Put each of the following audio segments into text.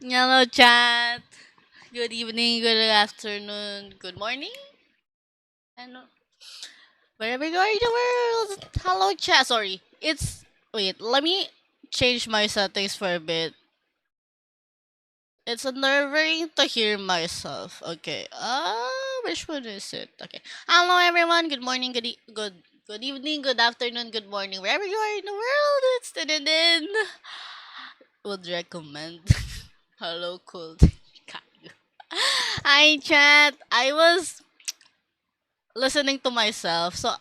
Hello, chat. Good evening, good afternoon, good morning, and wherever you are in the world. Hello, chat. Sorry, it's wait. Let me change my settings for a bit. It's unnerving to hear myself. Okay. Which one is it? Okay. Hello, everyone. Good morning. Good evening. Good afternoon. Good morning. Wherever you are in the world, it's Tinenin. Would recommend. Hello, cool. Hi, chat. I was listening to myself. So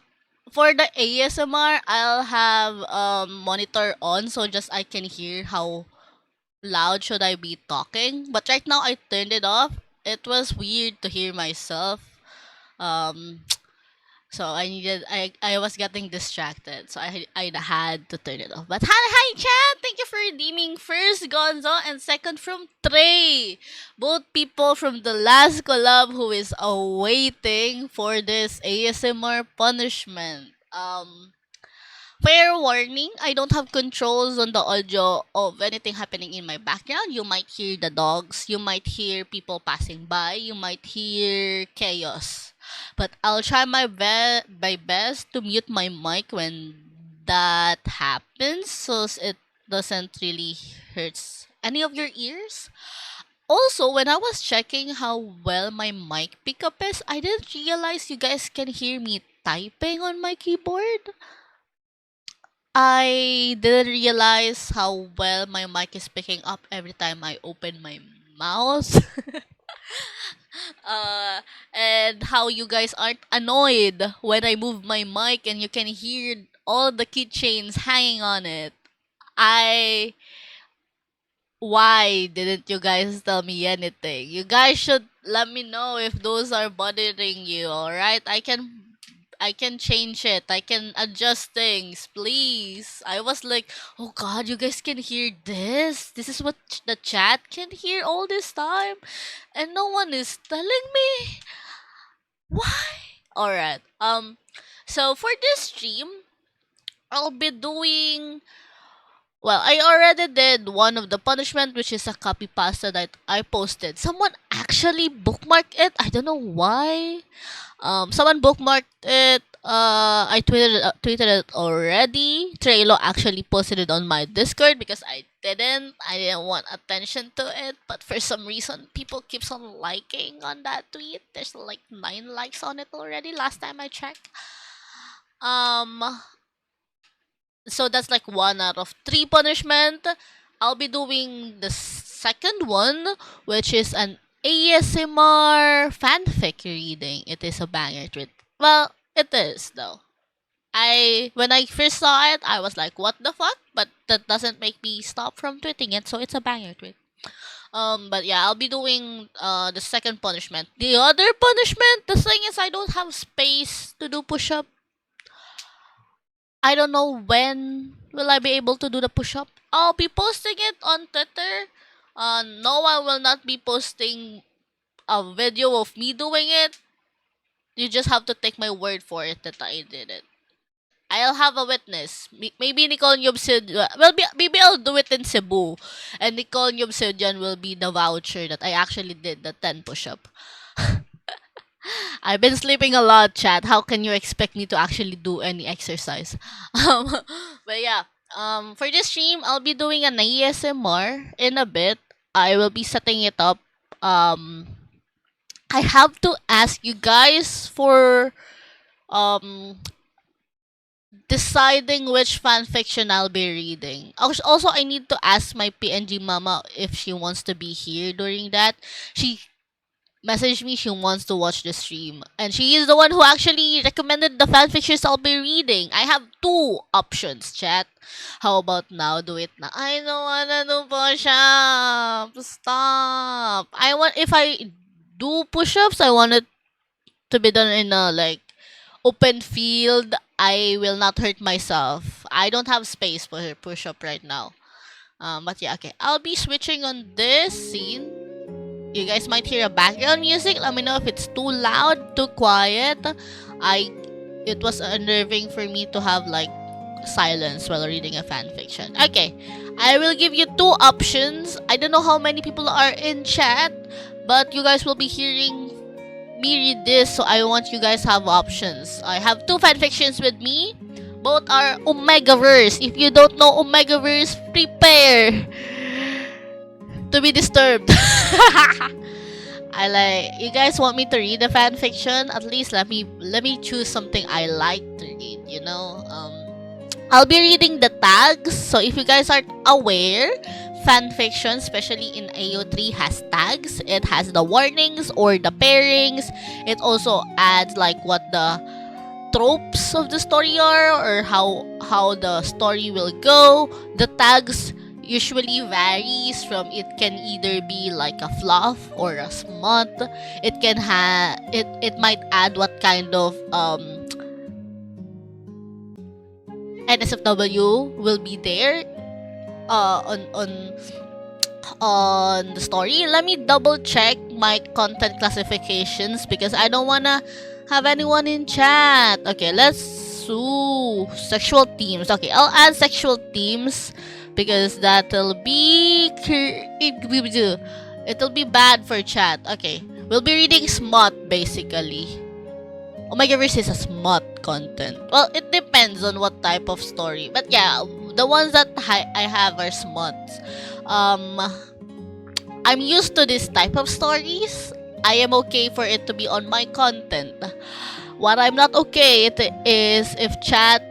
for the ASMR, I'll have monitor on so just I can hear how loud should I be talking. But right now I turned it off. It was weird to hear myself. Um so I was getting distracted. So I had to turn it off. But hi chat. Thank you for redeeming first Gonzo and second from Trey. Both people from the last collab who is awaiting for this ASMR punishment. Fair warning, I don't have controls on the audio of anything happening in my background. You might hear the dogs, you might hear people passing by, you might hear chaos. But I'll try my best to mute my mic when that happens so it doesn't really hurts any of your ears. Also, when I was checking how well my mic pickup is, I didn't realize you guys can hear me typing on my keyboard. I didn't realize how well my mic is picking up every time I open my mouth. uh, and how you guys aren't annoyed when I move my mic and you can hear all the keychains hanging on it. I Why didn't you guys tell me anything? You guys should let me know if those are bothering you, alright? I can change it. I can adjust things, please. I was like, oh god, you guys can hear this? This is what the chat can hear all this time? And no one is telling me? Why? Alright. So for this stream, I'll be doing well, I already did one of the punishment, which is a copy pasta that I posted. Someone actually bookmarked it. I don't know why. Someone bookmarked it. I tweeted it already. Trello actually posted it on my Discord because I didn't. I didn't want attention to it, but for some reason, people keeps on liking on that tweet. There's like 9 likes on it already. Last time I checked. Um, so that's like 1 out of 3 punishment. I'll be doing the second one, which is an ASMR fanfic reading. It is a banger tweet. Well, it is though. I When I first saw it, I was like, "What the fuck?" But that doesn't make me stop from tweeting it, so it's a banger tweet. But yeah, I'll be doing the second punishment. The other punishment, the thing is, I don't have space to do push up. I don't know when will I be able to do the push-up. I'll be posting it on Twitter. No one will not be posting a video of me doing it. You just have to take my word for it that I did it. I'll have a witness. Maybe Nicole Nyobsid. Well, maybe I'll do it in Cebu. And Nicole Nyobsidian will be the voucher that I actually did the 10 push-up. I've been sleeping a lot, chat. How can you expect me to actually do any exercise? Um, but yeah, for this stream, I'll be doing an ASMR in a bit. I will be setting it up. Um, I have to ask you guys for um deciding which fanfiction I'll be reading. Also, I need to ask my PNG mama if she wants to be here during that. She messaged me she wants to watch the stream. And she is the one who actually recommended the fanfictions I'll be reading. I have 2 options, chat. How about now? Do it now. I don't wanna do push-ups. Stop. If I do push-ups, I want it to be done in a like open field. I will not hurt myself. I don't have space for push-up right now. But yeah, okay. I'll be switching on this scene. You guys might hear a background music. Let me know if it's too loud, too quiet. I It was unnerving for me to have like silence while reading a fan fiction. Okay, I will give you two options. I don't know how many people are in chat, but you guys will be hearing me read this, so I want you guys have options. I have two fanfictions with me. Both are OMEGAVERSE. If you don't know OMEGAVERSE, prepare to be disturbed. You guys want me to read a fanfiction? At least let me choose something I like to read, you know? I'll be reading the tags. So if you guys aren't aware, fanfiction, especially in AO3, has tags. It has the warnings or the pairings. It also adds like what the tropes of the story are, or how the story will go. The tags usually varies from, it can either be like a fluff or a smut. It can it might add what kind of NSFW will be there on the story. Let me double check my content classifications because I don't wanna have anyone in chat. Okay, sexual themes. Okay, I'll add sexual themes because it'll be bad for chat. Okay, we'll be reading smut basically. OMEGAVERSE is a smut content. Well, it depends on what type of story. But yeah, the ones that I have are smuts. I'm used to this type of stories. I am okay for it to be on my content. What I'm not okay is if chat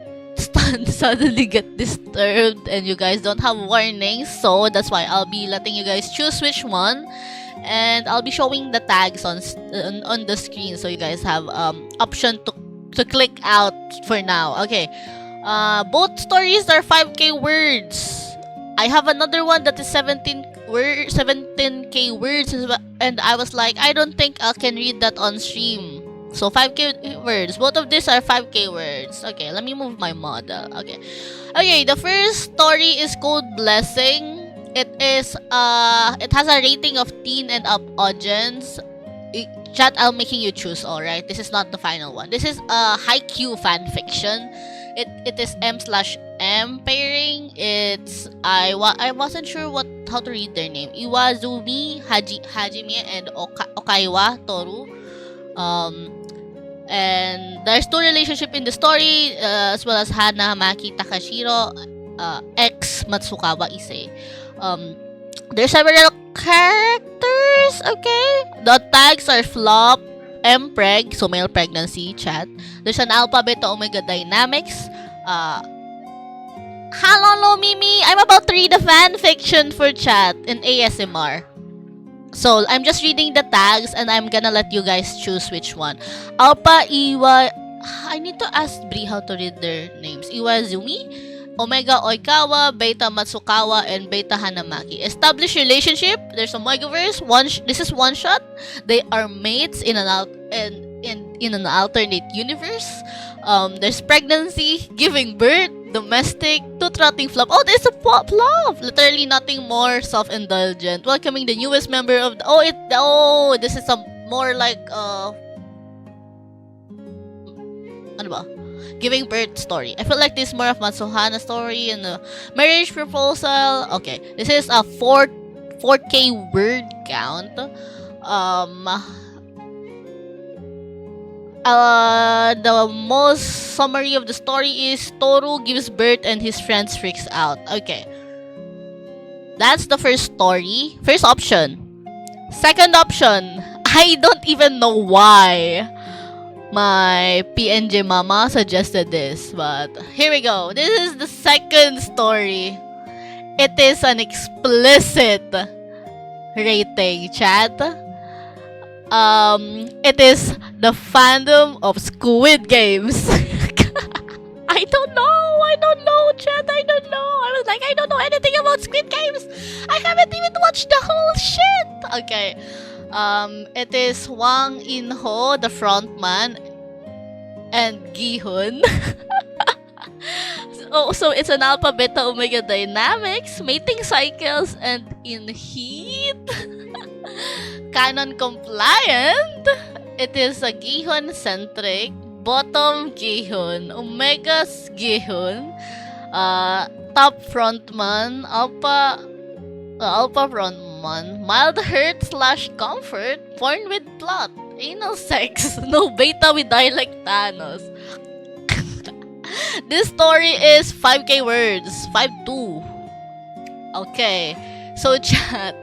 suddenly get disturbed and you guys don't have warnings. So that's why I'll be letting you guys choose which one. And I'll be showing the tags on the screen so you guys have option to click out for now. Okay, both stories are 5k words. I have another one that is 17k words, and I was like, I don't think I can read that on stream. So 5k words. Both of these are 5k words. Okay, let me move my model. Okay, the first story is called Blessing. It has a rating of teen and up audience. Chat, I'm making you choose, alright? This is not the final one. This is a high Q fanfiction. It is M/M pairing. I wasn't sure how to read their name. Iwazumi Hajime and Okaiwa Toru. And there's two relationships in the story, as well as Hana Maki Takashiro, ex Matsukawa Issei. There's several characters. Okay, the tags are flop, mpreg, so male pregnancy, chat. There's an alpha, beta, omega dynamics. Hello, Mimi. I'm about to read a fan fiction for chat in ASMR. So I'm just reading the tags and I'm gonna let you guys choose which one. Alpha Iwa. I need to ask Bri how to read their names. Iwazumi, Omega Oikawa, Beta Matsukawa, and Beta Hanamaki. Established relationship. There's OMEGAVERSE. This is one shot. They are mates in an alternate universe. There's pregnancy, giving birth, domestic, two-trotting flop. Oh, there's a flop. Literally nothing more self-indulgent. Welcoming the newest member of the. This is some more like ano ba? Giving birth story. I feel like this is more of Matsuhana story and a marriage proposal. Okay, this is a 4k word count. The most summary of the story is Toru gives birth and his friends freaks out. Okay, that's the first story. First option. Second option. I don't even know why my PNG mama suggested this, but here we go. This is the second story. It is an explicit rating, chat. It is the fandom of Squid Games. I don't know, chat. I don't know. I was like, I don't know anything about Squid Games. I haven't even watched the whole shit. Okay. It is Wang In-ho, the frontman, and Gi-hun. So it's an alpha, beta, omega dynamics, mating cycles, and in heat. Canon compliant. It is a Gi-hun centric, bottom Gi-hun, omega's Gi-hun, Top frontman, alpha frontman, mild hurt slash comfort, porn with plot, anal sex, no beta with dialect Thanos. This story is 5k words, 52. Okay, so chat.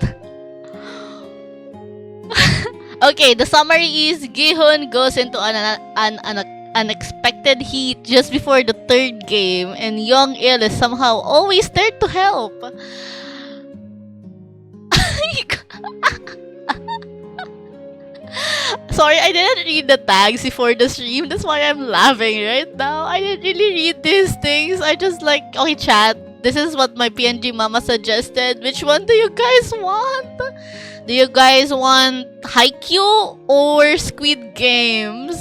Okay, the summary is Gihun goes into an unexpected heat just before the third game, and Young Il is somehow always there to help. Sorry, I didn't read the tags before the stream. That's why I'm laughing right now. I didn't really read these things. I just like, okay, chat. This is what my PNG mama suggested. Which one do you guys want? Do you guys want Haikyuu or Squid Games?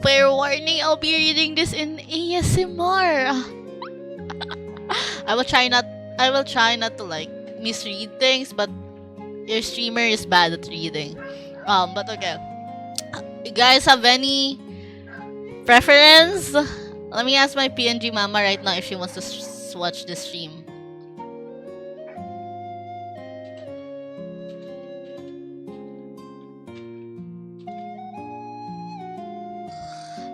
Fair warning, I'll be reading this in ASMR. I will try not to like misread things, but your streamer is bad at reading. But okay. You guys have any preference? Let me ask my PNG mama right now if she wants to watch the stream.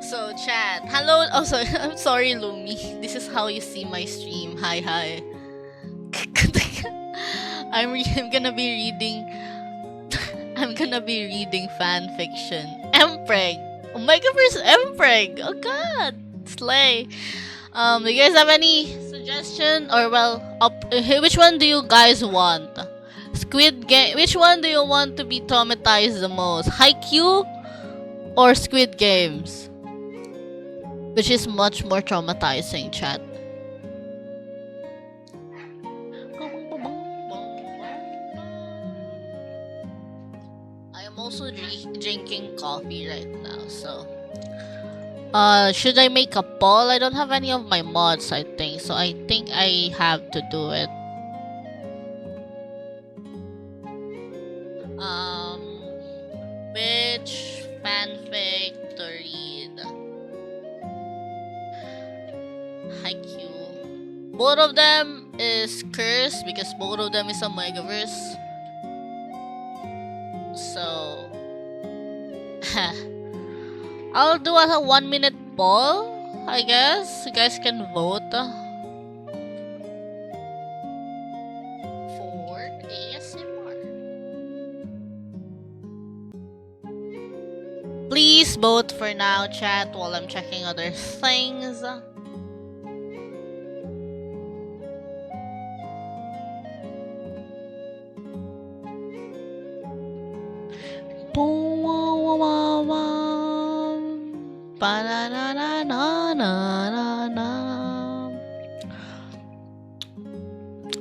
So chat. Hello. Oh, sorry. I'm sorry, Lumi. This is how you see my stream. Hi. I'm gonna be reading. I'm gonna be reading fan fiction. Mpreg. OMEGAVERSE Mpreg. Oh god. Slay. Do you guys have any suggestion or which one do you guys want? Squid Game. Which one do you want to be traumatized the most? Haikyuu or Squid Games? Which is much more traumatizing, chat. I am also drinking coffee right now, so should I make a poll? I don't have any of my mods, I think, so I think I have to do it. Which fanfic to read? Haikyuu. Both of them is cursed because both of them is a Megaverse. So I'll do a 1 minute poll, I guess. You guys can vote for ASMR. Please vote for now, chat, while I'm checking other things.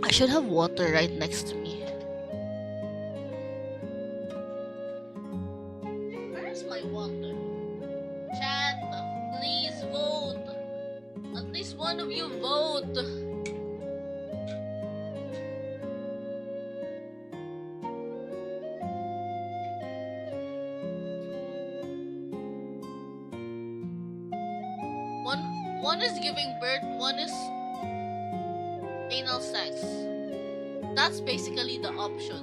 I should have water right next to me. Where's my water? Chat, please vote. At least one of you vote. One is giving birth, one is anal sex. That's basically the option.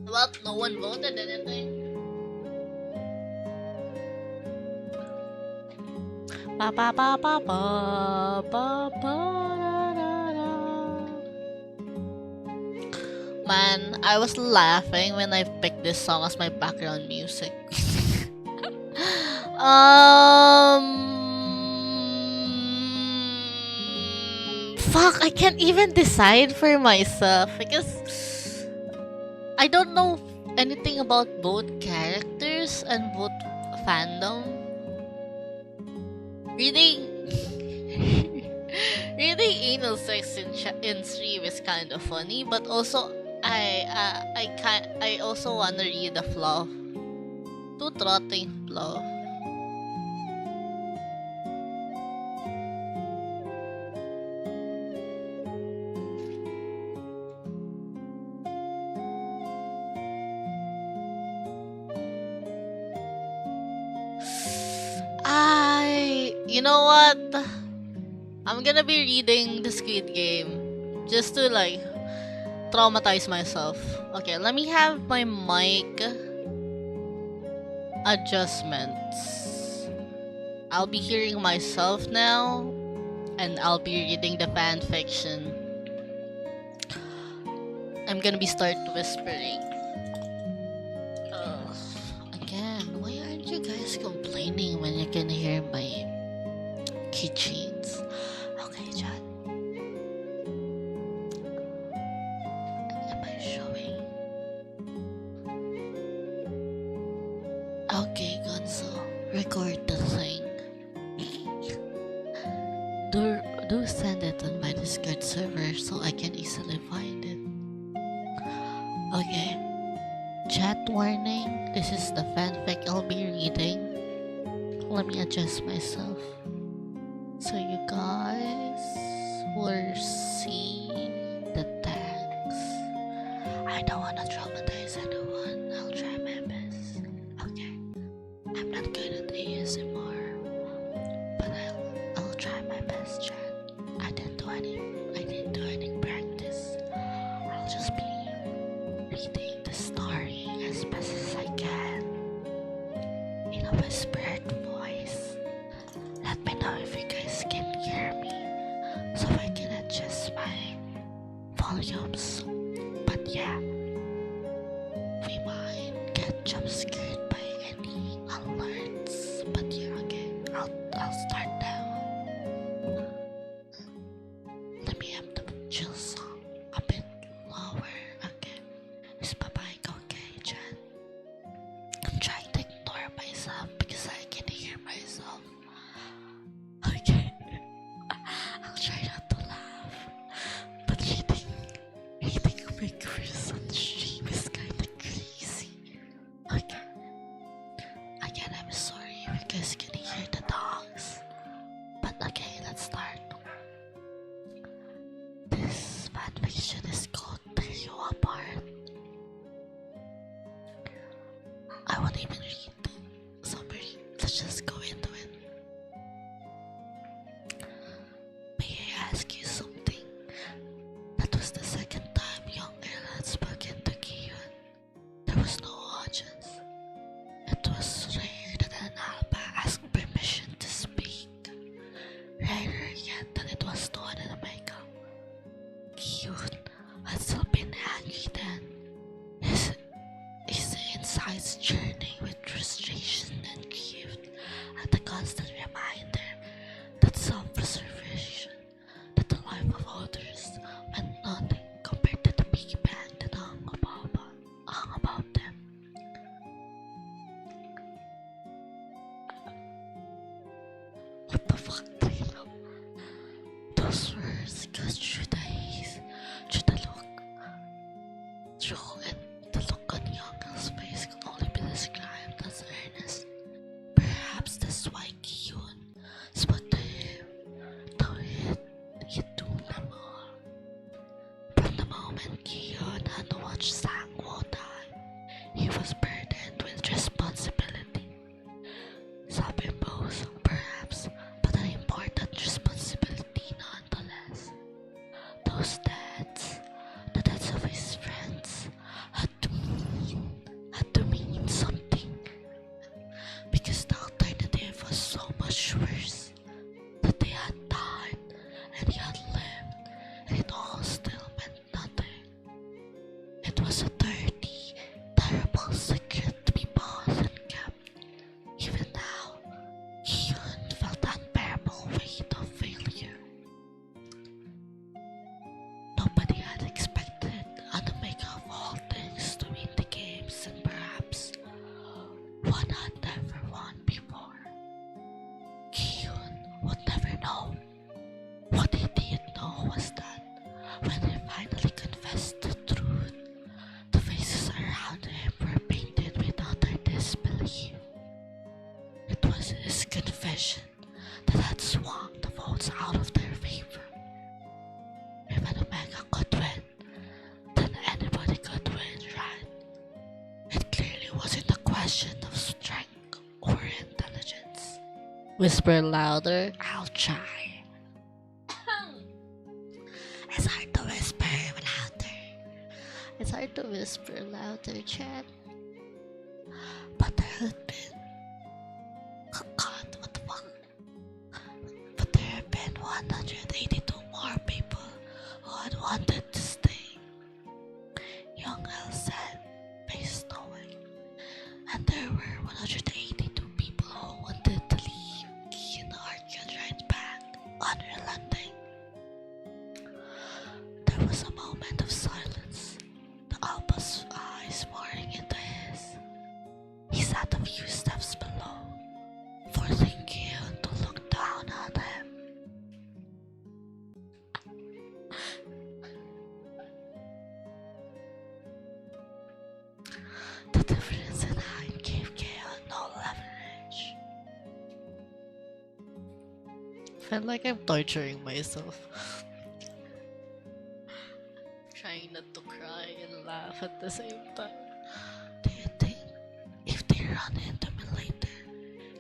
Well, no one voted anything. Ba ba ba ba ba ba ba. Man, I was laughing when I picked this song as my background music. Fuck, I can't even decide for myself because I don't know anything about both characters and both fandom. Reading anal sex in stream is kind of funny, but also I also wanna read the fluff. Too trotting fluff. You know what? I'm gonna be reading the Squid Game just to like traumatize myself. Okay, let me have my mic adjustments. I'll be hearing myself now, and I'll be reading the fan fiction. I'm gonna be start whispering. Again, why aren't you guys complaining when you can hear my keychains? Okay, chat. Am I showing? Okay, Gonzo, record the thing. Do send it on my Discord server so I can easily find it. Okay. Chat warning. This is the fanfic I'll be reading. Let me adjust myself so you guys will see the text. I don't wanna traumatize anyone. I'll try my best. Okay. I'm not good at ASMR, but I'll try my best, chat. I didn't do any practice. I'll just be reading the story as best as I can in a whispered voice. Let me know if you guys can hear me so I can adjust my volumes. But yeah, we might get jump scared by any alerts. But yeah, okay, I'll start now. Let me have the chill song a bit lower. Okay, is my mic okay, Jen? I'm trying to ignore myself because I can hear myself. Okay, I'll try not to laugh. But reading Omegaverse on stream is kinda crazy. Okay. Again, I'm sorry if you guys can hear the dogs. But okay, let's start. This fanfiction is called Ciruam. I won't even read the summary. Let's just go into it. May I ask you something? That was the second time young girl had spoken to Kiyun. There was no audience. It was rare that an alpha asked permission to speak. Rarer yet than it was to an omega. Kiyun had still been angry then. His insides churning with frustration and grief at the constant reminder that self-preservation, that the life of others meant nothing compared to the big bang that hung above them. What the fuck, Trilo? Those words cut through the haze, through the look on Young's face could only be described as earnest. Perhaps that's why Kiyun spoke to him, though he'd doomed them all. From the moment Kiyun had watched Sangwoo die, he was burdened with responsibility. Self-imposed, perhaps, but an important responsibility nonetheless. Those deaths, the deaths of his friends, had to mean something, because the alternative was so much worse. That they had died and he had lived, and it all still meant nothing. It was a dirty, terrible secret to be paused and kept. Even now, Hyun felt the unbearable weight of failure. Nobody had expected an omega of all things to win the games, and perhaps one had never won before. Hyun would never know. What he did know was that when he finally confessed the truth, the faces around him were painted with utter disbelief. It was his confession that had swung the votes out of their favor. If an omega could win, then anybody could win, right? It clearly wasn't a question of strength or intelligence. Whisper louder. I'll try. It's hard to whisper louder. It's hard to whisper louder, chat. But there had been... Oh God, what the fuck? But there had been 182 more people who had wanted to stay. Young El said, face knowing. And there were 182 people who wanted to leave. Kian argued right back, unrelenting. There was a moment of silence, the Alpa's eyes boring into his. He sat a few steps below, forcing Kian to look down at him. The difference in height gave Kian no leverage. Felt like I'm torturing myself. Trying not to cry and laugh at the same time. Do you think if they run into me later,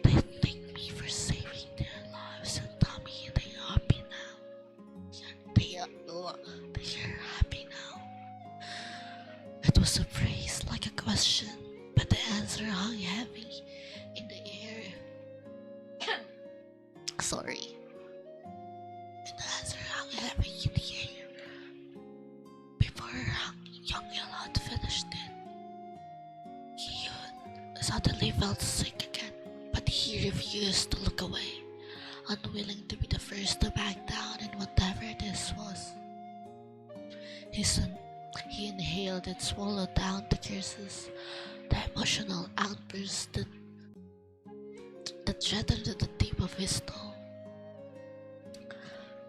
they thank me for saving their lives and tell me they're happy now? They're happy now. It was a phrase like a question, but the answer hung heavy in the air. Sorry. And the answer hung heavy in the air. Before young El had finished it, Kihyun suddenly felt sick again, but he refused to look away, unwilling to be the first to back down in whatever this was. He inhaled and swallowed down the curses, the emotional outbursts that threatened at the tip of his tongue.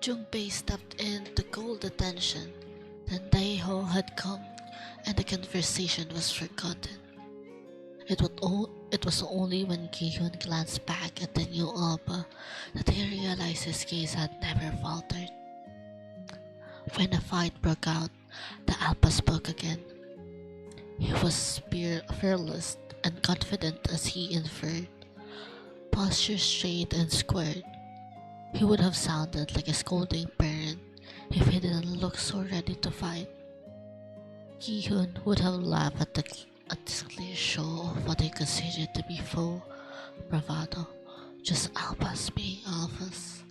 Junpei stepped in to cool the tension. Then Daeho had come, and the conversation was forgotten. It was only when Kihyun glanced back at the new Alba that he realized his gaze had never faltered. When the fight broke out, the Alpha spoke again. He was fearless and confident as he inferred, posture straight and squared. He would have sounded like a scolding parent if he didn't look so ready to fight. Kihyun would have laughed at this clear show of what he considered to be faux bravado, just alphas being alphas.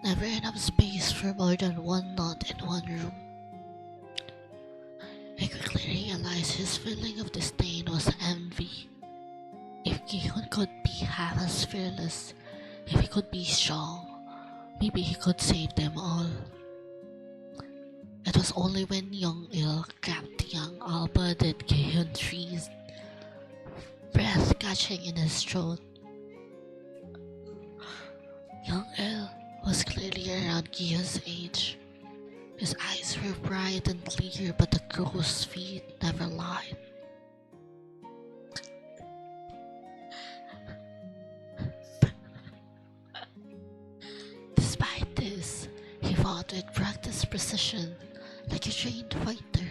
Never enough space for more than one knot in one room. He quickly realized his feeling of disdain was envy. If Kihyun could be half as fearless, if he could be strong, maybe he could save them all. It was only when Young Il grabbed the young Alba that Kihyun freezed, breath catching in his throat. Young Il was clearly around Kihyun's age. His eyes were bright and clear, but the crow's feet never lied. Despite this, he fought with practiced precision, like a trained fighter,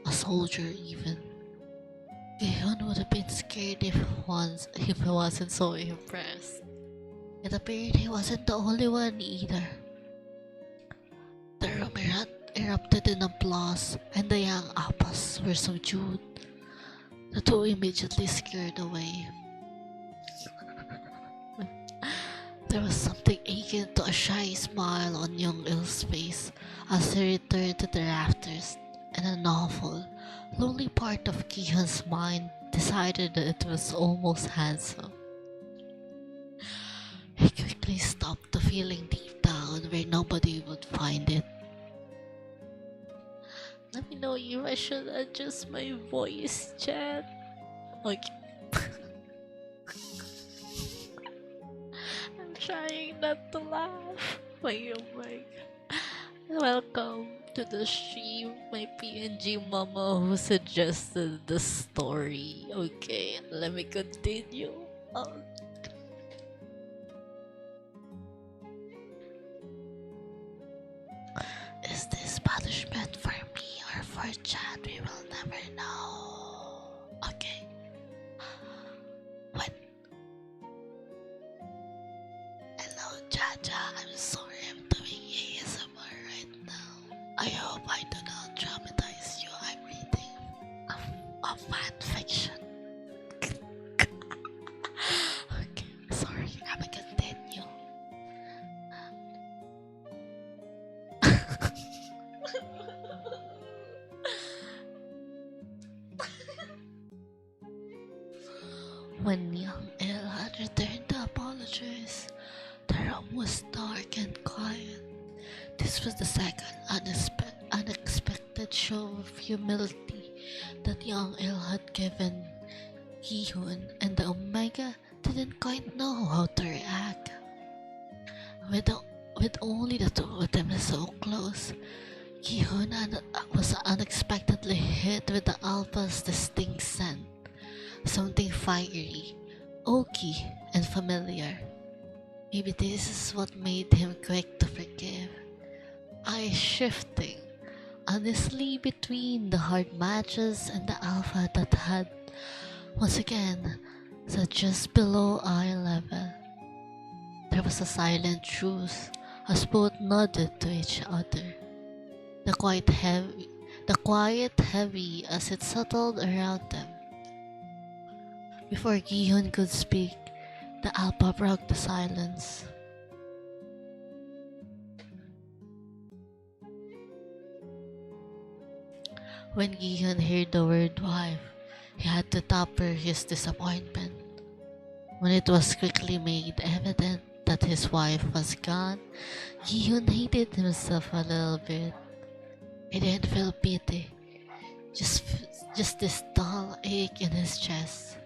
a soldier even. Kihyun would have been scared if he wasn't so impressed. It appeared he wasn't the only one either. The room erupted in applause, and the young Appas were subdued. The two immediately scared away. There was something akin to a shy smile on Young Il's face as he returned to the rafters, and an awful, lonely part of Kihyun's mind decided that it was almost handsome. He quickly stopped the feeling deep down where nobody would find it. Let me know if I should adjust my voice, chat. Okay. I'm trying not to laugh. Oh my god. Welcome to the stream, my PNG mama who suggested the story. Okay, let me continue. Is this punishment for me or for Chad? We will never know. Okay. When young El had returned to apologize, the room was dark and quiet. This was the second unexpected show of humility that young El had given Gihun, and the Omega didn't quite know how to react. With, with only the two of them so close, Gihun was unexpectedly hit with the Alpha's distinct scent. Something fiery, oaky, and familiar. Maybe this is what made him quick to forgive. Eyes shifting, honestly between the hard matches and the Alpha that had, once again, sat just below eye level. There was a silent truce as both nodded to each other. The quiet heavy as it settled around them. Before Gihun could speak, the Alpha broke the silence. When Gihun heard the word wife, he had to temper his disappointment. When it was quickly made evident that his wife was gone, Gihun hated himself a little bit. He didn't feel pity, just this dull ache in his chest.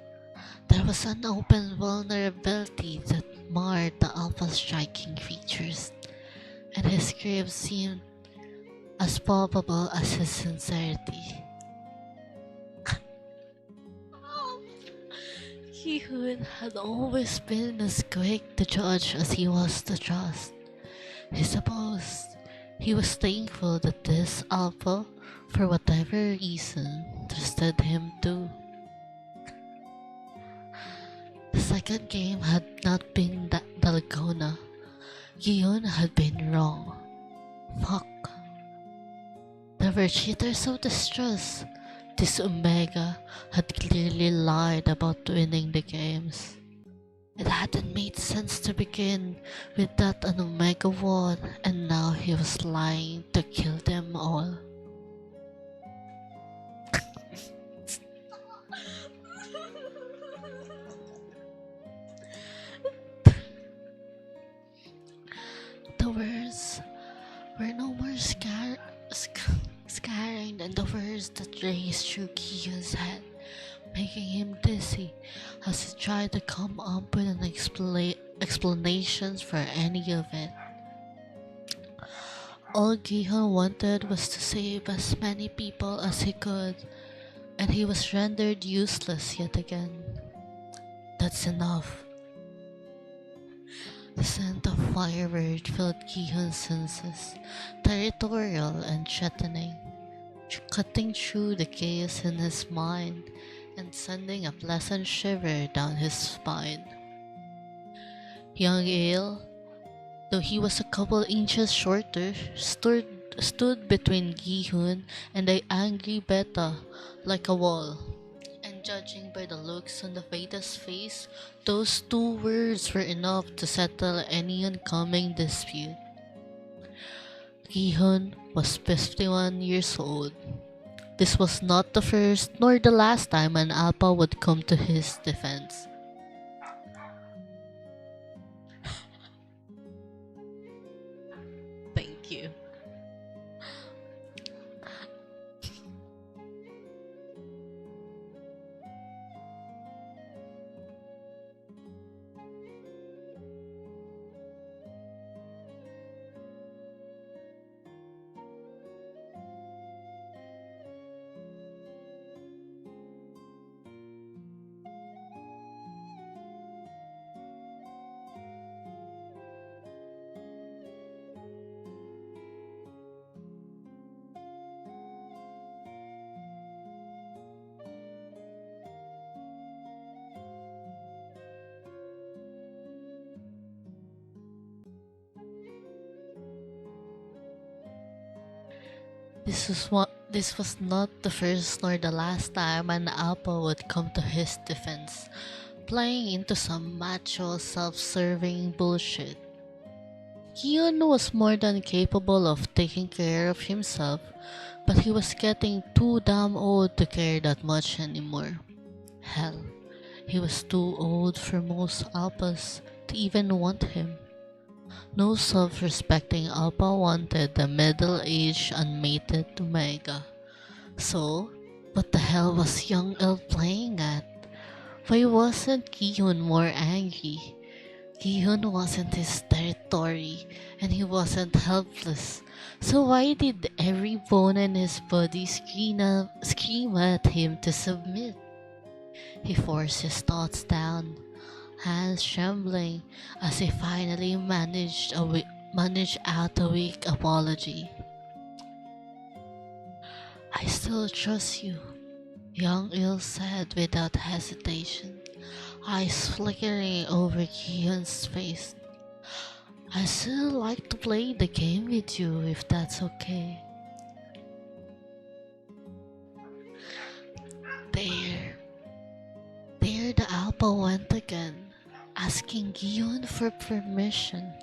There was an open vulnerability that marred the Alpha's striking features, and his grief seemed as palpable as his sincerity. Gihun had always been as quick to judge as he was to trust. He supposed he was thankful that this Alpha, for whatever reason, trusted him too. The second game had not been Dalgona. Gihun had been wrong. Fuck. There were cheaters of distrust. This Omega had clearly lied about winning the games. It hadn't made sense to begin with that an Omega won, and now he was lying to kill them all. The words were no more scaring than the words that raced through Gihun's head, making him dizzy as he tried to come up with an explanations for any of it. All Gihun wanted was to save as many people as he could, and he was rendered useless yet again. That's enough. The scent of firebird filled Gihun's senses, territorial and threatening, cutting through the chaos in his mind and sending a pleasant shiver down his spine. Young Ale, though he was a couple inches shorter, stood between Gihun and the angry Beta like a wall. And judging by the looks on the Beta's face, those two words were enough to settle any oncoming dispute. Gihun was 51 years old. This was not the first nor the last time an Alpha would come to his defense. Thank you. This was not the first nor the last time an Alpha would come to his defense, playing into some macho, self-serving bullshit. Gihun was more than capable of taking care of himself, but he was getting too damn old to care that much anymore. Hell, He was too old for most alphas to even want him. No self-respecting alpha wanted the middle-aged unmated Omega. So, what the hell was young elf playing at? Why wasn't Kihun more angry? Kihun wasn't his territory, and he wasn't helpless. So why did every bone in his body scream at him to submit? He forced his thoughts down, hands trembling as he finally managed out a weak apology. "I still trust you," young Il said without hesitation, eyes flickering over Kihun's face. "I still like to play the game with you if that's okay." There, there the Alpha went again, asking Gion for permission,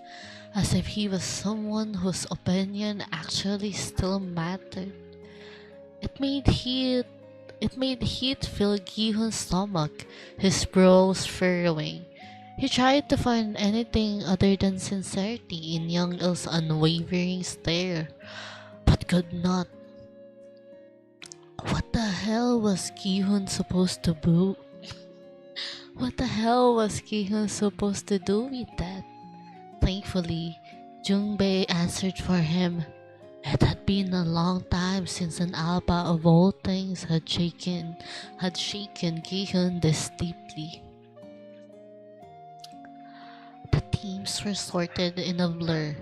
as if he was someone whose opinion actually still mattered. It made heat It made heat fill Gihun's stomach, his brows furrowing. He tried to find anything other than sincerity in young Il's unwavering stare, but could not. What the hell was Gihun supposed to do? What the hell was Gihun supposed to do with that? Thankfully, Jungbei answered for him. It had been a long time since an alpha of all things had shaken Gihun this deeply. The teams were sorted in a blur,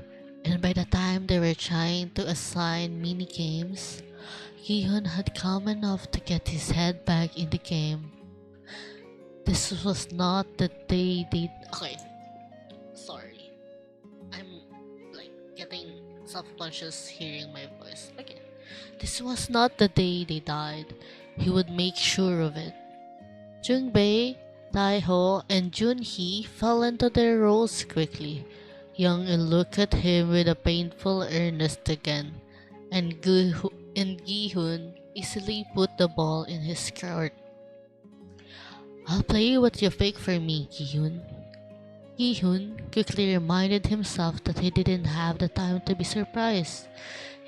and by the time they were trying to assign mini-games, Gihun had come enough to get his head back in the game. This was not the day they... Okay, sorry. I'm like getting self-conscious hearing my voice. Okay. This was not the day they died. He would make sure of it. Jungbei, Taiho, and Junhee fell into their roles quickly. Young Il looked at him with a painful earnest again, and Gihun easily put the ball in his court. "I'll play what you pick for me, Gihun." Gihun quickly reminded himself that he didn't have the time to be surprised,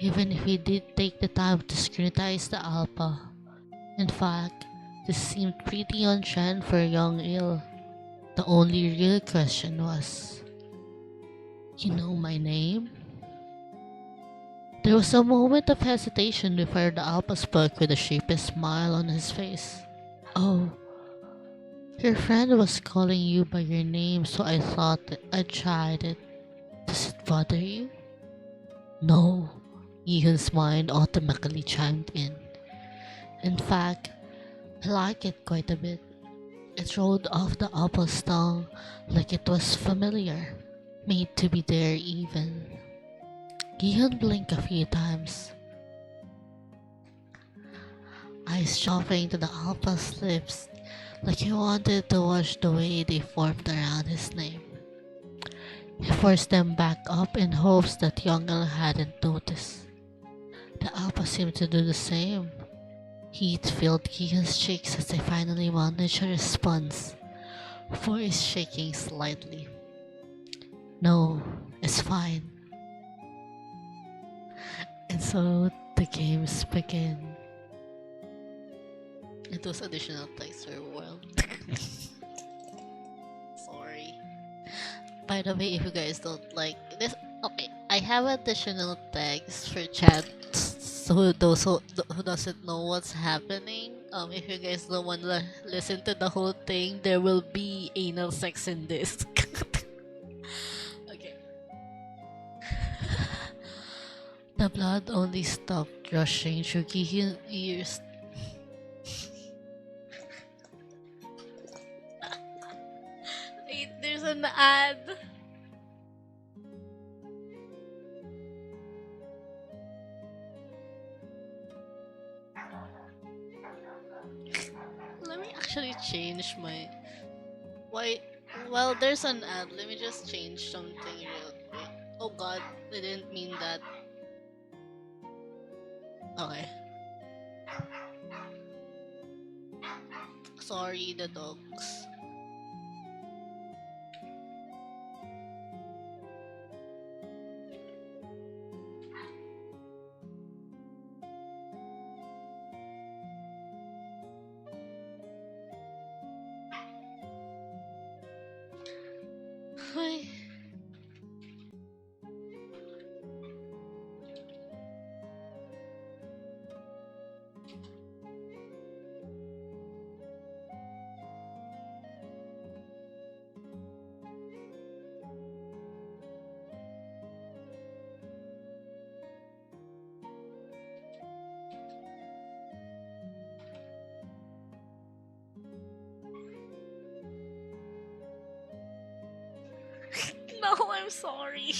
even if he did take the time to scrutinize the alpha. In fact, this seemed pretty on trend for young Il. The only real question was, "You know my name?" There was a moment of hesitation before the alpha spoke with a sheepish smile on his face. "Oh, your friend was calling you by your name, so I thought that I'd tried it. Does it bother you?" "No," Ethan's mind automatically chimed in. "In fact, I like it quite a bit." It rolled off the apple's tongue like it was familiar, made to be there even. Gihan blinked a few times, eyes dropping to the alpha's lips like he wanted to watch the way they formed around his name. He forced them back up in hopes that Yongal hadn't noticed. The alpha seemed to do the same. Heat filled Gihan's cheeks as they finally managed a response, voice shaking slightly. "No, it's fine." And so the games begin. And those additional text are wild. Sorry. By the way, if you guys don't like this, okay, I have additional text for chat. So those who doesn't know what's happening, if you guys don't want to listen to the whole thing, there will be anal sex in this. Okay. The blood only stopped rushing through Gihyun's ears. Wait, there's an ad. Let me actually change my... Why? Well, there's an ad. Let me just change something real quick. Oh god, I didn't mean that. Okay. Sorry, the dogs. Ay. No, I'm sorry.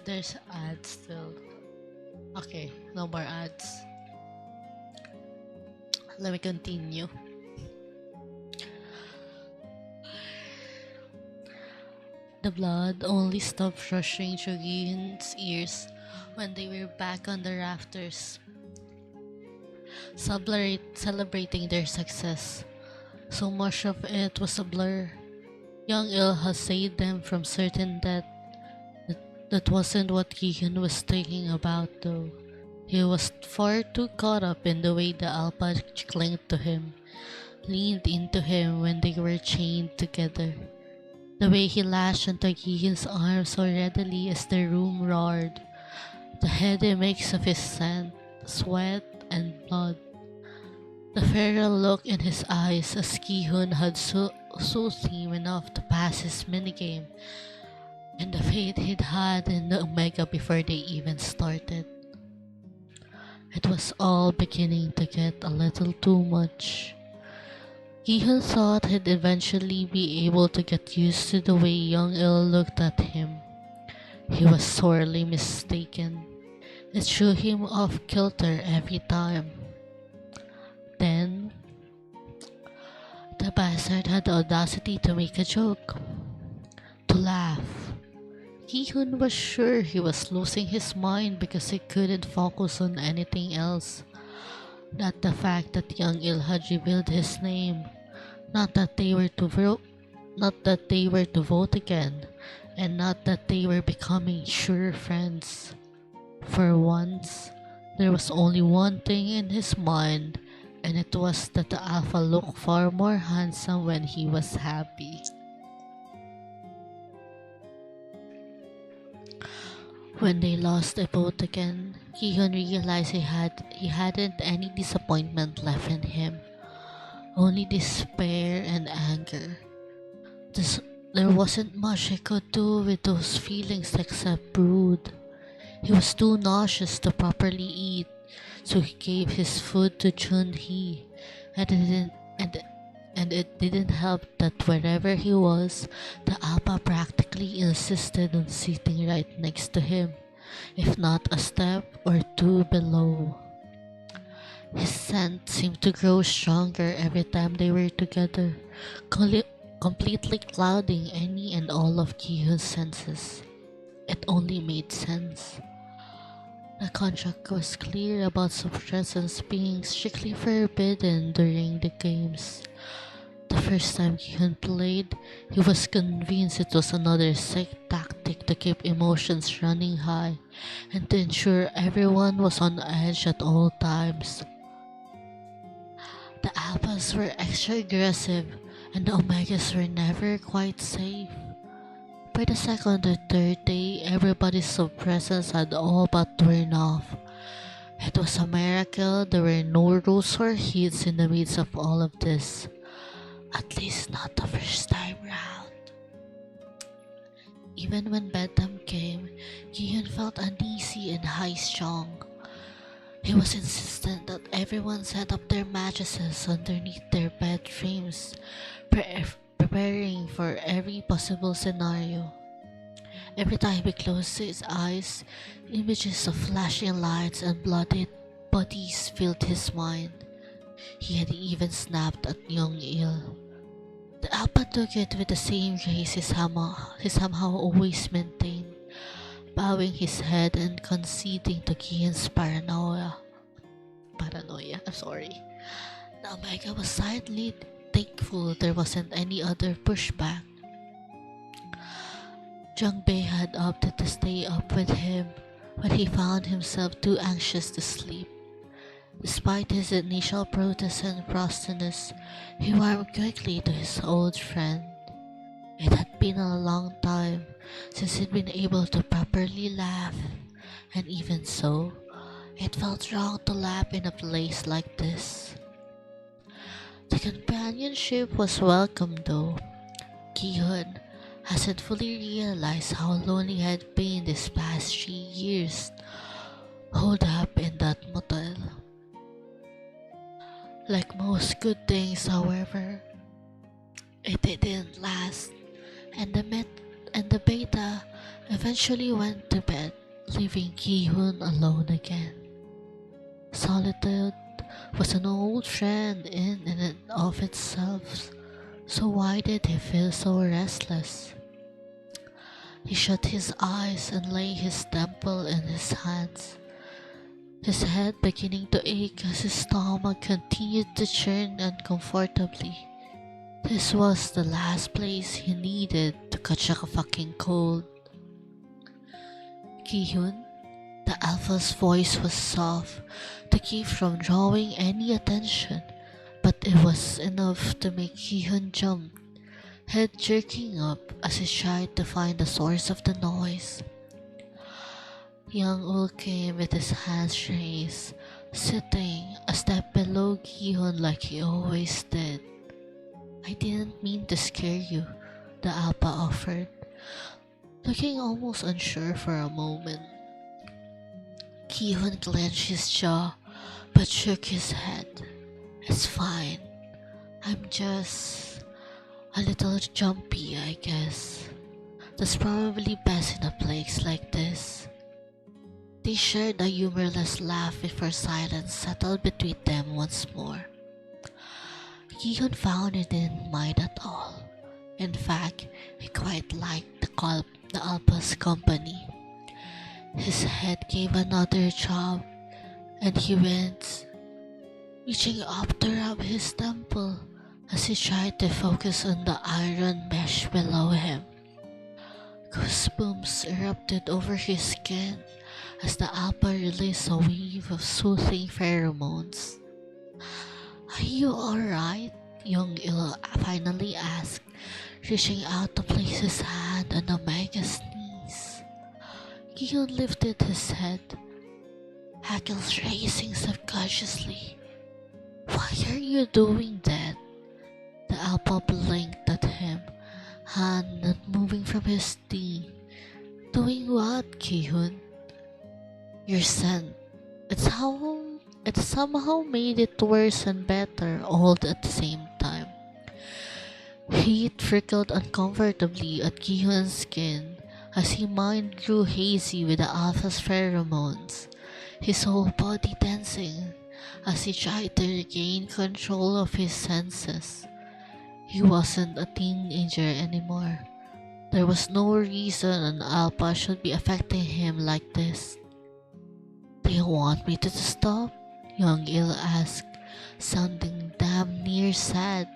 There's ads still. Okay, no more ads. Let me continue. The blood only stopped rushing through Gihan's ears when they were back on the rafters, celebrating their success. So much of it was a blur. Young Il had saved them from certain death. That wasn't what Gihan was thinking about though. He was far too caught up in the way the Alpha clung to him, leaned into him when they were chained together. The way he lashed onto Gihan's arms so readily as the room roared. The heady mix of his scent, sweat, and blood. The feral look in his eyes as Gihan had soothed him enough to pass his minigame, and the faith he'd had in the Omega before they even started. It was all beginning to get a little too much. Gihan thought he'd eventually be able to get used to the way young Il looked at him. He was sorely mistaken. It threw him off kilter every time. Then, the bastard had the audacity to make a joke. To laugh. Gihan was sure he was losing his mind because he couldn't focus on anything else. Not the fact that young Il had revealed his name, not that they were to vote again, and not that they were becoming sure friends. For once, there was only one thing in his mind, and it was that the Alpha looked far more handsome when he was happy. When they lost the vote again, Gihan realized he hadn't any disappointment left in him, only despair and anger. There wasn't much he could do with those feelings except brood. He was too nauseous to properly eat, so he gave his food to Chun-Hee, and it didn't help that wherever he was, the Appa practically insisted on sitting right next to him, if not a step or two below. His scent seemed to grow stronger every time they were together, completely clouding any and all of Gihan's senses. It only made sense. The contract was clear about suppressants being strictly forbidden during the games. The first time Gihan played, he was convinced it was another sick tactic to keep emotions running high and to ensure everyone was on edge at all times. The Alphas were extra aggressive and the Omegas were never quite safe. By the second or third day, everybody's suppressants had all but worn off. It was a miracle there were no rules or hits in the midst of all of this. At least not the first time round. Even when bedtime came, Gion felt uneasy and high-strung. He was insistent that everyone set up their mattresses underneath their bed frames, preparing for every possible scenario. Every time he closed his eyes, images of flashing lights and bloodied bodies filled his mind. He had even snapped at young Il. The Alpha took it with the same grace he somehow always maintained, bowing his head and conceding to Kian's paranoia. I'm sorry. The Omega was silently thankful there wasn't any other pushback. Jungbei had opted to stay up with him, but he found himself too anxious to sleep. Despite his initial protests and frostiness, he warmed quickly to his old friend. It had been a long time since he'd been able to properly laugh, and even so, it felt wrong to laugh in a place like this. The companionship was welcome though. Gi-hun hasn't fully realized how lonely he had been these past 3 years, holed up in that motel. Like most good things, however, it didn't last, and the beta eventually went to bed, leaving Gi-hun alone again. Solitude was an old friend in and of itself, so why did he feel so restless? He shut his eyes and lay his temple in his hands, his head beginning to ache as his stomach continued to churn uncomfortably. This was the last place he needed to catch a fucking cold. Gi-hun, the Alpha's voice was soft to keep from drawing any attention, but it was enough to make Gi-hun jump, head jerking up as he tried to find the source of the noise. Young Ul came with his hands raised, sitting a step below Gi-hun like he always did. "I didn't mean to scare you," the Alpha offered, looking almost unsure for a moment. Gi-hun clenched his jaw but shook his head. "It's fine. I'm just a little jumpy, I guess. That's probably best in a place like this." They shared a humorless laugh before silence settled between them once more. Gi-hun found it didn't mind at all. In fact, he quite liked the Alpha's company. His head gave another throb, and he went, reaching up to rub his temple as he tried to focus on the iron mesh below him. Goosebumps erupted over his skin as the Alpha released a wave of soothing pheromones. "Are you alright?" Young Il finally asked, reaching out to place his hand on Omega's knees. Gi-hun lifted his head, hackles raising subconsciously. "Why are you doing that?" The Alpha blinked at him, hand not moving from his knee. "Doing what, Gi-hun?" "Your scent. It somehow made it worse and better all at the same time." Heat trickled uncomfortably at Gi-hun's skin as his mind grew hazy with the Alpha's pheromones, his whole body tensing as he tried to regain control of his senses. He wasn't a teenager anymore. There was no reason an Alpha should be affecting him like this. "Do you want me to stop?" Young Il asked, sounding damn near sad.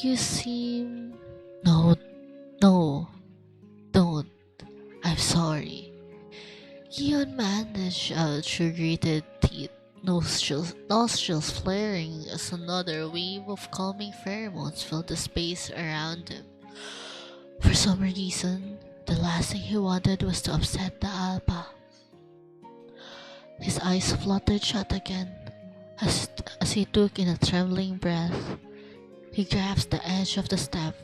"You seem..." No, don't. I'm sorry." Gion managed out through gritted teeth, nostrils flaring as another wave of calming pheromones filled the space around him. For some reason, the last thing he wanted was to upset the Alpha. His eyes fluttered shut again as he took in a trembling breath. He grabs the edge of the step,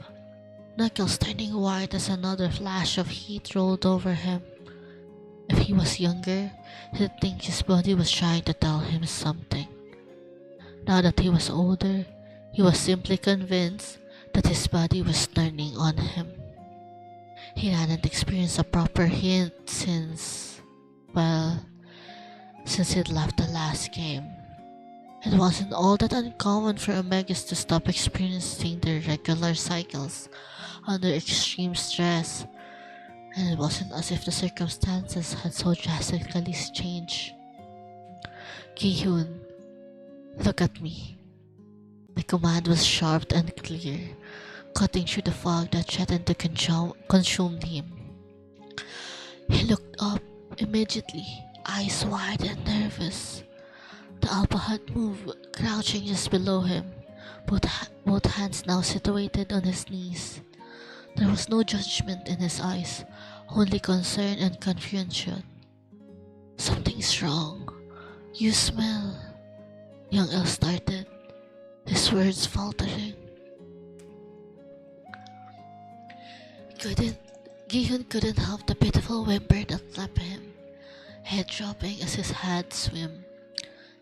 knuckles turning white as another flash of heat rolled over him. If he was younger, he'd think his body was trying to tell him something. Now that he was older, he was simply convinced that his body was turning on him. He hadn't experienced a proper hint since he'd left the last game. It wasn't all that uncommon for Omegas to stop experiencing their regular cycles under extreme stress, and it wasn't as if the circumstances had so drastically changed. Ki-hyun, look at me. The command was sharp and clear, cutting through the fog that threatened to consume him. He looked up immediately, eyes wide and nervous. The Alpha had moved, crouching just below him, both hands now situated on his knees. There was no judgment in his eyes, only concern and confusion. Something's wrong. You smell. Young El started, his words faltering. Gi-hyun couldn't help the pitiful whimper that left him, head dropping as his head swam.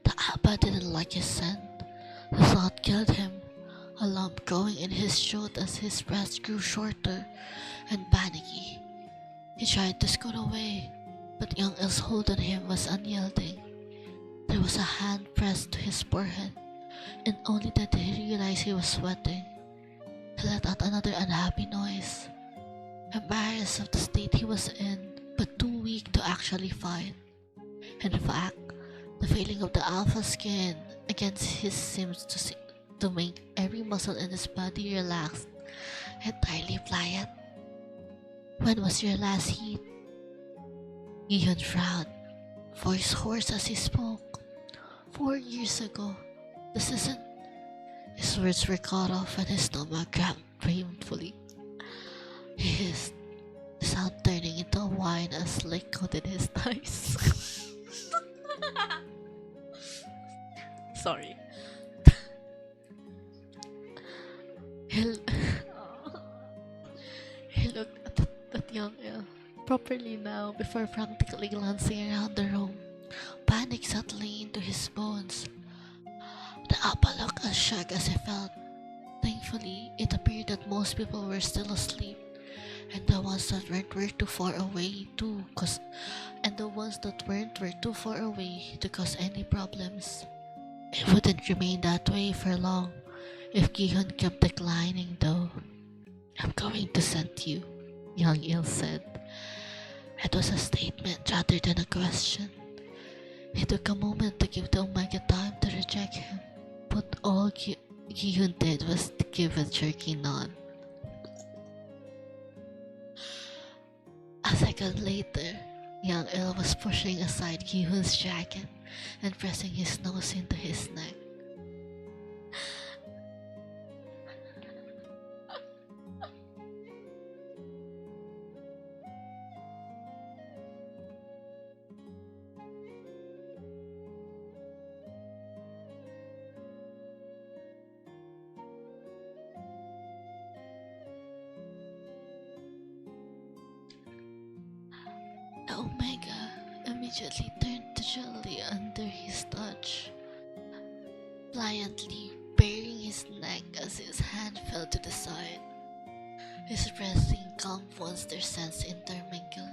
The Alpha didn't like his scent. The thought killed him, a lump growing in his throat as his breath grew shorter and panicky. He tried to scoot away, but Young Il's hold on him was unyielding. There was a hand pressed to his forehead, and only then did he realize he was sweating. He let out another unhappy noise, embarrassed of the state he was in, but too weak to actually fight. In fact, the feeling of the Alpha skin against his seems to make every muscle in his body relaxed, entirely pliant. When was your last heat? Gi-hyun frowned, voice hoarse as he spoke. 4 years ago. This isn't... His words were cut off and his stomach growled painfully. He hissed, the sound turning into a whine as slick coated his thighs. Sorry. He looked at Young Il properly now before practically glancing around the room, panic settling into his bones. The Alpha looked as shocked as he felt. Thankfully, it appeared that most people were still asleep, and the ones that weren't were too far away to cause any problems. It wouldn't remain that way for long if Gi-hyun kept declining though. I'm going to send you, Young Il said. It was a statement rather than a question. He took a moment to give the Omega time to reject him, but all Gi-hyun did was to give a jerky nod. A second later, Young Il was pushing aside Gi-hyun's jacket and pressing his nose into his neck. The Omega immediately turned to jelly under his touch, pliantly baring his neck as his hand fell to the side. His breathing calmed once their scents intermingled,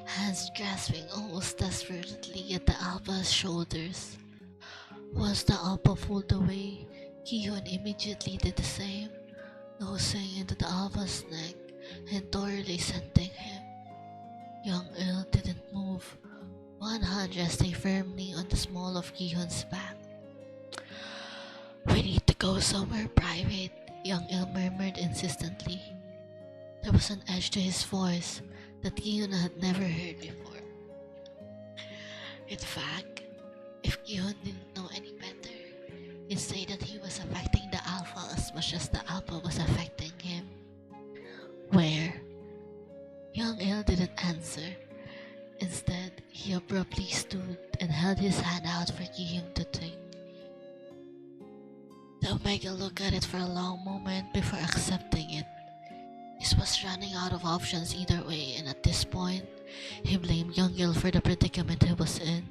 hands grasping almost desperately at the Alpha's shoulders. Once the Alpha pulled away, Gi-hyun immediately did the same, nosing into the Alpha's neck and thoroughly scenting him. Young Il didn't move, one hand resting firmly on the small of Gi-hyun's back. We need to go somewhere private, Young Il murmured insistently. There was an edge to his voice that Gi-hyun had never heard before. In fact, if Gi-hyun didn't know any better, he'd say that he was affecting the Alpha as much as the Alpha was affecting him. Where? Young Il didn't answer. Instead, he abruptly stood and held his hand out for Gi-hyun to take. The Omega looked at it for a long moment before accepting it. He was running out of options either way, and at this point, he blamed Young Gil for the predicament he was in.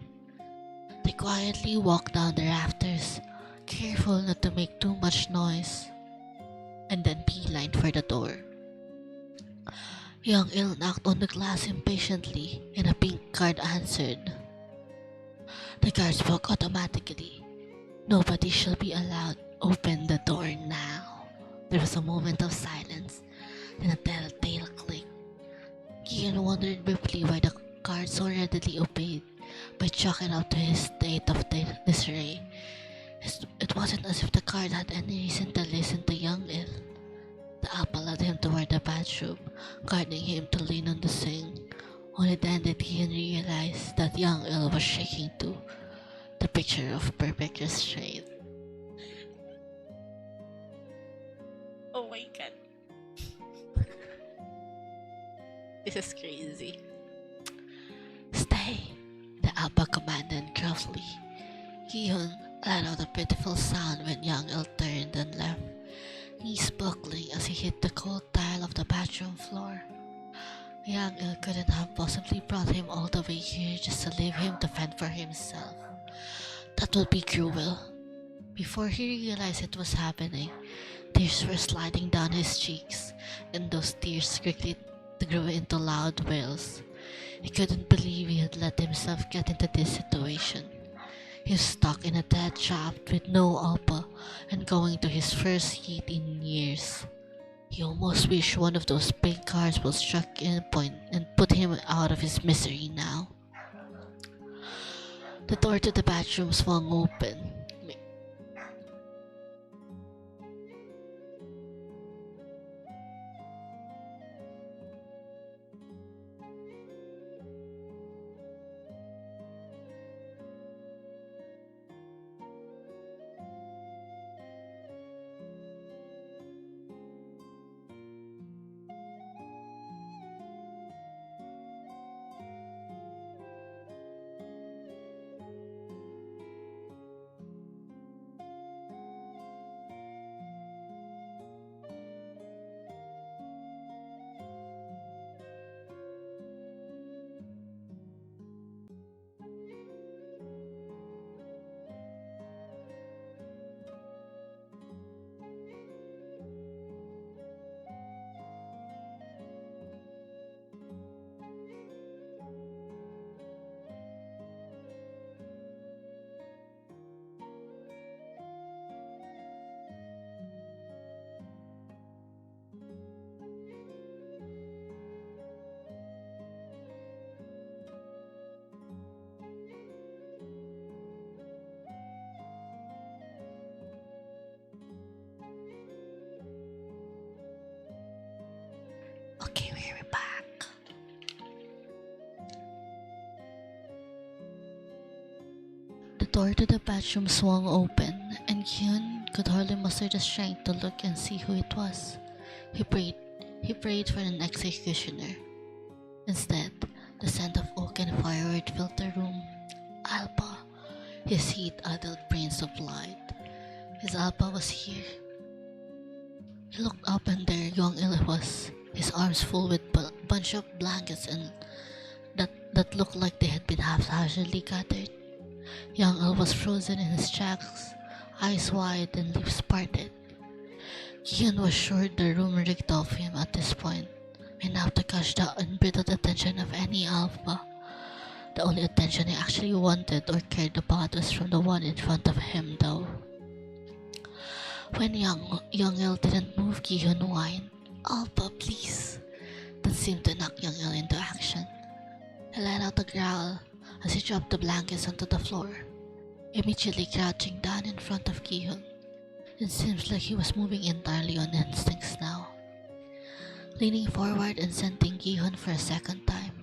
They quietly walked down the rafters, careful not to make too much noise, and then beelined for the door. Young Il knocked on the glass impatiently, and a pink card answered. The card spoke automatically. Nobody shall be allowed. Open the door now. There was a moment of silence, then a telltale click. Kian wondered briefly why the card so readily obeyed by chalking up to his state of disarray. It wasn't as if the card had any reason to listen to young Il. The apple led him toward the bathroom, guiding him to lean on the sink. Only then did Kian realize that young Il was shaking too, the picture of perfect restraint. Oh my god. This is crazy. Stay, the Appa commanded gruffly. Kihyun let out a pitiful sound when young Il turned and left, knees buckling as he hit the cold tile of the bathroom floor. Young Il couldn't have possibly brought him all the way here just to leave him to fend for himself. That would be cruel. Before he realized it was happening, tears were sliding down his cheeks, and those tears quickly grew into loud wails. He couldn't believe he had let himself get into this situation. He was stuck in a dead trap with no Alpa and going to his first heat in years. He almost wished one of those pink cards would struck in point and put him out of his misery now. The door to the bathroom swung open. Okay, we're back. The door to the bathroom swung open, and Kyun could hardly muster the strength to look and see who it was. He prayed for an executioner. Instead, the scent of oak and firewood filled the room. Alpa, his heat addled brains of light. His Alpa was here. He looked up and there young Il was, his arms full with a bunch of blankets and that looked like they had been haphazardly gathered. Young Il was frozen in his tracks, eyes wide and lips parted. Kian was sure the room reeked of him at this point, enough to catch the unbridled attention of any alpha. The only attention he actually wanted or cared about was from the one in front of him though. When young Il didn't move, Kihyun whined, "Alpha, please." That seemed to knock young Il into action. He let out a growl as he dropped the blankets onto the floor, immediately crouching down in front of Kihyun. It seems like he was moving entirely on instincts now. Leaning forward and scenting Kihyun for a second time,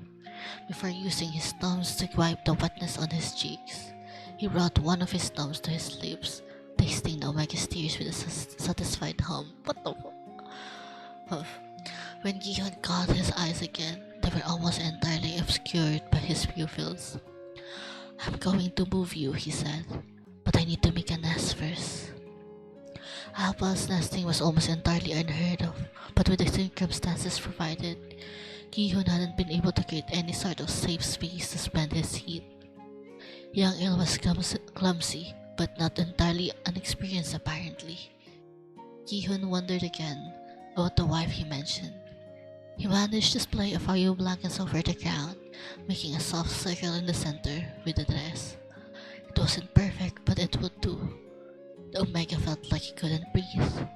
before using his thumbs to wipe the wetness on his cheeks, he brought one of his thumbs to his lips, tasting the Omega's tears with a satisfied hum. What the fuck? When Kihyun caught his eyes again, they were almost entirely obscured by his pupils. "I'm going to move you," he said, "but I need to make a nest first." Appa's nesting was almost entirely unheard of, but with the circumstances provided, Gihun hadn't been able to create any sort of safe space to spend his heat. Young Il was clumsy, but not entirely unexperienced apparently. Gihun wondered again about the wife he mentioned. He managed to splay a few blankets over the ground, making a soft circle in the center with the dress. It wasn't perfect, but it would do. The Omega felt like he couldn't breathe.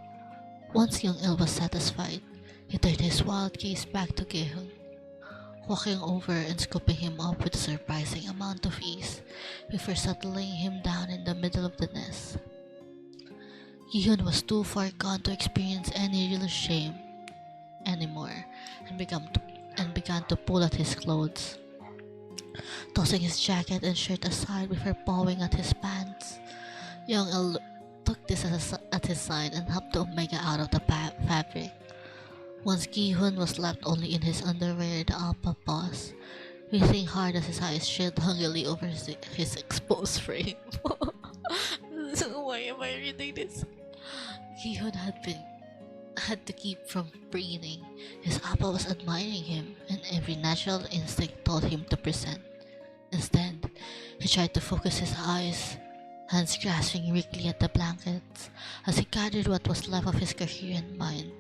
Once young Il was satisfied, he turned his wild gaze back to Gihun, walking over and scooping him up with a surprising amount of ease before settling him down in the middle of the nest. Gihun was too far gone to experience any real shame anymore and began to pull at his clothes, tossing his jacket and shirt aside before pawing at his pants. Young Il took this at his sign and helped the Omega out of the fabric. Once Gihun was left only in his underwear, the Appa paused, breathing hard as his eyes shielded hungrily over his exposed frame. Why am I reading this? Gihun had to keep from breathing. His Appa was admiring him, and every natural instinct told him to present. Instead, he tried to focus his eyes, hands grasping weakly at the blankets as he gathered what was left of his coherent mind.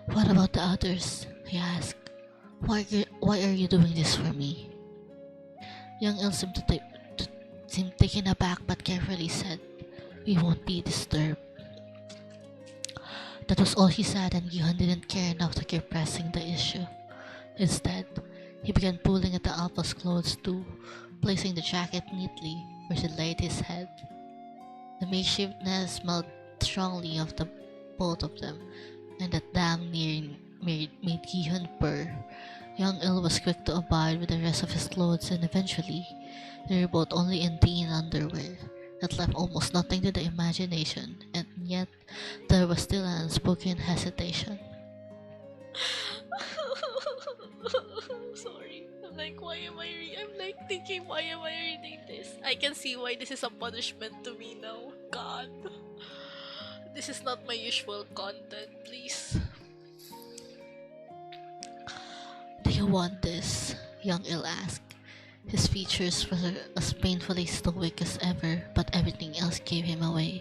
"What about the others?" he asked. Why are you doing this for me?" Young Il seemed taken aback but carefully said, "We won't be disturbed." That was all he said, and Gihun didn't care enough to keep pressing the issue. Instead, he began pulling at the Appa's clothes too, placing the jacket neatly where he laid his head. The makeshift nest smelled strongly of the both of them, and that damn near made Gihun purr. Young Il was quick to abide with the rest of his clothes, and eventually, they were both only in teen underwear. That left almost nothing to the imagination, and yet there was still an unspoken hesitation. Sorry. I'm like thinking, why am I reading this? I can see why this is a punishment to me now. God. This is not my usual content, please. "Do you want this?" Young Il asked. His features were as painfully stoic as ever, but everything else gave him away.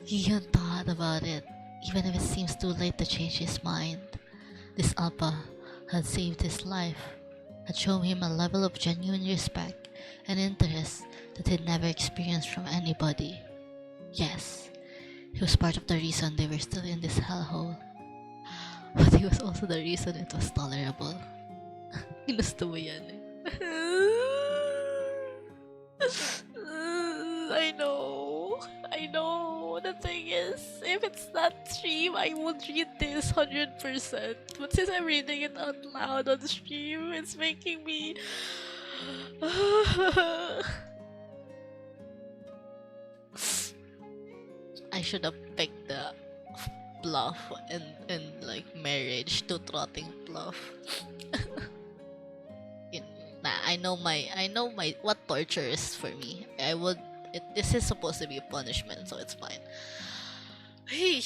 Gihun thought about it, even if it seems too late to change his mind. This Appa had saved his life, had shown him a level of genuine respect and interest that he'd never experienced from anybody. Yes, he was part of the reason they were still in this hellhole. But he was also the reason it was tolerable. Ginusto mo yan eh. I know. The thing is, if it's not stream, I would read this 100%. But since I'm reading it out loud on stream, it's making me... I should have picked the bluff and like marriage to trotting bluff. I know my what torture is for me. This is supposed to be a punishment, so it's fine. Hey.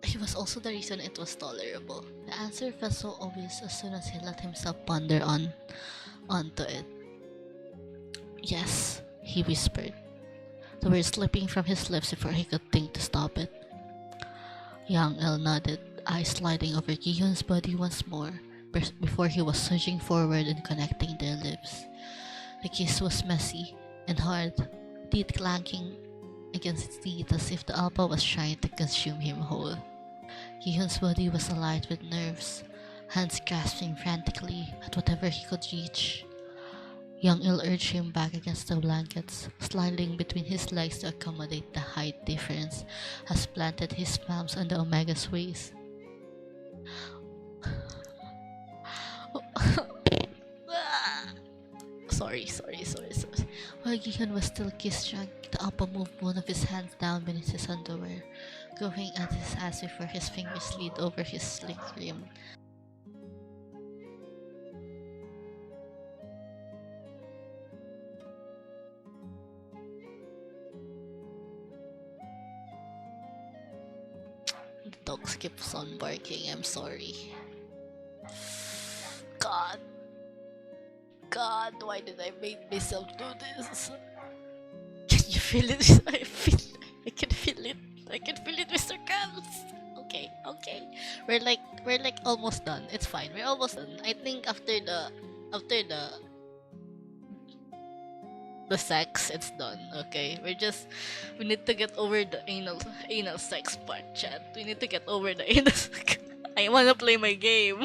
He was also the reason it was tolerable. The answer felt so obvious as soon as he let himself ponder onto it. "Yes," he whispered, the words slipping from his lips before he could think to stop it. Young Il nodded, eyes sliding over Gihun's body once more before he was surging forward and connecting their lips. The kiss was messy and hard, teeth clanking against his teeth as if the Appa was trying to consume him whole. Gihun's body was alight with nerves, hands grasping frantically at whatever he could reach. Young Il urged him back against the blankets, sliding between his legs to accommodate the height difference, as planted his palms on the Omega's waist. Sorry. While Gihun was still kiss-drunk, the Appa moved one of his hands down beneath his underwear, going at his ass before his fingers slid over his slick rim. dogs keeps on barking. I'm sorry. God. God, why did I make myself do this? Can you feel it? I can feel it. I can feel it, Mr. Krabs. Okay, okay. We're like almost done. It's fine. We're almost done. I think after the sex, it's done. Okay, we need to get over the anal sex part, chat. We need to get over the anal. I wanna play my game.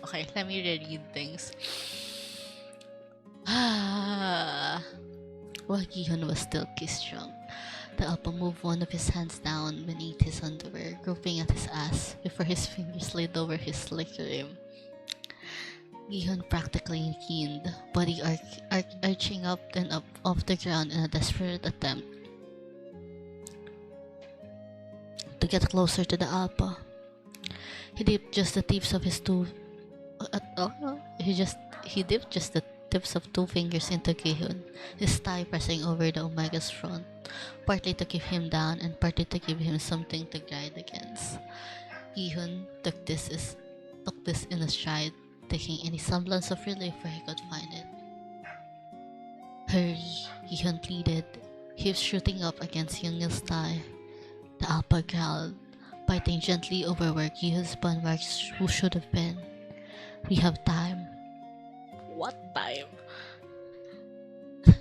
Okay, let me reread things. While Gihon was still kiss-drunk, the Appa moved one of his hands down beneath his underwear, groping at his ass before his fingers slid over his slick rim. Gihon practically keened, body arching up and up off the ground in a desperate attempt to get closer to the Appa. He dipped just the tips of his two. He dipped just the tips of two fingers into Gihon, his thigh pressing over the Omega's front, partly to keep him down and partly to give him something to guide against. Gihon took this in a stride, taking any semblance of relief where he could find it. Hurry, Gihon pleaded, hips shooting up against Youngil's thigh. The Alpha growled, biting gently over where Gihon's bun marks should have been. We have time. What time?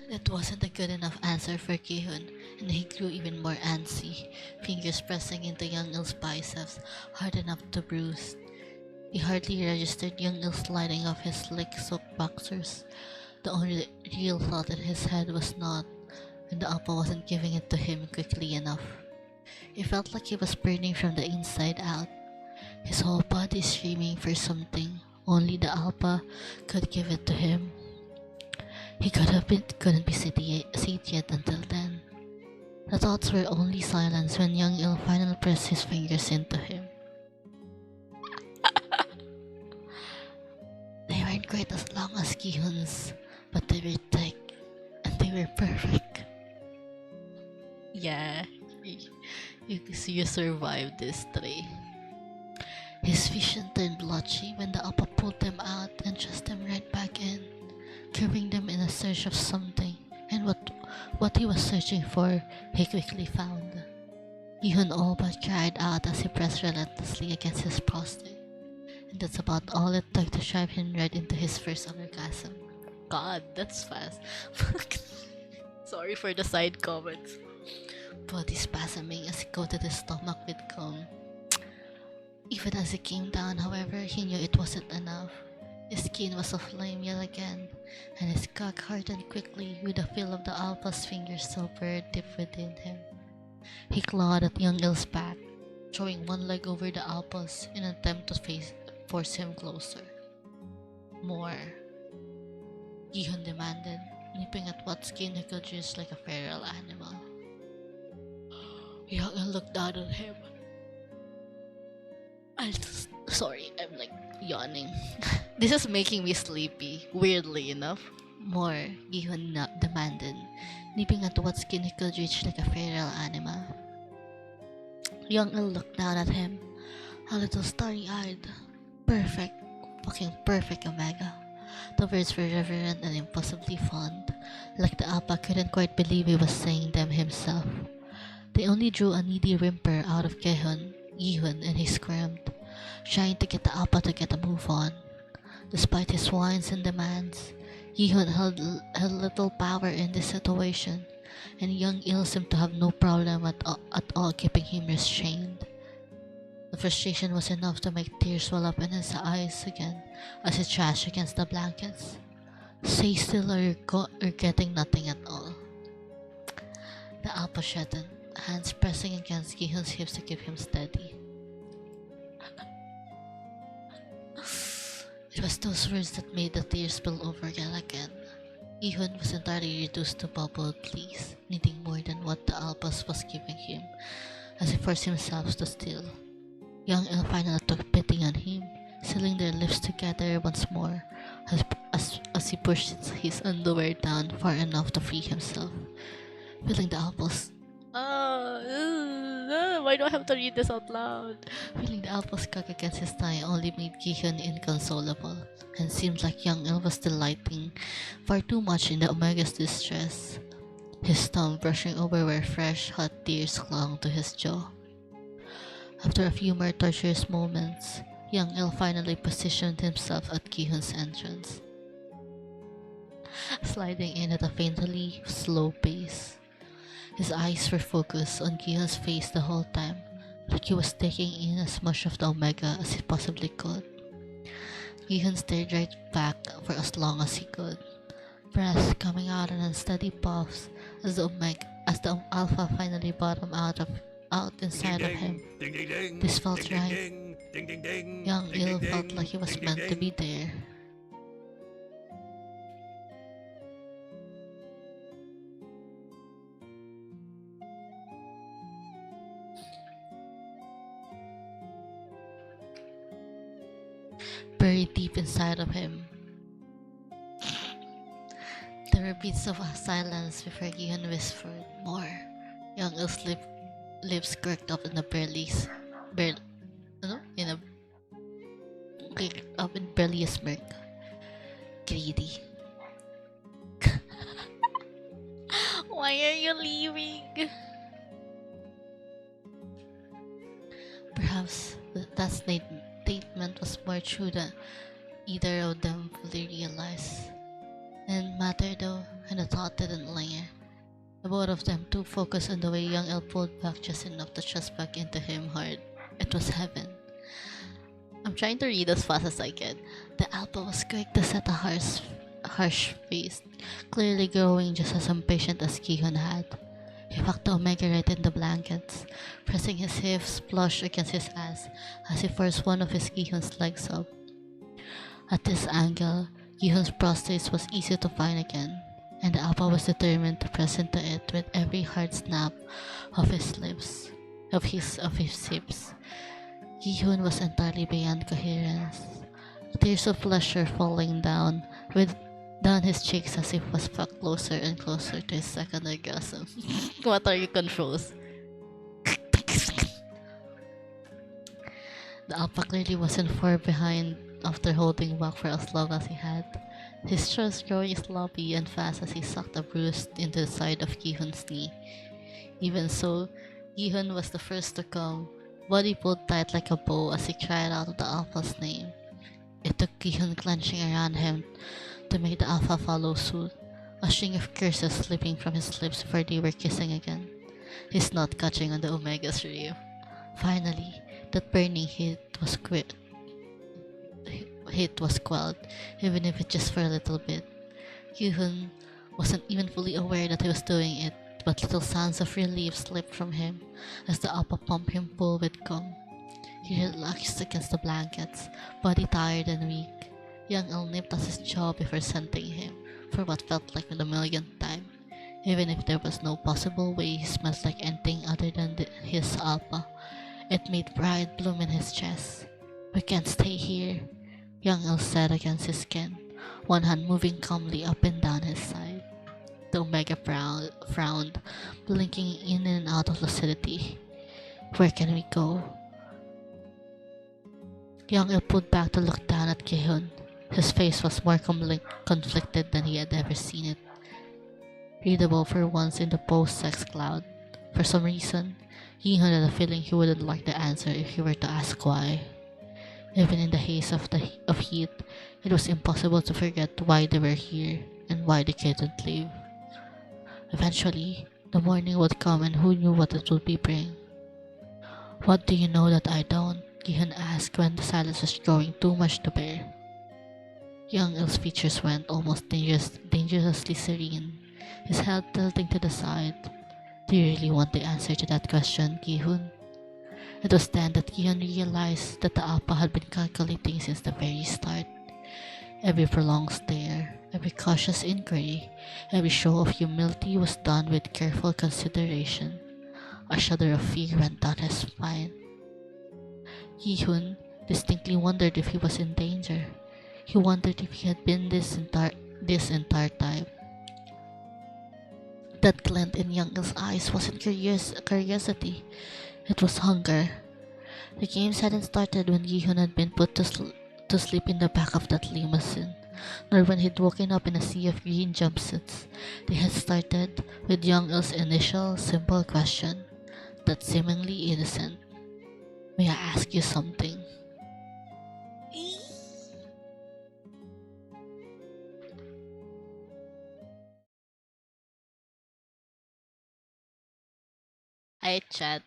That wasn't a good enough answer for Gihon, and he grew even more antsy, fingers pressing into Youngil's biceps, hard enough to bruise. He hardly registered Youngil sliding off his slick soap boxers. The only real thought in his head was not, and the Appa wasn't giving it to him quickly enough. He felt like he was burning from the inside out, his whole body screaming for something. Only the Alpha could give it to him. He couldn't be satiated until then. The thoughts were only silence when Youngil finally pressed his fingers into him. They weren't quite as long as Gihon's, but they were thick, and they were perfect. Yeah, you survived this tray. His vision turned blotchy when the Appa pulled them out and thrust them right back in, curving them in a search of something, and what he was searching for, he quickly found. Gihon all but cried out as he pressed relentlessly against his prostate, and that's about all it took to drive him right into his first orgasm. God, that's fast. Sorry for the side comments. Body spasming as he coated his stomach with cum. Even as he came down, however, he knew it wasn't enough. His skin was aflame yet again, and his cock hardened quickly with the feel of the Alpha's fingers still buried deep within him. He clawed at Youngil's back, throwing one leg over the Alpha's in an attempt to force him closer. More, Gihon demanded, nipping at what skin he could reach like a feral animal. Youngil looked down at him. Sorry, I'm like yawning. This is making me sleepy, weirdly enough. More, Gihon demanded, nipping at what skin he could reach like a feral animal. Youngil looked down at him, a little starry-eyed. Perfect, fucking perfect, Omega. The words were reverent and impossibly fond, like the Appa couldn't quite believe he was saying them himself. They only drew a needy whimper out of Gihon, and he squirmed, trying to get the Appa to get a move on. Despite his whines and demands, Gihon held little power in this situation, and Youngil seemed to have no problem at all keeping him restrained. The frustration was enough to make tears well up in his eyes again as he thrashed against the blankets. Stay still or you're getting nothing at all. The Appa shuddered, hands pressing against Gihon's hips to keep him steady. It was those words that made the tears spill over yet again. Gihon was entirely reduced to bubbled pleas, needing more than what the Alpha was giving him, as he forced himself to still. Youngil finally took pity on him, sealing their lips together once more, as he pushed his underwear down far enough to free himself. Feeling the Why do I have to read this out loud? Feeling the apple's cock against his thigh only made Gihyun inconsolable, and seemed like young El was delighting far too much in the Omega's distress. His thumb brushing over where fresh, hot tears clung to his jaw. After a few more torturous moments, young El finally positioned himself at Gihyun's entrance, sliding in at a faintly slow pace. His eyes were focused on Gihyun's face the whole time, like he was taking in as much of the Omega as he possibly could. Gihyun stared right back for as long as he could, breath coming out in unsteady puffs as the Alpha finally bottomed out inside of him. This felt right. Young Il felt like he was meant to be there. Buried deep inside of him. There were beats of silence before Gihyun whispered more. Young Il's lips quirked up in a barely a smirk. Greedy. Why are you leaving? Perhaps that statement was more true than either of them fully realized. Didn't matter though, and the thought didn't linger. The both of them too focused on the way young El pulled back just enough to thrust back into him hard. It was heaven. I'm trying to read as fast as I can. The Alpha was quick to set a harsh face, clearly growing just as impatient as Gihyun had. He packed the Omega right in the blankets, pressing his hips flush against his ass as he forced one of his Gihyun's legs up. At this angle, Gihyun's prostate was easy to find again, and the Alpha was determined to press into it with every hard snap of his lips, of his hips. Gihyun was entirely beyond coherence, tears of pleasure falling down his cheeks as he was fucked closer and closer to his second orgasm. What are you, confused? The Alpha clearly wasn't far behind after holding back for as long as he had. His thrust growing sloppy and fast as he sucked a bruise into the side of Gihyun's knee. Even so, Gihyun was the first to come, body pulled tight like a bow as he cried out the Alpha's name. It took Gihyun clenching around him to make the Alpha follow suit, a string of curses slipping from his lips before they were kissing again, his snot catching on the Omega's rib. Finally, that burning hit was quelled, even if it just for a little bit. Gihyun wasn't even fully aware that he was doing it, but little sounds of relief slipped from him as the Alpha pumped him full with cum. He relaxed against the blankets, body tired and weak. Young El nipped at his jaw before scenting him, for what felt like the millionth time. Even if there was no possible way he smelled like anything other than his Alpha, it made pride bloom in his chest. "We can't stay here," Young El said against his skin, one hand moving calmly up and down his side. The Omega frowned, blinking in and out of lucidity. "Where can we go?" Young El pulled back to look down at Gihyun. His face was more conflicted than he had ever seen it. Readable for once in the post-sex cloud. For some reason, Gihyun had a feeling he wouldn't like the answer if he were to ask why. Even in the haze of heat, it was impossible to forget why they were here and why they couldn't leave. Eventually, the morning would come and who knew what it would bring. "What do you know that I don't?" Gihyun asked when the silence was growing too much to bear. Young Il's features went almost dangerously serene, his head tilting to the side. "Do you really want the answer to that question, Gihyun?" It was then that Gihyun realized that the Alpha had been calculating since the very start. Every prolonged stare, every cautious inquiry, every show of humility was done with careful consideration. A shudder of fear went down his spine. Gihyun distinctly wondered if he was in danger. He wondered if he had been this entire time. That glint in Young's eyes wasn't curiosity, it was hunger. The games hadn't started when Yihun had been put to sleep in the back of that limousine, nor when he'd woken up in a sea of green jumpsuits. They had started with Young Il's initial simple question, that seemingly innocent. May I ask you something? I chat.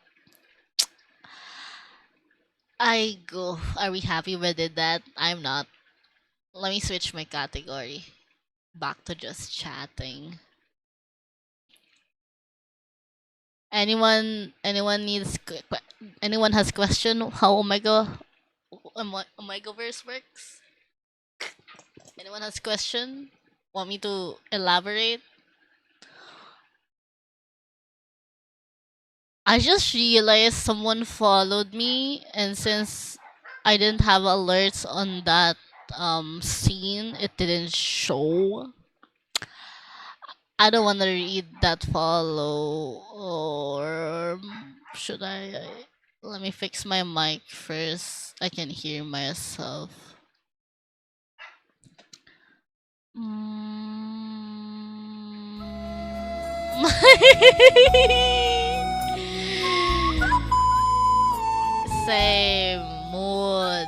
I go. Are we happy with it that I'm not? Let me switch my category. Back to just chatting. Anyone anyone has question how Omegaverse works? Anyone has question? Want me to elaborate? I just realized someone followed me, and since I didn't have alerts on that scene, it didn't show. I don't want to read that follow, or should I? Let me fix my mic first. I can hear myself. Same mood.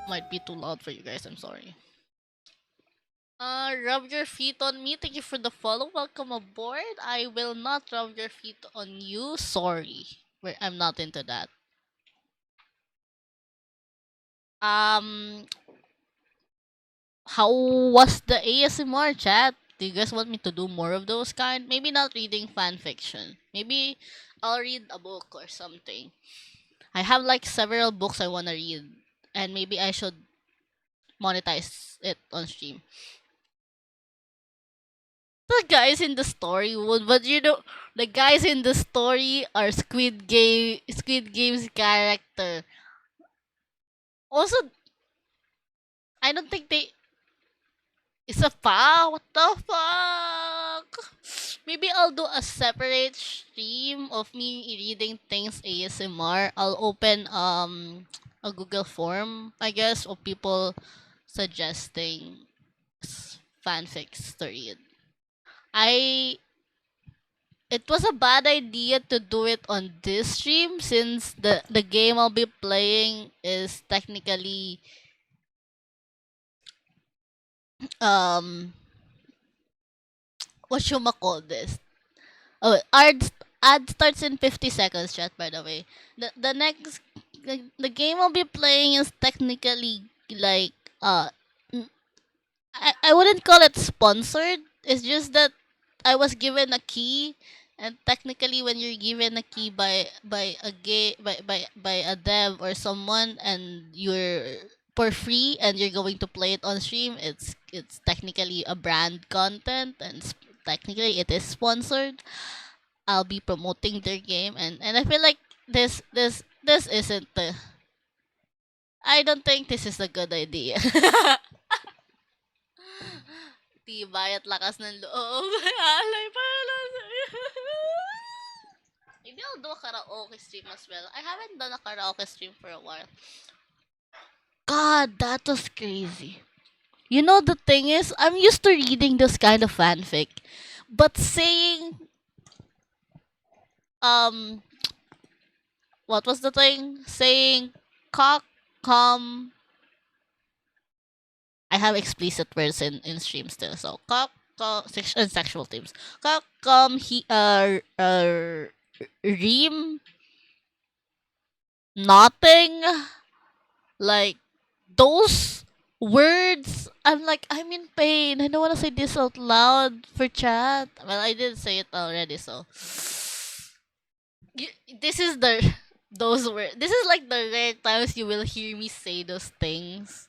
Might be too loud for you guys. I'm sorry. Rub your feet on me. Thank you for the follow. Welcome aboard. I will not rub your feet on you. Sorry. I'm not into that. Um, how was the ASMR chat? Do you guys want me to do more of those kind? Maybe not reading fan fiction. Maybe I'll read a book or something. I have like several books I want to read, and maybe I should monetize it on stream. The guys in the story would, but the guys in the story are Squid Game's character. Also, I don't think they. It's a pa. What the fuck? Maybe I'll do a separate stream of me reading things ASMR. I'll open a Google form, I guess, of people suggesting fanfics to read. I It was a bad idea to do it on this stream since the game I'll be playing is technically um what you call this. Oh, ad starts in 50 seconds, chat, by the way. The next the game I'll be playing is technically like n- I wouldn't call it sponsored. It's just that I was given a key, and technically when you're given a key by a by a dev or someone, and you're for free and you're going to play it on stream, it's technically a brand content, and technically it is sponsored. I'll be promoting their game, and I feel like this isn't the I don't think this is a good idea. Tibay at lakas ng loob. Alay pala sa'yo. Maybe I'll do a karaoke stream as well. I haven't done a karaoke stream for a while. God, that was crazy. You know, the thing is, I'm used to reading this kind of fanfic. But saying, um, what was the thing? Saying, cock, come. I have explicit words in stream still. So, cock, and sexual themes. Cock, come, ream, nothing. Like, those words, I'm like, I'm in pain. I don't want to say this out loud for chat. Well, I did say it already, so. This is the. Those words. This is like the rare times you will hear me say those things.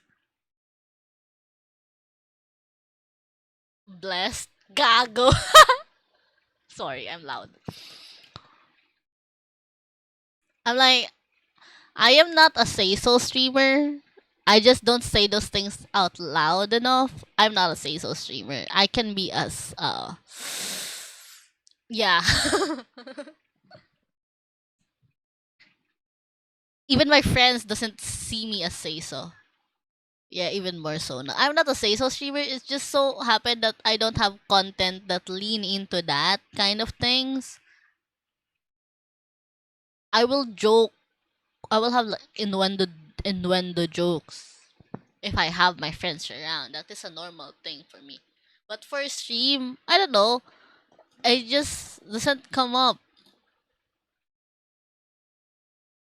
Blessed. Gago. Sorry, I'm loud. I'm like, I am not a say so streamer. I just don't say those things out loud enough. I'm not a say so streamer. I can be as yeah. Even my friends doesn't see me as say so. Yeah, even more so now. I'm not a say so streamer. It's just so happened that I don't have content that lean into that kind of things. I will joke. I will have like innuendo jokes if I have my friends around. That is a normal thing for me. But for stream, I don't know. I just doesn't come up.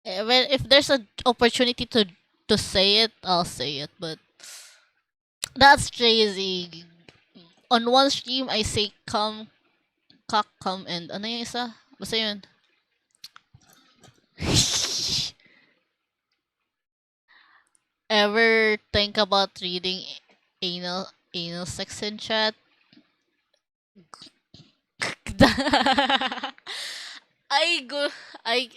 Well, if there's an opportunity to say it, I'll say it. But that's crazy. On one stream, I say come, cock, come, and ano yung isa? Basta yun. Ever think about reading anal sex in chat? I go I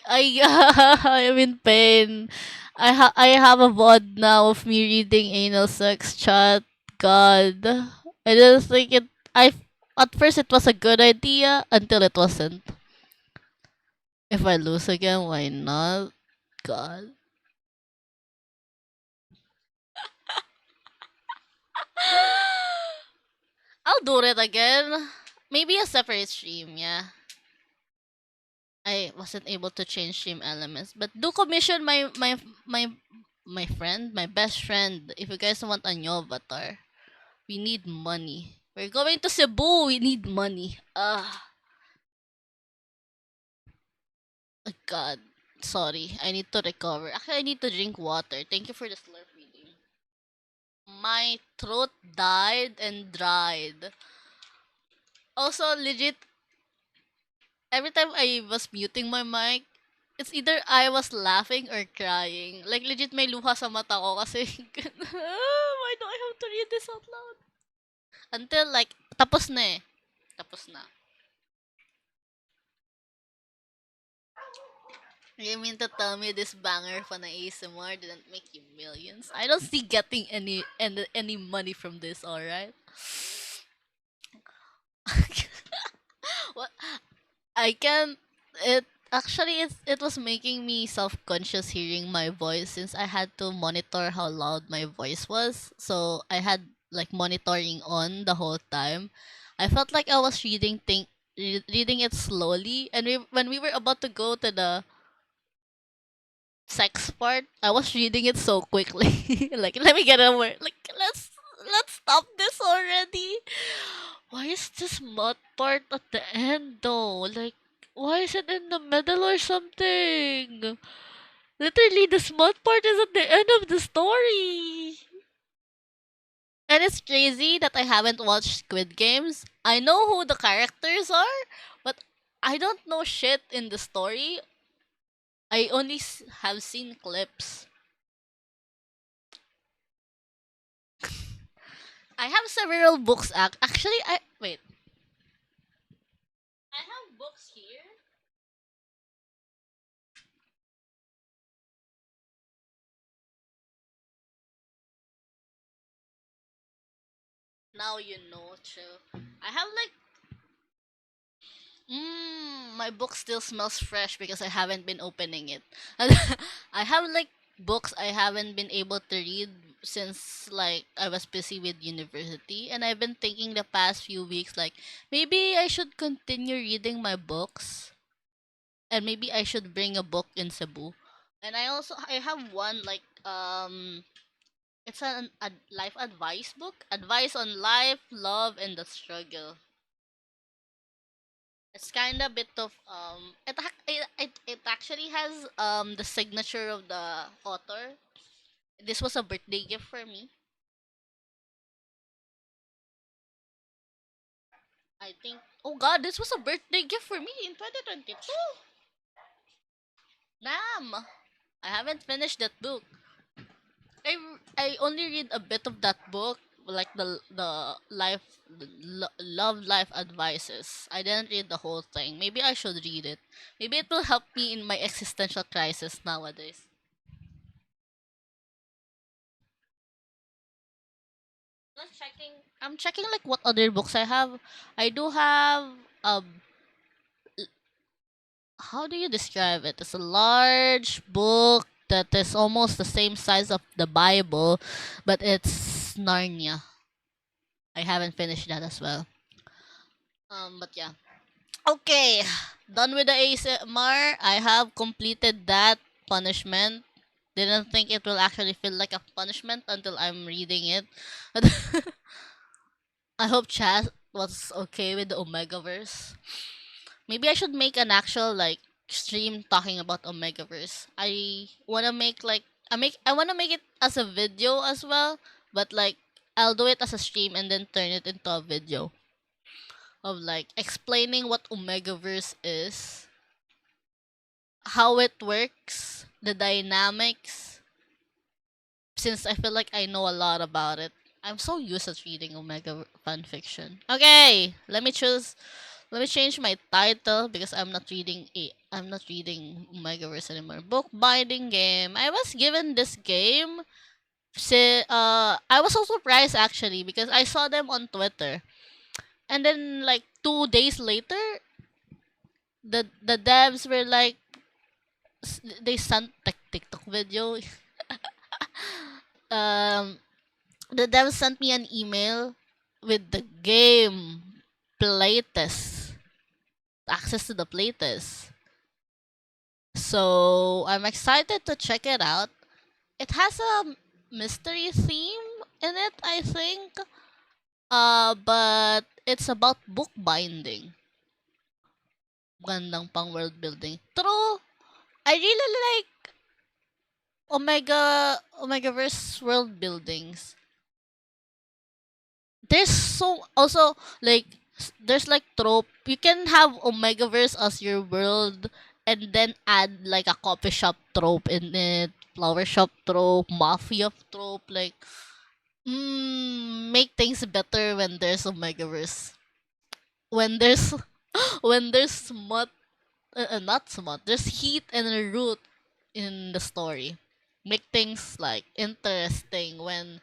I'm in pain. I have a VOD now of me reading anal sex chat. God. I didn't think it I at first it was a good idea until it wasn't. If I lose again, why not? God. I'll do it again. Maybe a separate stream, yeah. I wasn't able to change stream elements, but do commission my friend, my best friend. If you guys want a new avatar, we need money. We're going to Cebu. We need money. God. Sorry, I need to recover. Actually, I need to drink water. Thank you for the slurp reading. My throat died and dried. Also, legit, every time I was muting my mic, it's either I was laughing or crying. Like, legit may luha sa mata ko kasi, why do I have to read this out loud? Until, like, tapos na eh. Tapos na. You mean to tell me this banger for the ASMR didn't make you millions? I don't see getting any money from this, alright? What? I can it actually it was making me self-conscious hearing my voice since I had to monitor how loud my voice was. So I had like monitoring on the whole time. I felt like I was reading it slowly, and when we were about to go to the sex part, I was reading it so quickly. Like, let me get over. Like, let's stop this already. Why is this mud part at the end though? Like, why is it in the middle or something? Literally, the smut part is at the end of the story. And it's crazy that I haven't watched Squid Games. I know who the characters are, but I don't know shit in the story. I only have seen clips. I have several books. Actually, I wait. I have books here. Now you know, too. I have like my book still smells fresh because I haven't been opening it. I have like books I haven't been able to read since like I was busy with university, and I've been thinking the past few weeks like maybe I should continue reading my books, and maybe I should bring a book in Cebu. And I have one like it's a life advice book, advice on life, love, and the struggle. It's kind of bit of it actually has the signature of the author. This was a birthday gift for me. I think. Oh God, this was a birthday gift for me in 2022. Damn, I haven't finished that book. I only read a bit of that book, like the love life advices. I didn't read the whole thing. Maybe I should read it. Maybe it will help me in my existential crisis nowadays. I'm checking like what other books I have. I do have how do you describe it? It's a large book that is almost the same size of the Bible, but it's Narnia. I haven't finished that as well. But yeah. Okay, done with the ASMR. I have completed that punishment. Didn't think it will actually feel like a punishment until I'm reading it. I hope chat was okay with the Omegaverse. Maybe I should make an actual like stream talking about Omegaverse. I wanna make like I wanna make it as a video as well, but like I'll do it as a stream and then turn it into a video of like explaining what Omegaverse is, how it works, the dynamics, since I feel like I know a lot about it. I'm so used to reading Omega fanfiction. Okay, let me change my title because I'm not reading Omegaverse anymore. Book binding game. I was given this game. I was so surprised actually because I saw them on Twitter. And then like 2 days later, the devs were like they sent like TikTok video. um the devs sent me an email with the game playtest, access to the playtest. So I'm excited to check it out. It has a mystery theme in it, I think. But it's about bookbinding. Gandang pang world building. True. I really like Omegaverse world buildings. There's so also like there's like trope. You can have Omegaverse as your world and then add like a coffee shop trope in it, flower shop trope, mafia trope, like make things better when there's Omegaverse. When there's when there's not smut, there's heat and a root in the story. Make things like interesting when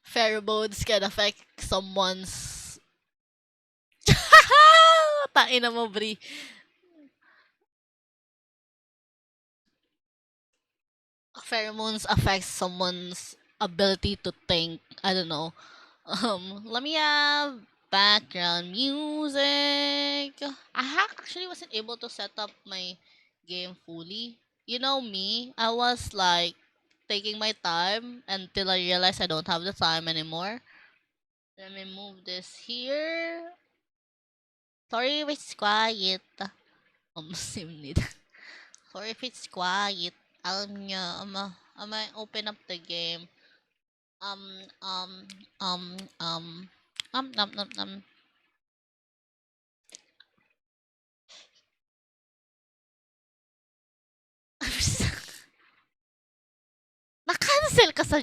pheromones can affect someone's Tain mo, Bri. Pheromones affect someone's ability to think. I don't know. Let me have background music. Actually wasn't able to set up my game fully. You know me, I was like taking my time until I realized I don't have the time anymore. Let me move this here. Sorry if it's quiet. Sim need. Sorry if it's quiet. Alam niyo, ama open up the game. Um, um, um, um, nom, nom, nom. Na-cancel ka sa...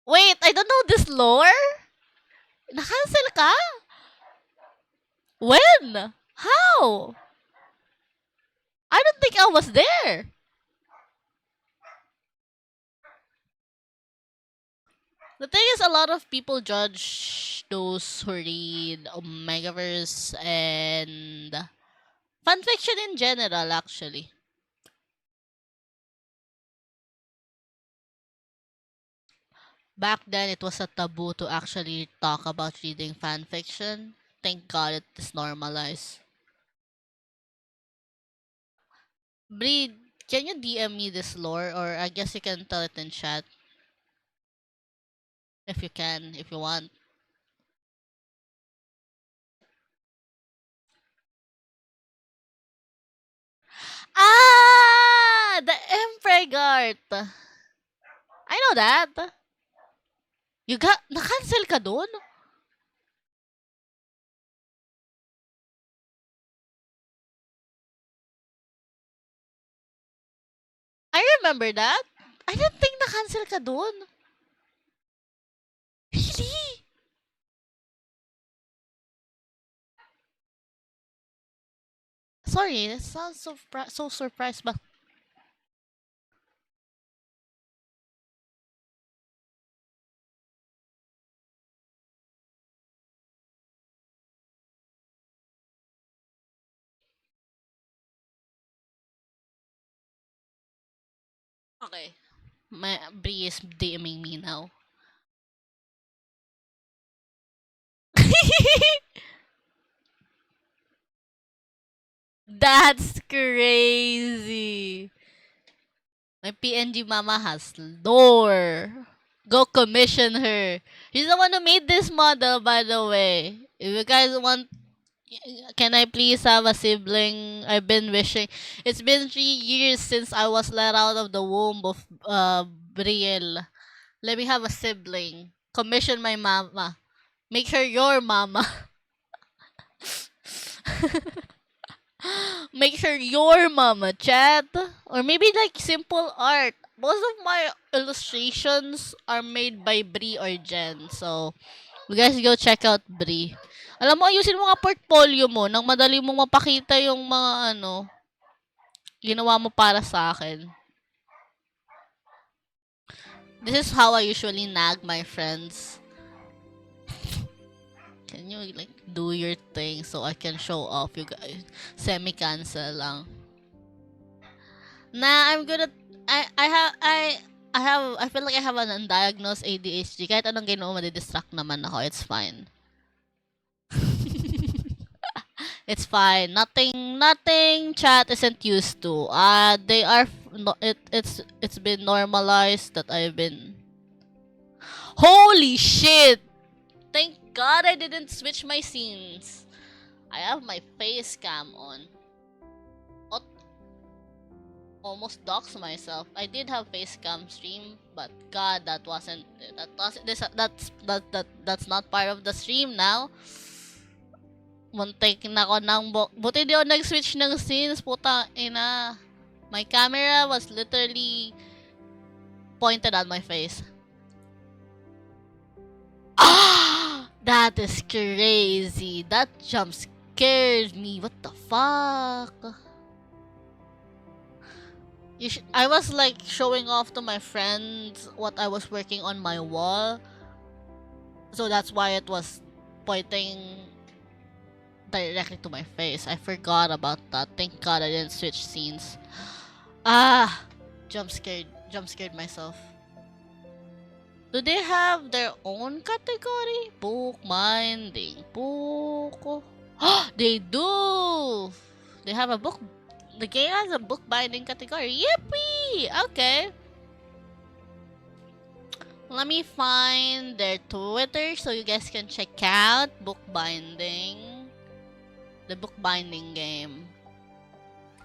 Wait, I don't know this lore? Na-cancel ka? When? How? I don't think I was there. The thing is, a lot of people judge those who read Omegaverse and fanfiction in general, actually. Back then, it was a taboo to actually talk about reading fanfiction. Thank God it is normalized. Breed, can you DM me this lore? Or I guess you can tell it in chat if you can, if you want. Ah! The Empregart! I know that. Na-cancel ka dun? I remember that. I didn't think na-cancel ka dun. Really? Sorry, that sounds so surprised, but Okay. My Brie is DMing me now. That's crazy. My PNG mama has lore. Go commission her. She's the one who made this model, by the way. If you guys want, can I please have a sibling? I've been wishing. It's been 3 years since I was let out of the womb of Brielle. Let me have a sibling. Commission my mama. Make her your mama. Make sure your mama, chat. Or maybe like simple art. Most of my illustrations are made by Brie or Jen. So, you guys go check out Brie. Alam mo, ayusin mo nga portfolio mo nang madali mong mapakita yung mga ginawa mo para sa akin. This is how I usually nag my friends. Can you like do your thing so I can show off you guys? Semi-cancel lang. Nah, I'm gonna I feel like I have an undiagnosed ADHD. Kahit anong ginawa, madidistract naman ako. It's fine. It's fine. Nothing chat isn't used to. They are no, it's been normalized that I've been. Holy shit! Thank God I didn't switch my scenes. I have my face cam on. What? Almost dox myself. I did have face cam stream, but God, that wasn't that's not part of the stream now. Muntik na ako ng buti di ako nag-switch ng scenes, puta ina. My camera was literally pointed at my face. Ah! That is crazy. That jump scared me. What the fuck? I was like showing off to my friends what I was working on my wall. So that's why it was pointing directly to my face. I forgot about that. Thank God I didn't switch scenes. Ah, jump scared myself. Do they have their own category? Book minding. Book. They do. They have a book. The game has a book binding category. Yippee! Okay. Let me find their Twitter so you guys can check out bookbinding. The bookbinding game.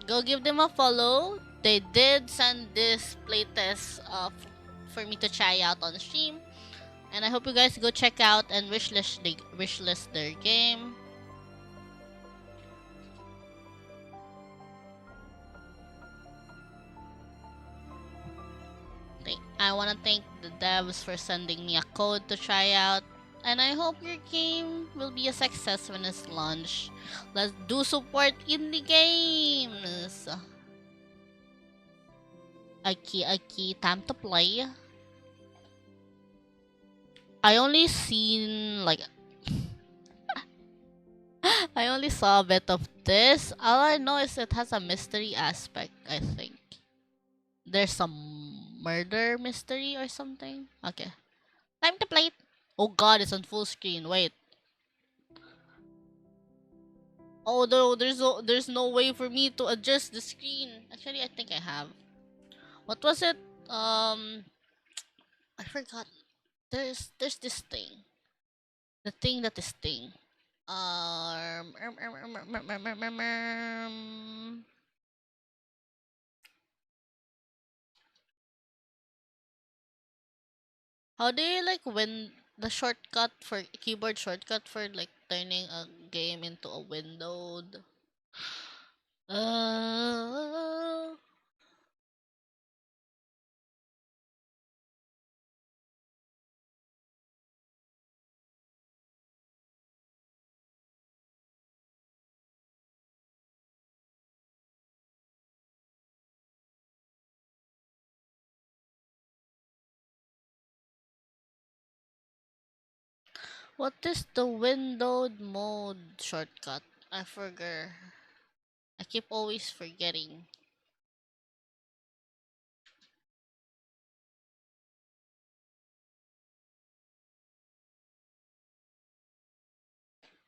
Go give them a follow. They did send this playtest for me to try out on stream. And I hope you guys go check out and wishlist their game. I want to thank the devs for sending me a code to try out. And I hope your game will be a success when it's launched. Let's do support indie games. Okay, time to play. I only seen like I only saw a bit of this. All I know is it has a mystery aspect, I think. There's some murder mystery or something. Okay. Time to play it. Oh god, it's on full screen. Wait. Oh no, there's no way for me to adjust the screen. Actually, I think I have. What was it? I forgot. There's this thing. The thing that is thing. Um, um, um, um, um, um, um, um, um, um, how do you like win the shortcut for keyboard shortcut for like turning a game into a windowed? Uh, what is the windowed mode shortcut? I forgot. I keep always forgetting.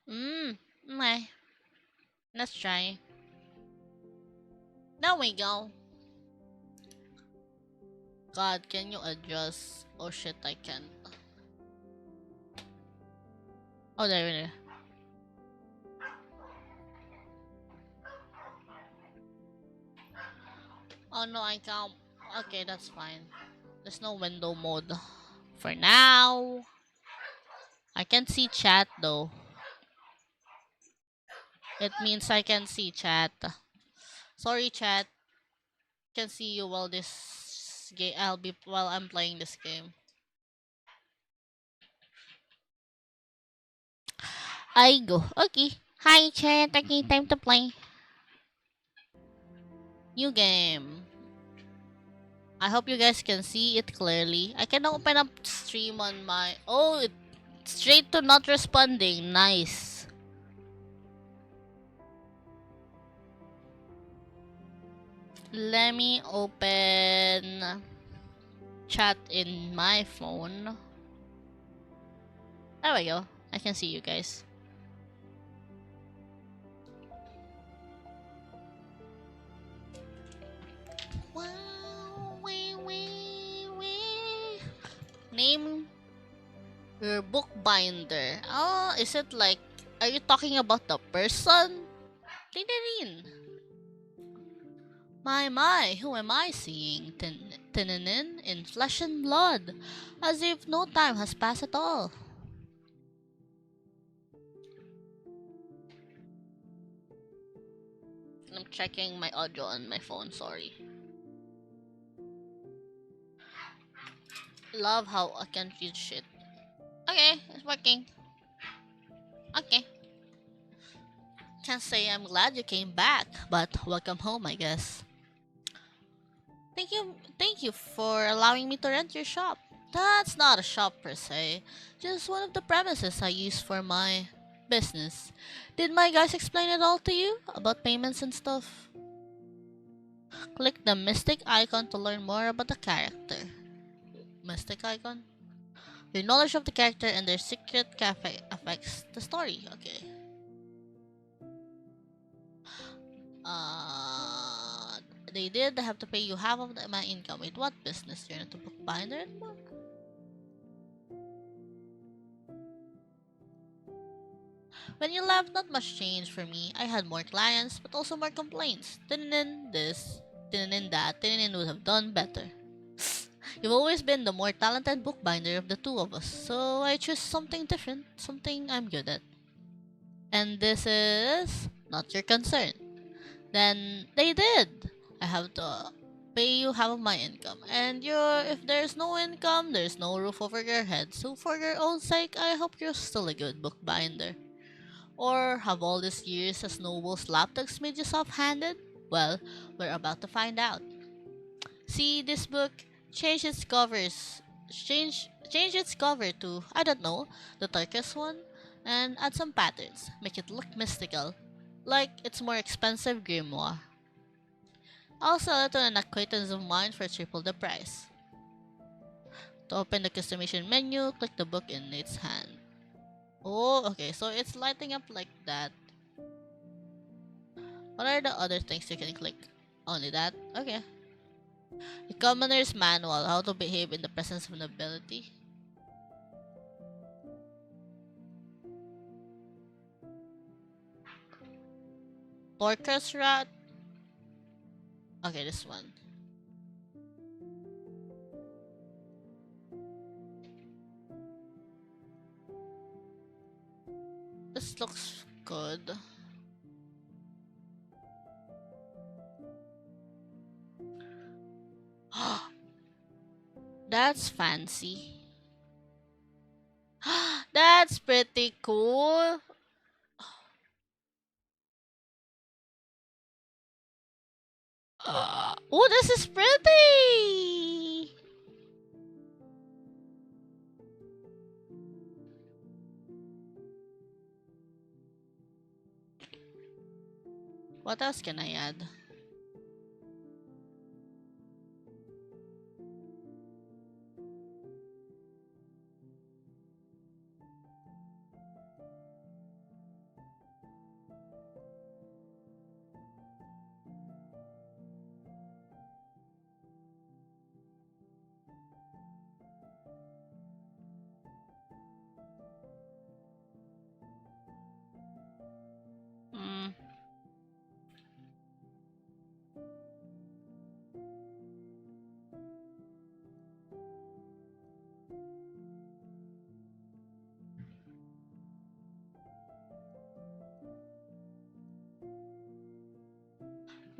Okay. Let's try. There we go. God, can you adjust? Oh shit, I can't. Oh, there it is. Oh no, I can't. Okay, that's fine. There's no window mode. For now. I can see chat though. It means I can see chat. Sorry, chat. Can see you while this game. I'll be while I'm playing this game. I go. Okay. Hi, chat. Okay, time to play. New game. I hope you guys can see it clearly. I can open up stream on my. Oh, it's straight to not responding. Nice. Let me open chat in my phone. There we go. I can see you guys. Name your bookbinder. Oh, is it like? Are you talking about the person? Tinenin. My, who am I seeing? Tinenin in flesh and blood, as if no time has passed at all. I'm checking my audio on my phone. Sorry. Love how I can read shit. Okay, it's working. Okay. Can't say I'm glad you came back, but welcome home, I guess. Thank you for allowing me to rent your shop. That's not a shop per se, just one of the premises I use for my business. Did my guys explain it all to you about payments and stuff? Click the mystic icon to learn more about the character. Mystic icon? Your knowledge of the character and their secret cafe affects the story. Okay. Uh, they did have to pay you half of my income. With what business? You're not a bookbinder anymore? When you left, not much changed for me. I had more clients, but also more complaints. Tininin this, tininin that, tininin would have done better. You've always been the more talented bookbinder of the two of us, so I choose something different, something I'm good at. And this is not your concern. Then they did. I have to pay you half of my income. And if there's no income, there's no roof over your head. So for your own sake, I hope you're still a good bookbinder. Or have all these years as nobles lapdogs made you soft-handed? Well, we're about to find out. See this book? Change its covers. Change its cover to, I don't know, the turquoise one, and add some patterns. Make it look mystical, like it's more expensive grimoire. I'll sell it to an acquaintance of mine for triple the price. To open the customization menu, click the book in its hand. Oh, okay, so it's lighting up like that. What are the other things you can click? Only that? Okay. The Commoner's Manual, how to behave in the presence of nobility. Porker's Rat. Okay, this one. This looks good. That's fancy. That's pretty cool. Oh, this is pretty. What else can I add?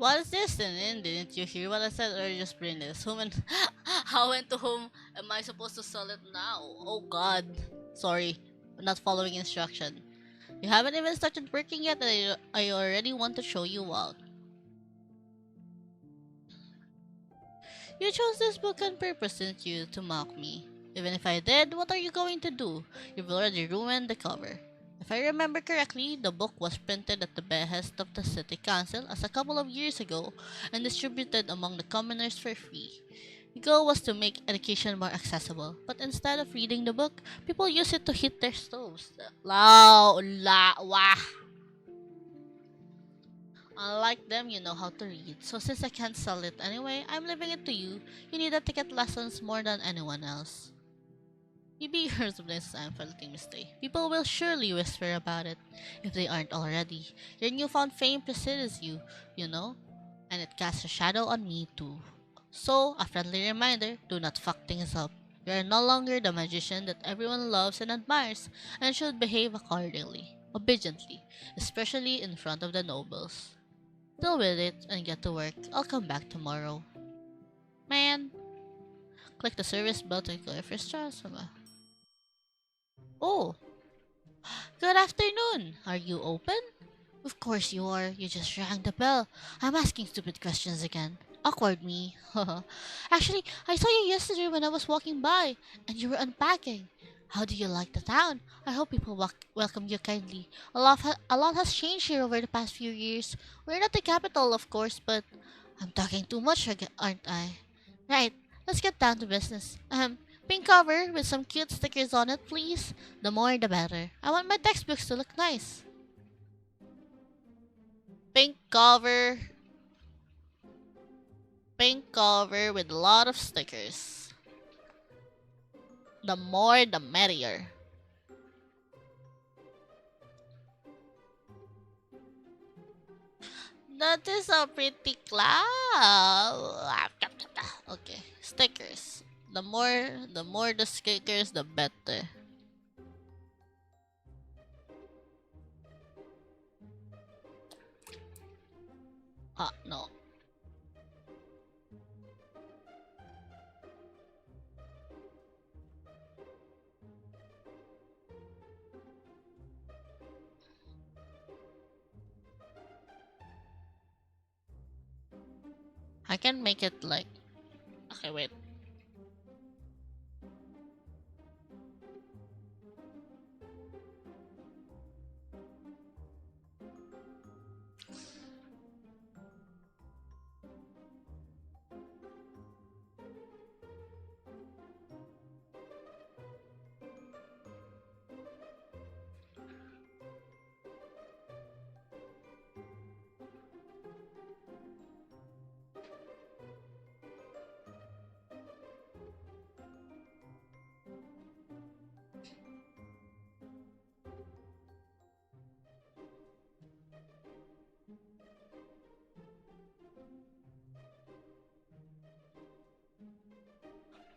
What is this, Tinenin? Didn't you hear what I said, or just bring this? Whom and how and to whom am I supposed to sell it now? Oh God. Sorry, not following instruction. You haven't even started working yet, and I already want to show you out. You chose this book on purpose, didn't you, to mock me? Even if I did, what are you going to do? You've already ruined the cover. If I remember correctly, the book was printed at the behest of the city council as a couple of years ago and distributed among the commoners for free. The goal was to make education more accessible, but instead of reading the book, people use it to hit their stoves. Lao, la, wah. Unlike them, you know how to read. So since I can't sell it anyway, I'm leaving it to you. You need to get lessons more than anyone else. You be yours of this I'm felting mistake. People will surely whisper about it, if they aren't already. Your newfound fame precedes you, you know? And it casts a shadow on me too. So, a friendly reminder, do not fuck things up. You are no longer the magician that everyone loves and admires, and should behave accordingly, obediently, especially in front of the nobles. Deal with it and get to work. I'll come back tomorrow. Man, click the service bell to go first trust. Oh, good afternoon. Are you open? Of course you are. You just rang the bell. I'm asking stupid questions again. Awkward me. Actually, I saw you yesterday when I was walking by, and you were unpacking. How do you like the town? I hope people welcome you kindly. A lot has changed here over the past few years. We're not the capital, of course, but I'm talking too much, aren't I? Right, let's get down to business. Pink cover with some cute stickers on it, please. The more the better. I want my textbooks to look nice. Pink cover, pink cover with a lot of stickers. The more the merrier. That is a pretty cloud. Okay, stickers. The more the stickers, the better. Ah, no. I can make it like. Okay, wait.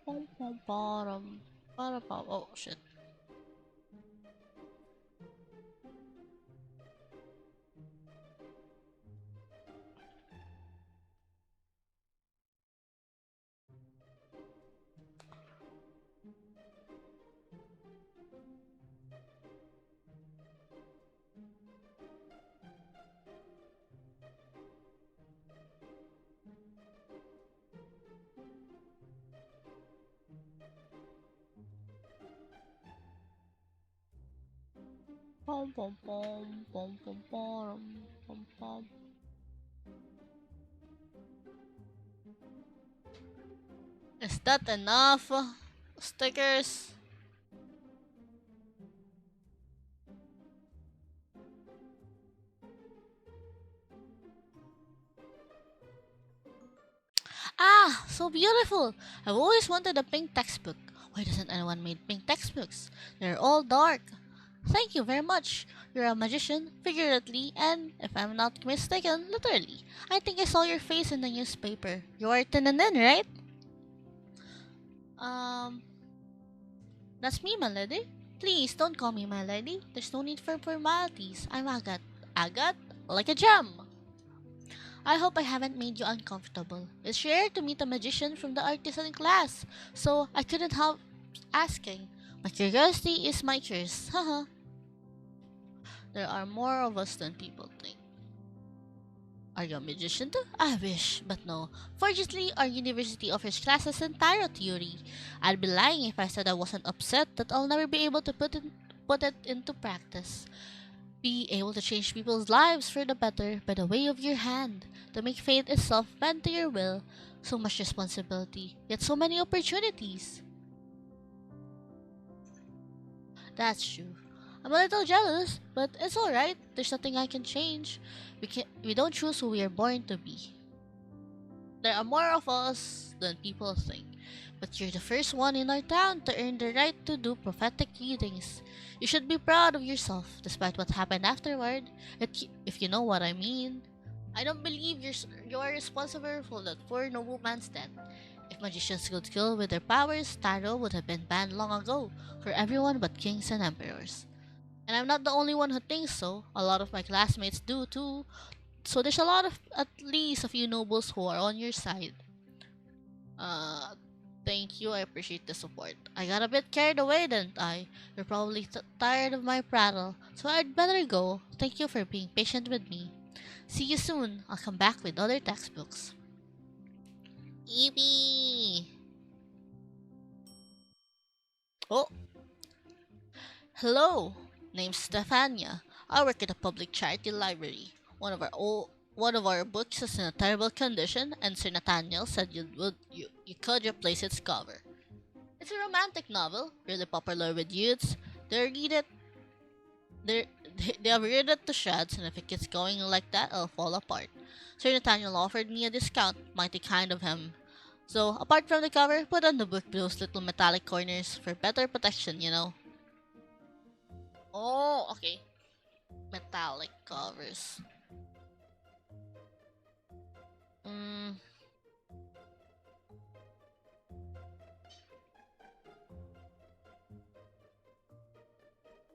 Pom pom bottom. Oh shit. Pom pom pom pom pom bottom. Pom pom. Is that enough? Stickers? Ah, so beautiful! I've always wanted a pink textbook. Why doesn't anyone make pink textbooks? They're all dark. Thank you very much. You're a magician, figuratively, and, if I'm not mistaken, literally. I think I saw your face in the newspaper. You are Tinenin, right? Um, that's me, my lady. Please, don't call me my lady. There's no need for formalities. I'm Agat. Agat? Like a gem. I hope I haven't made you uncomfortable. It's rare to meet a magician from the artisan class, so I couldn't help asking. My curiosity is my curse. Haha. There are more of us than people think. Are you a magician too? I wish, but no. Fortunately, our university offers classes in tarot theory. I'd be lying if I said I wasn't upset that I'll never be able to put it into practice. Be able to change people's lives for the better by the way of your hand. To make fate itself bend to your will. So much responsibility, yet so many opportunities. That's true. I'm a little jealous, but it's alright. There's nothing I can change. We don't choose who we are born to be. There are more of us than people think. But you're the first one in our town to earn the right to do prophetic readings. You should be proud of yourself, despite what happened afterward, if you know what I mean. I don't believe you're responsible for that poor nobleman's death. If magicians could kill with their powers, tarot would have been banned long ago for everyone but kings and emperors. And I'm not the only one who thinks so. A lot of my classmates do too. So there's a lot of, at least a few nobles who are on your side. Uh, Thank you. I appreciate the support. I got a bit carried away, didn't I? You're probably tired of my prattle, so I'd better go. Thank you for being patient with me. See you soon. I'll come back with other textbooks. Evie! Oh, hello. Name's Stefania. I work at a public charity library. One of our books is in a terrible condition, and Sir Nathaniel said you could replace its cover. It's a romantic novel, really popular with youths. They read it, they they have read it to shreds, and if it keeps going like that, it'll fall apart. Sir Nathaniel offered me a discount, mighty kind of him. So, apart from the cover, put on the book with those little metallic corners for better protection, you know. Oh, okay. Metallic covers. Mm,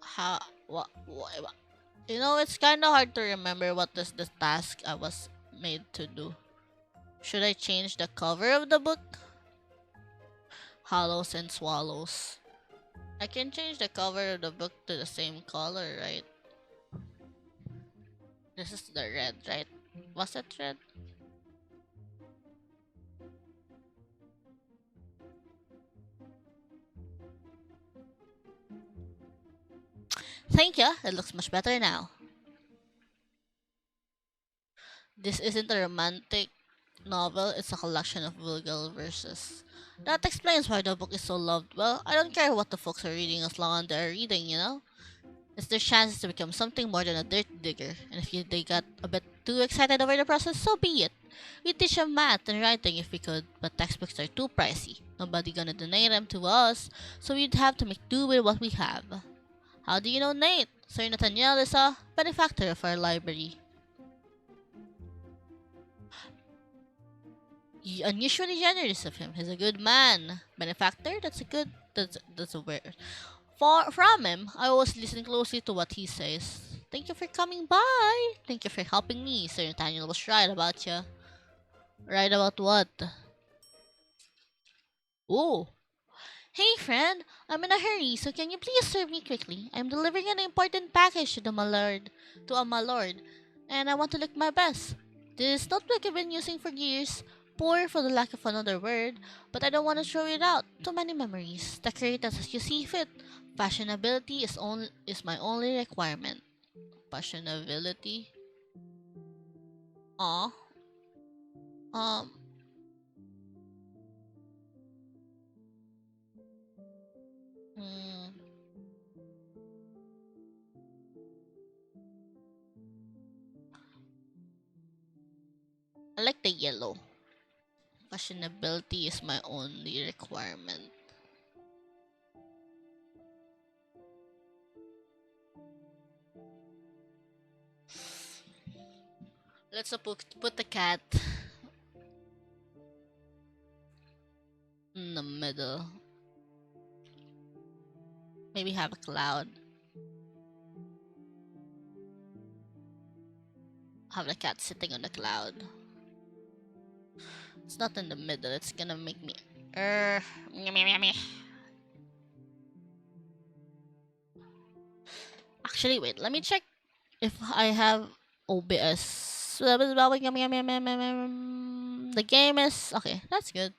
how, what? You know, it's kind of hard to remember what is the task I was made to do. Should I change the cover of the book? Hollows and swallows. I can change the cover of the book to the same color, right? This is the red, right? Was it red? Thank you. It looks much better now. This isn't a romantic novel, it's a collection of vulgar verses. That explains why the book is so loved. Well, I don't care what the folks are reading as long as they're reading, you know? It's their chance to become something more than a dirt digger, and if they got a bit too excited over the process, so be it. We teach them math and writing if we could, but textbooks are too pricey. Nobody gonna donate them to us, so we'd have to make do with what we have. How do you know Nate? Sir Nathaniel is a benefactor of our library. Unusually generous of him. He's a good man. Benefactor? That's a word. From him, I always listen closely to what he says. Thank you for coming by. Thank you for helping me. Sir Nathaniel was right about you. Right about what? Oh. Hey friend, I'm in a hurry, so can you please serve me quickly? I'm delivering an important package to my lord, and I want to look my best. This notebook I've been using for years, poor for the lack of another word, but I don't want to throw it out. Too many memories. Decorate as you see fit. Fashionability is my only requirement. Fashionability? Aw. Um, mm, I like the yellow. Fashionability is my only requirement. Let's put the cat in the middle. Maybe have a cloud. Have the cat sitting on the cloud. It's not in the middle. It's gonna make me. Meh, meh, meh, meh. Actually, wait. Let me check if I have OBS. The game is okay. That's good.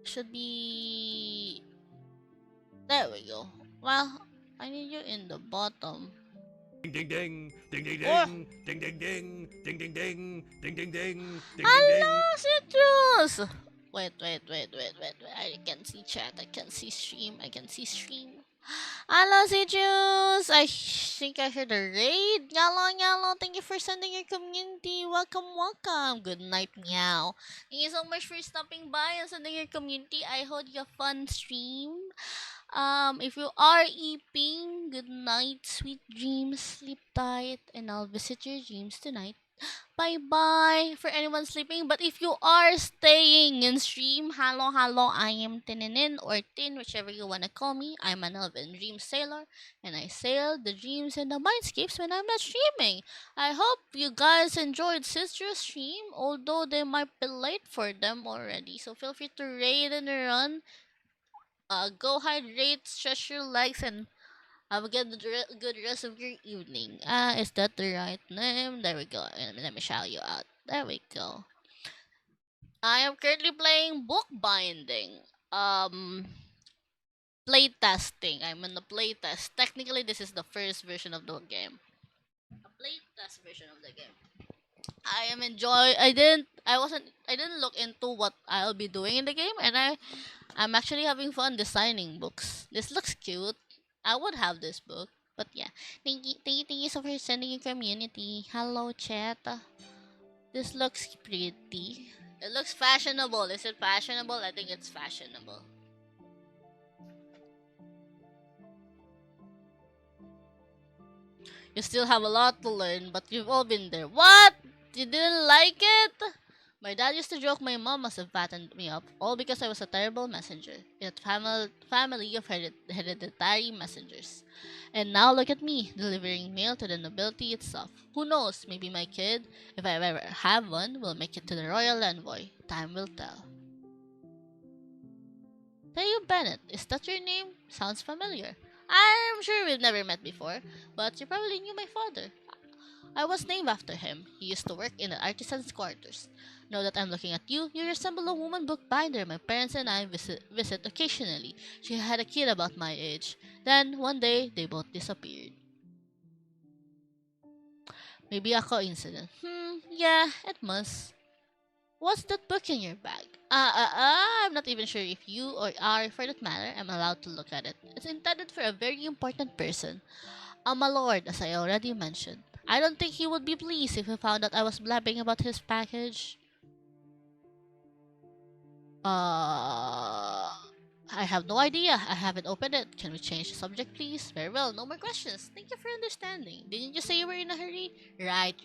Should be. There we go. Well, I need you in the bottom. Ding ding ding, ding ding Oh, ding, ding ding ding, ding ding ding, ding ding ding, ding ding hello, ding. Citrus! Wait. I can see chat. I can see stream. I can see stream. Hello, Citrus! I think I heard a raid. Yellow. Thank you for sending your community. Welcome. Good night, meow. Thank you so much for stopping by and sending your community. I hope you have fun stream. If you are eeping, good night, sweet dreams, sleep tight, and I'll visit your dreams tonight. Bye bye for anyone sleeping. But if you are staying in stream, hello, I am Tinenin or Tin, whichever you wanna call me. I'm an elven dream sailor, and I sail the dreams and the mindscapes when I'm not streaming. I hope you guys enjoyed Sister's stream, although they might be late for them already. So feel free to raid and run. Go hydrate, stretch your legs, and have a good rest of your evening. Is that the right name? There we go. And let me shout you out. There we go. I am currently playing bookbinding. Playtesting. I'm in the playtest. Technically, this is the first version of the game. A playtest version of the game. I am enjoy. I didn't look into what I'll be doing in the game, and I'm actually having fun designing books. This looks cute. I would have this book. But yeah. Thank you so much for sending your community. Hello chat. This looks pretty. It looks fashionable. Is it fashionable? I think it's fashionable. You still have a lot to learn, but you've all been there. What? You didn't like it? My dad used to joke my mom must have fattened me up, all because I was a terrible messenger in a family of hereditary messengers. And now look at me, delivering mail to the nobility itself. Who knows, maybe my kid, if I ever have one, will make it to the royal envoy. Time will tell. Tayo Bennett, is that your name? Sounds familiar. I'm sure we've never met before, but you probably knew my father. I was named after him. He used to work in the artisan's quarters. Now that I'm looking at you, you resemble a woman bookbinder my parents and I visit occasionally. She had a kid about my age. Then, one day, they both disappeared. Maybe a coincidence. Yeah, it must. What's that book in your bag? I'm not even sure if you or I, for that matter, am allowed to look at it. It's intended for a very important person. My lord, as I already mentioned. I don't think he would be pleased if he found out I was blabbing about his package. I have no idea. I haven't opened it. Can we change the subject, please? Very well, no more questions. Thank you for understanding. Didn't you say you were in a hurry? Right.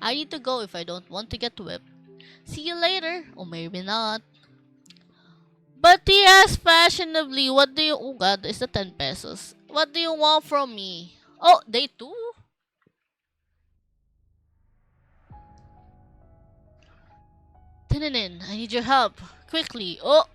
I need to go if I don't want to get whipped. See you later, or maybe not. But he asked fashionably, what do you... Oh god, is the 10 pesos. What do you want from me? Oh, they too? Tinenin, I need your help. Quickly. Oh!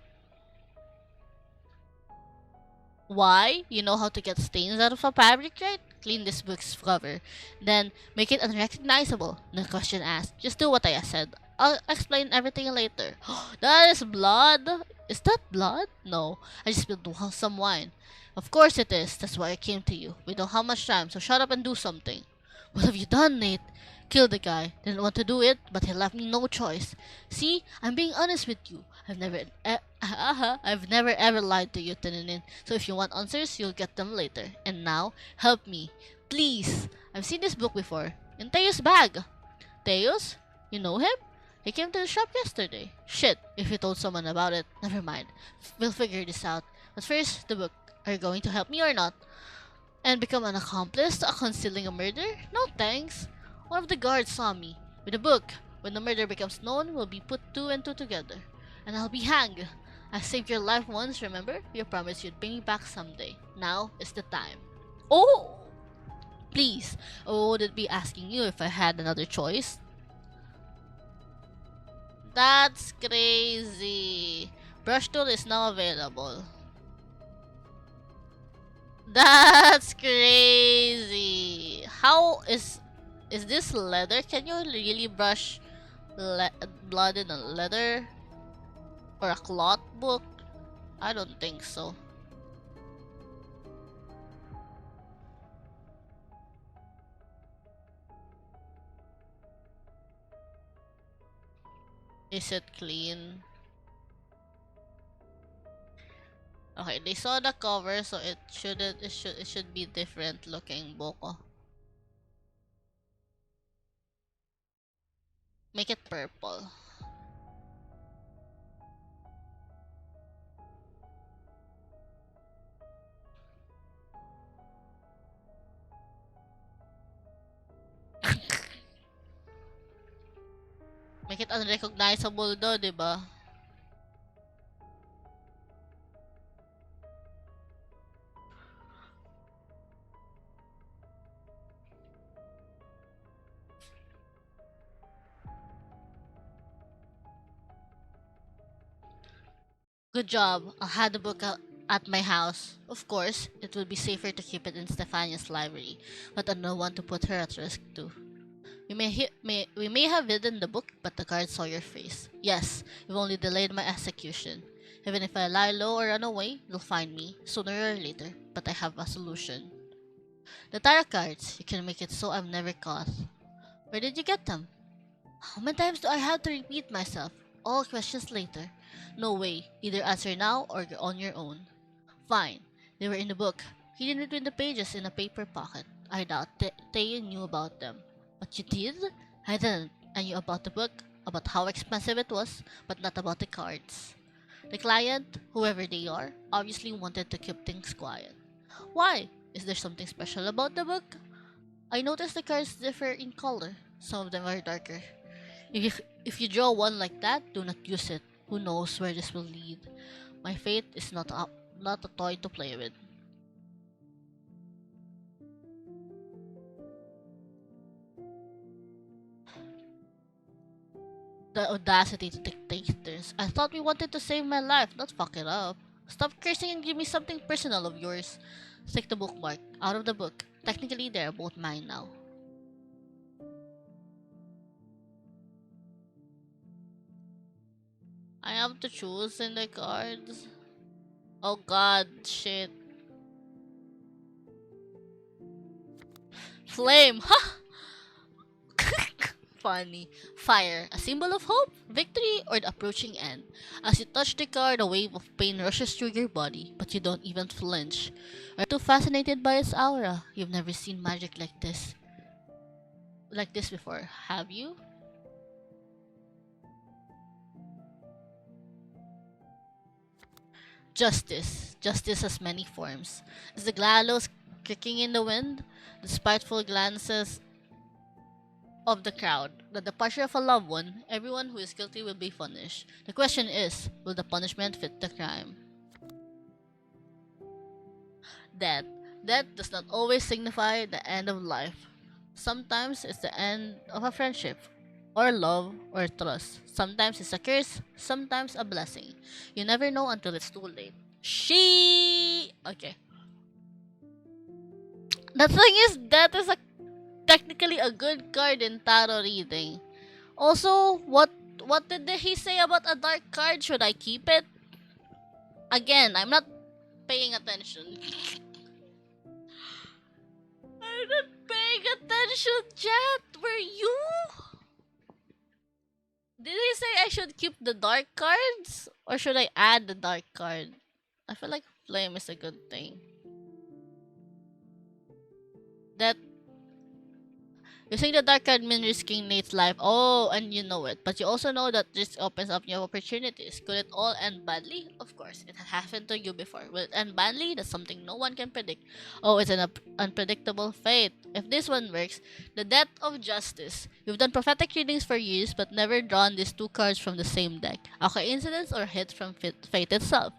Why? You know how to get stains out of a fabric, right? Clean this book's cover. Then, make it unrecognizable. No question asked. Just do what I said. I'll explain everything later. That is blood? Is that blood? No. I just spilled some wine. Of course it is. That's why I came to you. We don't have much time, so shut up and do something. What have you done, Nate? Killed the guy. Didn't want to do it, but he left me no choice. See, I'm being honest with you. I've never ever lied to you, Tinenin. So if you want answers, you'll get them later. And now, help me. Please. I've seen this book before. In Teo's bag. Teo's? You know him? He came to the shop yesterday. Shit, if you told someone about it, never mind. We'll figure this out. But first, the book. Are you going to help me or not? And become an accomplice to concealing a murder? No thanks. One of the guards saw me with a book. When the murder becomes known, we'll be put two and two together. And I'll be hanged. I saved your life once, remember? You promised you'd pay me back someday. Now is the time. Oh! Please, I wouldn't be asking you if I had another choice. That's crazy. Brush tool is now available. That's crazy. How is this leather? Can you really brush blood in a leather or a cloth book? I don't think so. Is it clean? Okay, they saw the cover, so it should be different looking book. Oh. Make it purple. Make it unrecognizable though, diba? Good job. I'll have the book at my house. Of course, it would be safer to keep it in Stefania's library, but I don't want to put her at risk too. We may have hidden the book, but the guards saw your face. Yes, you've only delayed my execution. Even if I lie low or run away, you'll find me, sooner or later. But I have a solution. The tarot cards. You can make it so I'm never caught. Where did you get them? How many times do I have to repeat myself? All questions later. No way. Either answer now or you're on your own. Fine. They were in the book, hidden between the pages in a paper pocket. I doubt Tayo knew about them. But you did? I didn't. I knew about the book, about how expensive it was, but not about the cards. The client, whoever they are, obviously wanted to keep things quiet. Why? Is there something special about the book? I noticed the cards differ in color. Some of them are darker. If you draw one like that, do not use it. Who knows where this will lead? My fate is not a toy to play with. The audacity to take turns. I thought we wanted to save my life, not fuck it up. Stop cursing and give me something personal of yours. Take the bookmark out of the book. Technically, they are both mine now. I have to choose in the cards. Oh god, shit. Flame! Ha! Funny. Fire, a symbol of hope, victory, or the approaching end. As you touch the card, a wave of pain rushes through your body, but you don't even flinch. You're too fascinated by its aura. You've never seen magic like this. Like this before, have you? Justice. Justice has many forms. Is the gallows kicking in the wind? The spiteful glances of the crowd. The departure of a loved one. Everyone who is guilty will be punished. The question is, will the punishment fit the crime? Death. Death does not always signify the end of life. Sometimes it's the end of a friendship, or love, or trust. Sometimes it's a curse, sometimes a blessing. You never know until it's too late. Okay. The thing is, that is technically a good card in tarot reading. Also, what did he say about a dark card? Should I keep it? Again, I'm not paying attention. I'm not paying attention, chat. Were you? Did he say I should keep the dark cards? Or should I add the dark card? I feel like flame is a good thing. That using the dark card means risking Nate's life. Oh, and you know it. But you also know that this opens up new opportunities. Could it all end badly? Of course. It had happened to you before. Will it end badly? That's something no one can predict. Oh, it's an unpredictable fate. If this one works, the death of justice. You've done prophetic readings for years, but never drawn these two cards from the same deck. A coincidence or hit from fate itself.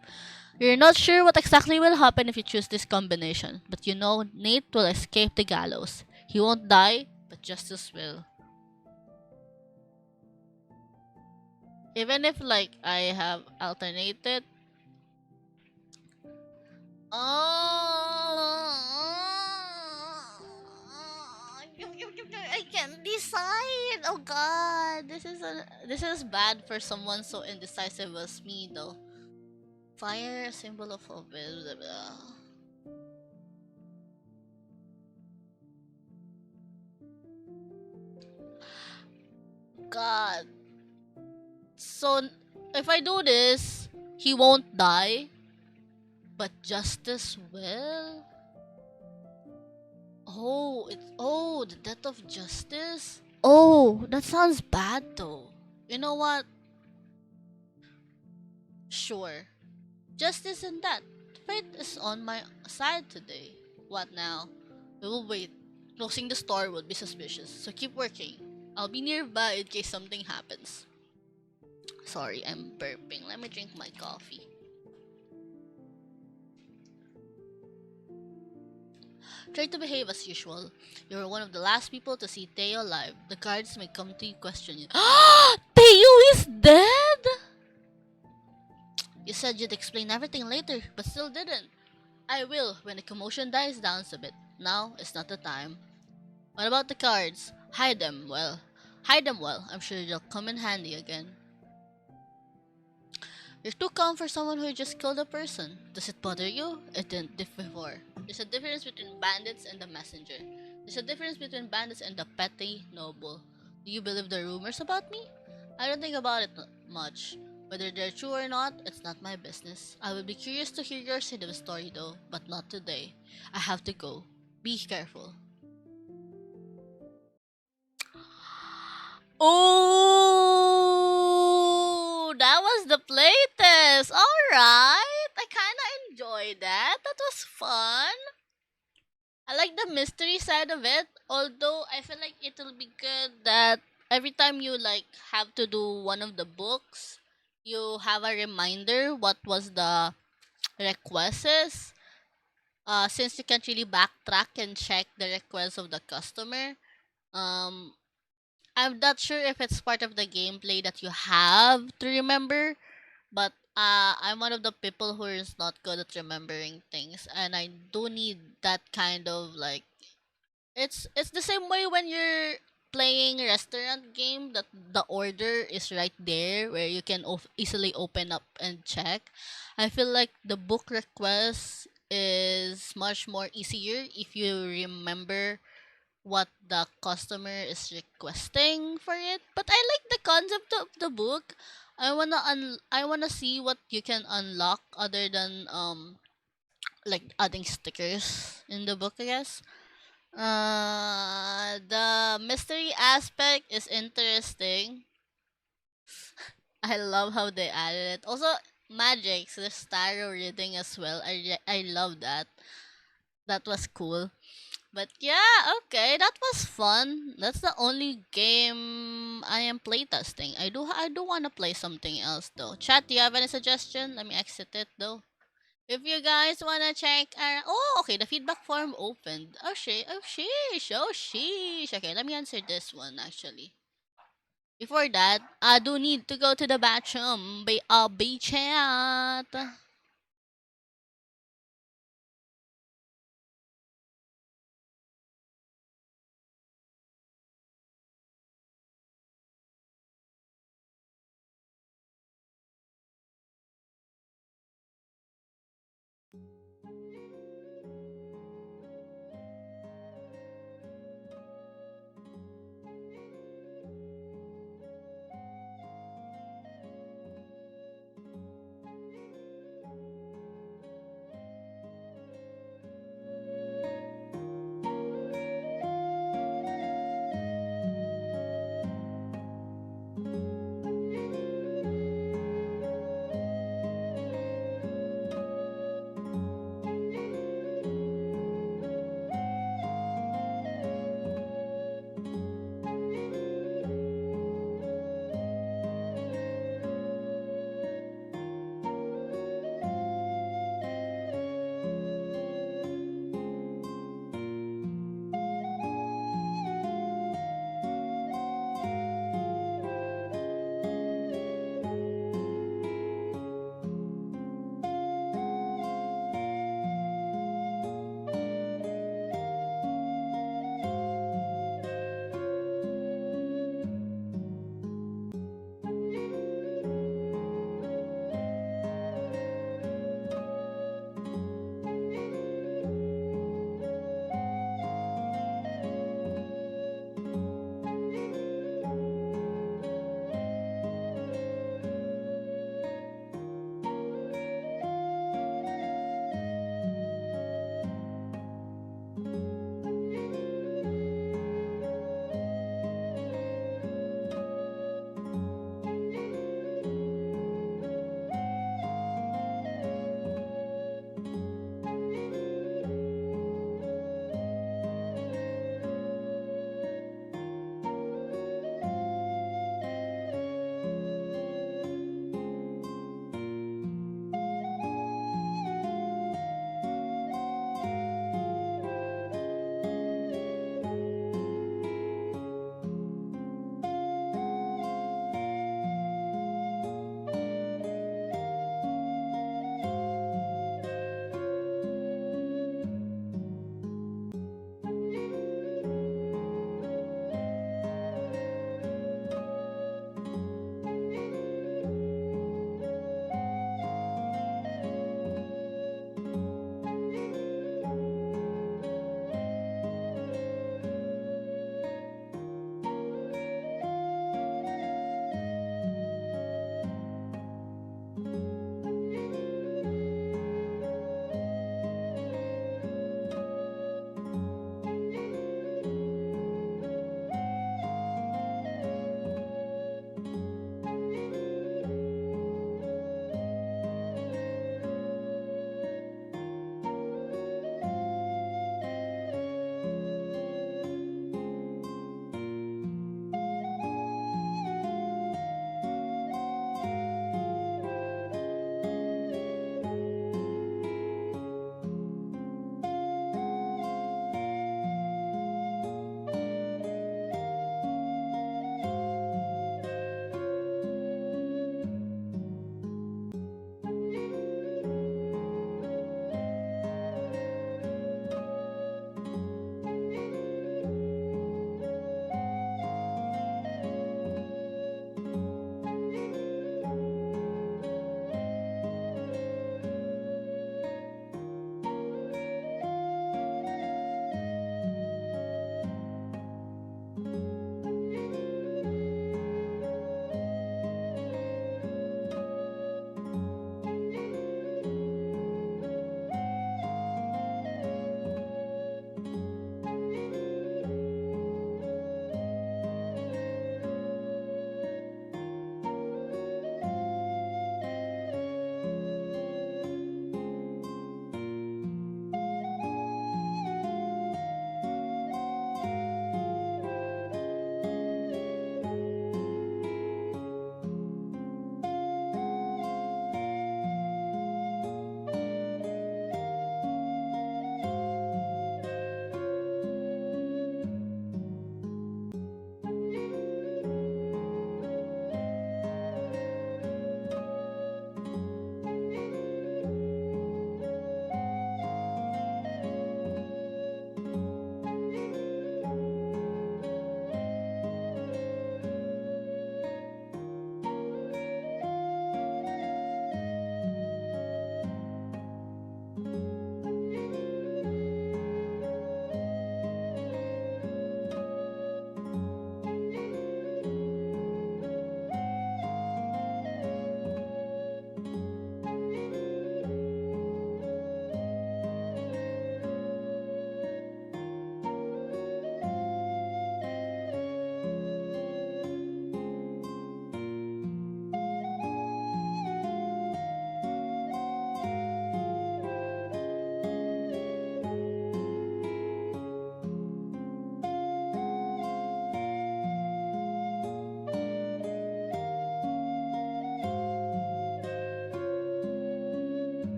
You're not sure what exactly will happen if you choose this combination, but you know Nate will escape the gallows. He won't die, but justice will. Even if like I have alternated. I can't decide. Oh god, this is bad for someone so indecisive as me though. Fire, symbol of hope. Blah, blah, blah. God. So if I do this, he won't die, but justice will. Oh, the death of justice. Oh, that sounds bad though. You know what? Sure. Justice and that. Fate is on my side today. What now? We will wait. Closing the store would be suspicious, so keep working. I'll be nearby in case something happens. Sorry, I'm burping. Let me drink my coffee. Try to behave as usual. You're one of the last people to see Teo alive. The guards may come to question you. Teo is dead? You said you'd explain everything later, but still didn't. I will when the commotion dies down a bit. Now is not the time. What about the cards? Hide them well. Hide them well. I'm sure they'll come in handy again. You're too calm for someone who just killed a person. Does it bother you? It didn't before. There's a difference between bandits and the messenger. There's a difference between bandits and the petty noble. Do you believe the rumors about me? I don't think about it much. Whether they're true or not, it's not my business. I will be curious to hear your side of the story though, but not today. I have to go. Be careful. Oh, that was the playtest. All right, I kind of enjoyed that. That was fun. I like the mystery side of it. Although I feel like it'll be good that every time you like have to do one of the books, you have a reminder what was the request is. Since you can't really backtrack and check the request of the customer, um, I'm not sure if it's part of the gameplay that you have to remember, but I'm one of the people who is not good at remembering things, and I do need that kind of like it's the same way when you're playing restaurant game that the order is right there where you can easily open up and check. I feel like the book request is much more easier if you remember what the customer is requesting for it. But I like the concept of the book. I wanna see what you can unlock other than like adding stickers in the book, I guess. The mystery aspect is interesting. I love how they added it. Also, magic, so there's tarot reading as well. I love that. That was cool. But yeah, okay, that was fun. That's the only game I am playtesting. I do wanna play something else though. Chat, do you have any suggestion? Let me exit it though. If you guys wanna check oh okay, the feedback form opened. Oh sheesh, oh sheesh. Okay, let me answer this one actually. Before that, I do need to go to the bathroom. Be chat.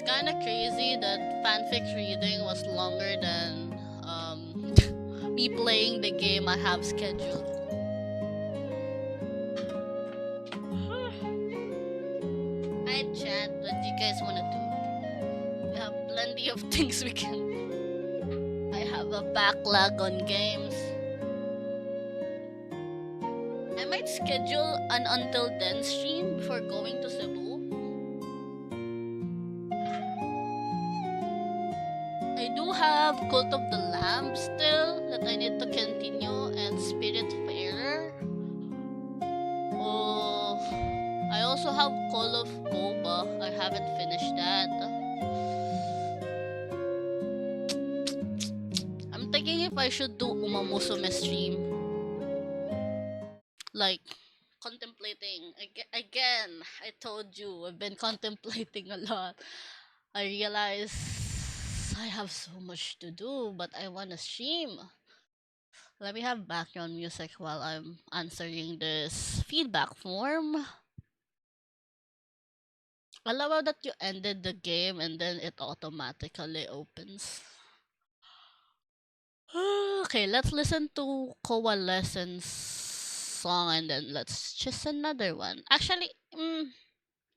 kind of crazy that fanfic reading was longer than me playing the game I have scheduled. I chat. What do you guys wanna do? We have plenty of things we can do. I have a backlog on games. I might schedule an until then stream before going to Cebu. I do have Cult of the Lamb still that I need to continue and Spirit Fairer. Oh, I also have Call of Boba. I haven't finished that. I'm thinking if I should do Umamusume stream. Like, contemplating. Again, I told you, I've been contemplating a lot. I realize I have so much to do, but I want to stream. Let me have background music while I'm answering this feedback form. I love how that you ended the game and then it automatically opens. Okay, let's listen to Coalescence song and then let's choose another one. Actually,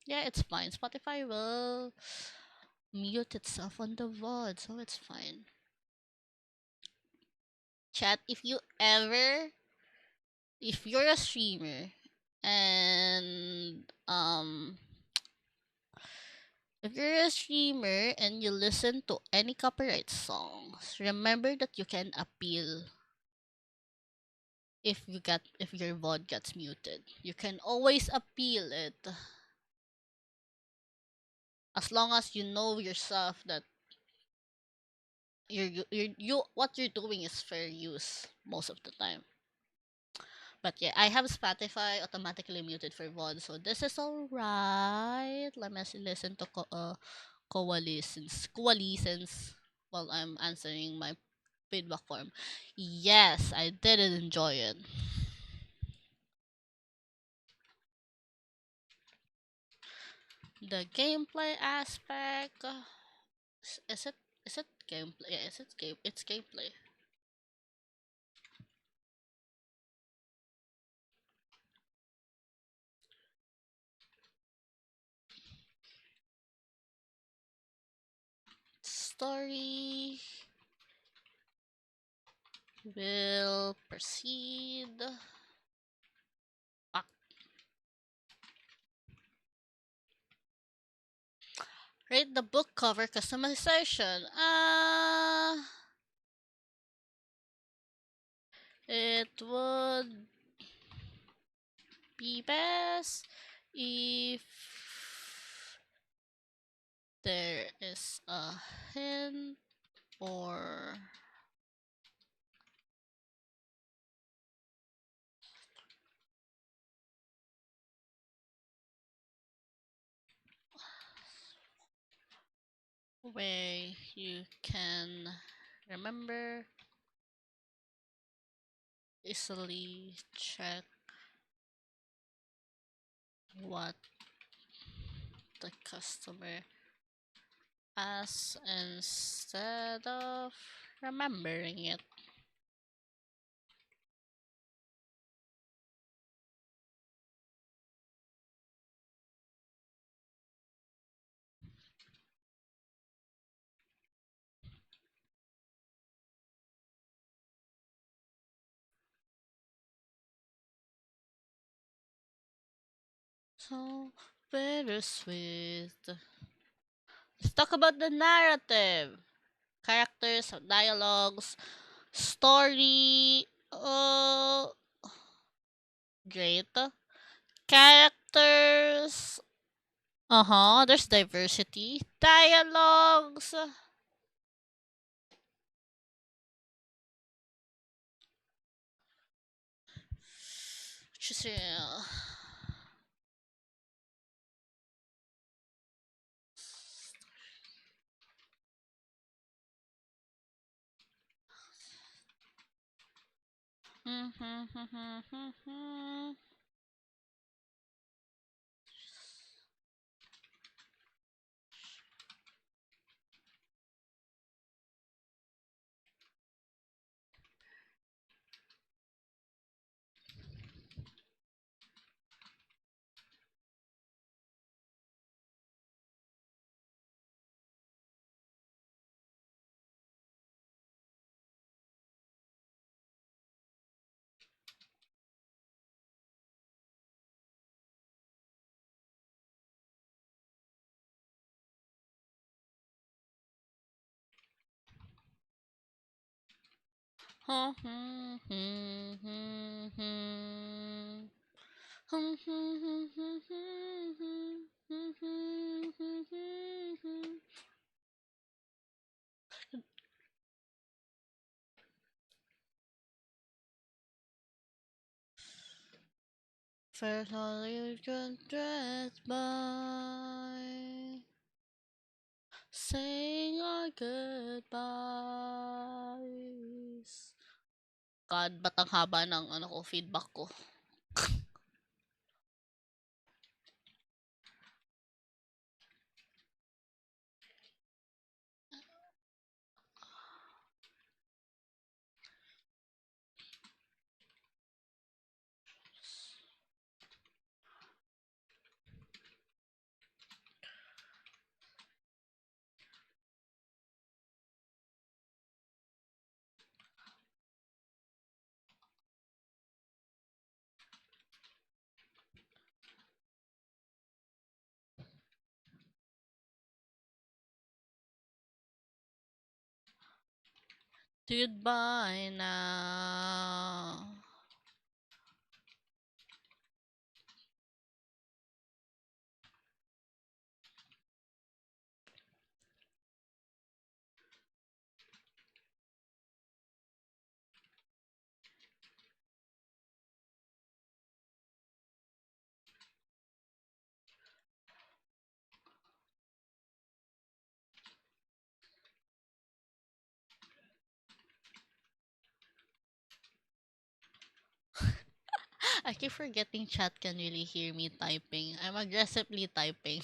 yeah, it's fine. Spotify will mute itself on the VOD, so it's fine. Chat, if you're a streamer and if you're a streamer and you listen to any copyright songs, remember that you can appeal if your VOD gets muted. You can always appeal it as long as you know yourself that you what you're doing is fair use most of the time. But yeah, I have Spotify automatically muted for VOD, so this is alright. Let me listen to coalescence while I'm answering my feedback form. Yes, I did enjoy it. The gameplay aspect, is it gameplay? Yeah, it's gameplay. Story will proceed. Ah, rate the book cover customization. It would be best if there is a hint or way you can remember, easily check what the customer asks instead of remembering it. So bittersweet. Let's talk about the narrative. Characters, dialogues, story. Great. Characters. There's diversity. Dialogues. Just, First all you can dress by saying our goodbyes. God, ba't ang haba ng feedback ko? Goodbye now. I keep forgetting chat can really hear me typing. I'm aggressively typing.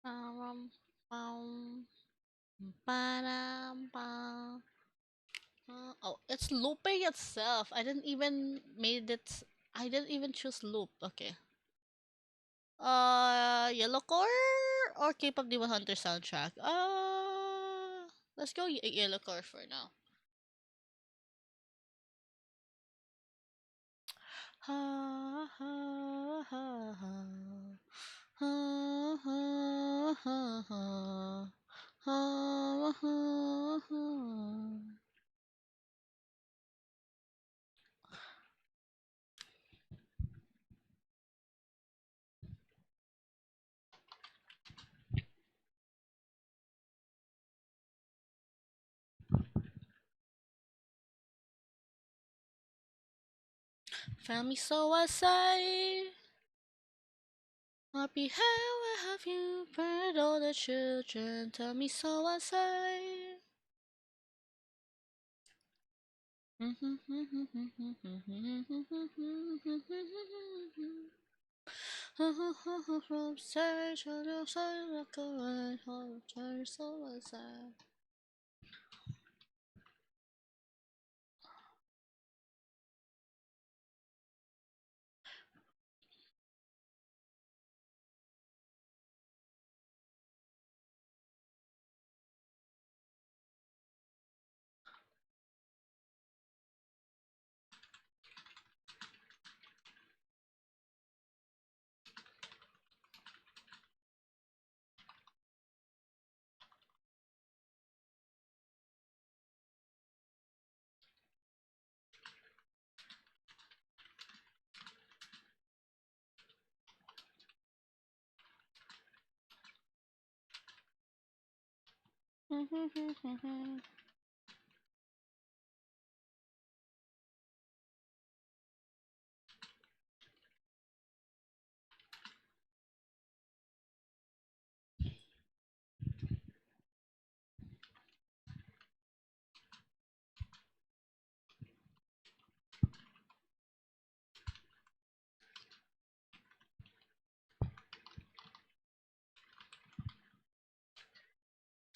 Pam, pam, pam. Oh, it's looping itself. I didn't even made it. I didn't even choose loop. Okay. Yellow core or K-pop Demon Hunter soundtrack. Let's go yellow core for now. Ha ha ha ha. Ha ha ha ha. Ha ha ha. Family, so I say. Happy how have you bred all the children? Tell me, so I say. From stage on your side, like a red hot turn, so I say.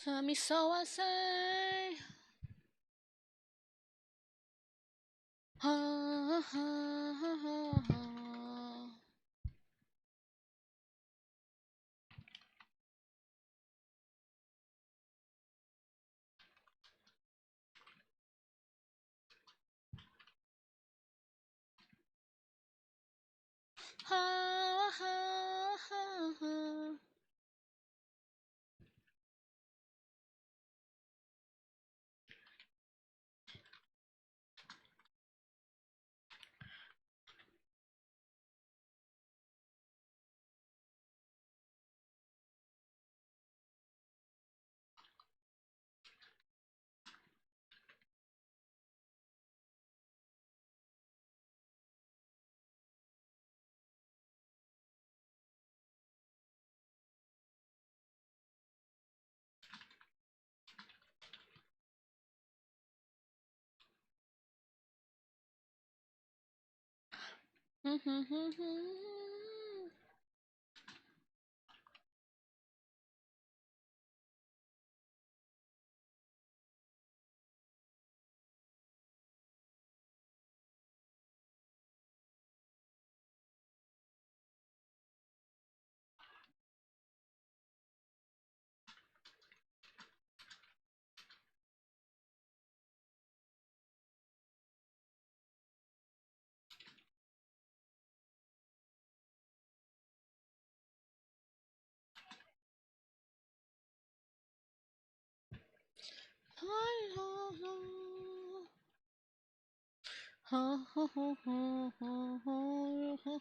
Tell me, so I say.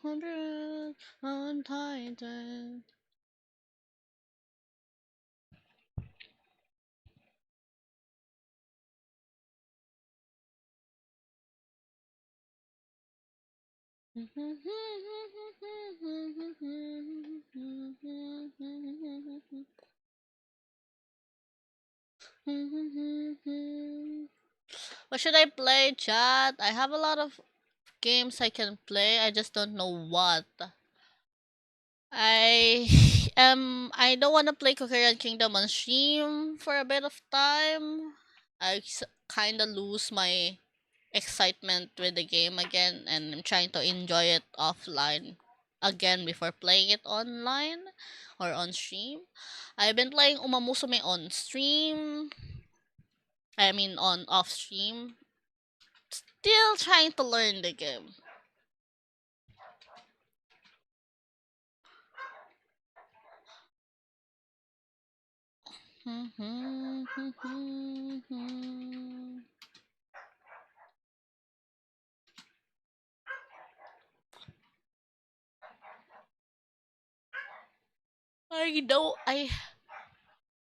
Hundred untitled. What should I play, chat? I have a lot of games I can play. I just don't know what. I I don't want to play Coherent Kingdom on stream for a bit of time. I kind of lose my excitement with the game again, and I'm trying to enjoy it offline again before playing it online or on stream. I've been playing Umamusume on stream. I mean on off stream. Still trying to learn the game. I know I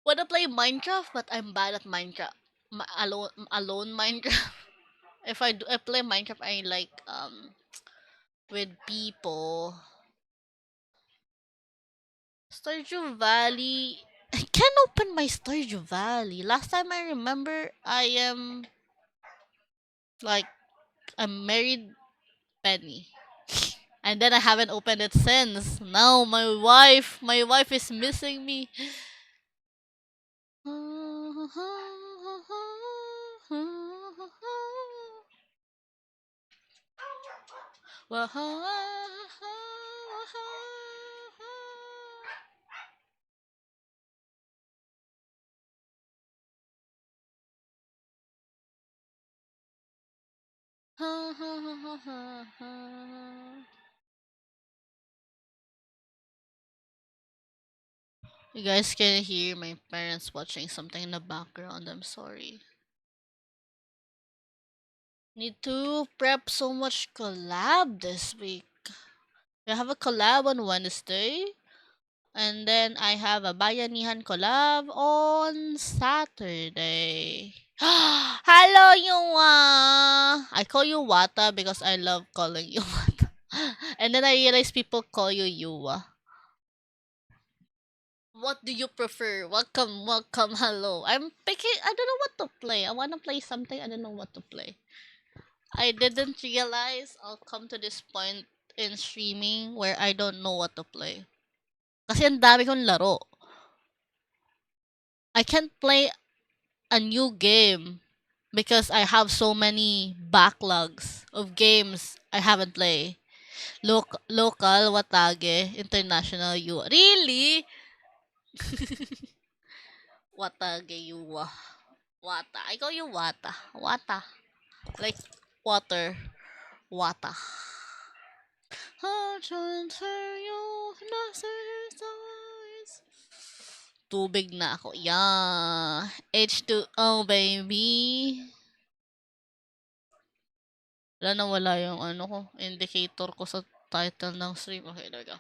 wanna play Minecraft, but I'm bad at Minecraft. Alone Minecraft. If I play Minecraft, I like with people. Stardew Valley. I can't open my Stardew Valley. Last time I remember, I am like I'm married Penny, and then I haven't opened it since. Now my wife is missing me. You guys can hear my parents watching something in the background. I'm sorry. Need to prep so much collab this week. We have a collab on Wednesday. And then I have a Bayanihan collab on Saturday. Hello, Yuwa! I call you Wata because I love calling you Wata. And then I realize people call you Yuwa. What do you prefer? Welcome, welcome, hello. I'm picking. I don't know what to play. I want to play something. I don't know what to play. I didn't realize I'll come to this point in streaming where I don't know what to play. Kasi ang dami kong laro. I can't play a new game because I have so many backlogs of games I haven't played. Local, Watage, international, you. Really? Watage, you. Wata. I call you Wata. Wata. Like water. Wata. I'll transfer you tubig na ako. Yeah. H2O, baby. Wala na wala yung ano ko, indicator ko sa title ng stream. Okay, there we go.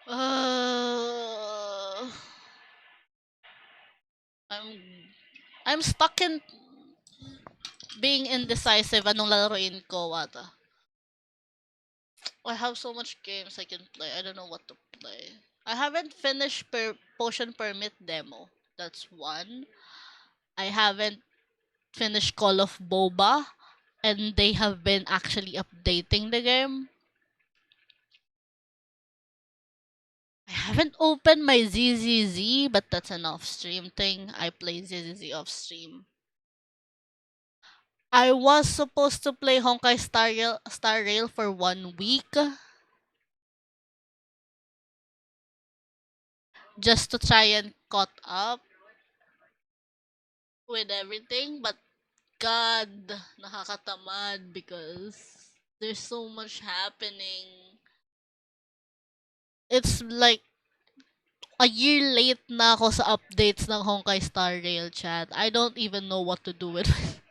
Uh, I'm I'm stuck in being indecisive. Anong laruin ko, Wata? I have so much games I can play. I don't know what to play. I haven't finished Potion Permit demo. That's one. I haven't finished Call of Boba, and they have been actually updating the game. I haven't opened my ZZZ, but that's an off-stream thing. I play ZZZ off-stream. I was supposed to play Honkai Star Rail for 1 week just to try and caught up with everything, but God, nakakatamad because there's so much happening. It's like a year late na ako sa updates ng Honkai Star Rail chat. I don't even know what to do with it.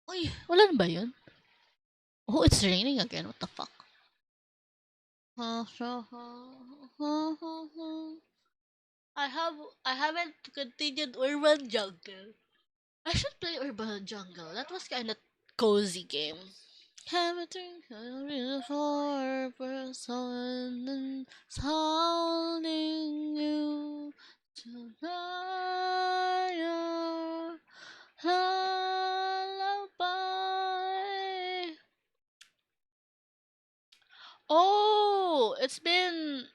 Uy, wala na ba yun? Oh, it's raining again. What the fuck? I haven't continued Urban Jungle. I should play Urban Jungle. That was kind of cozy game. Everything for person holding you tonight. Lullaby. Oh, it's been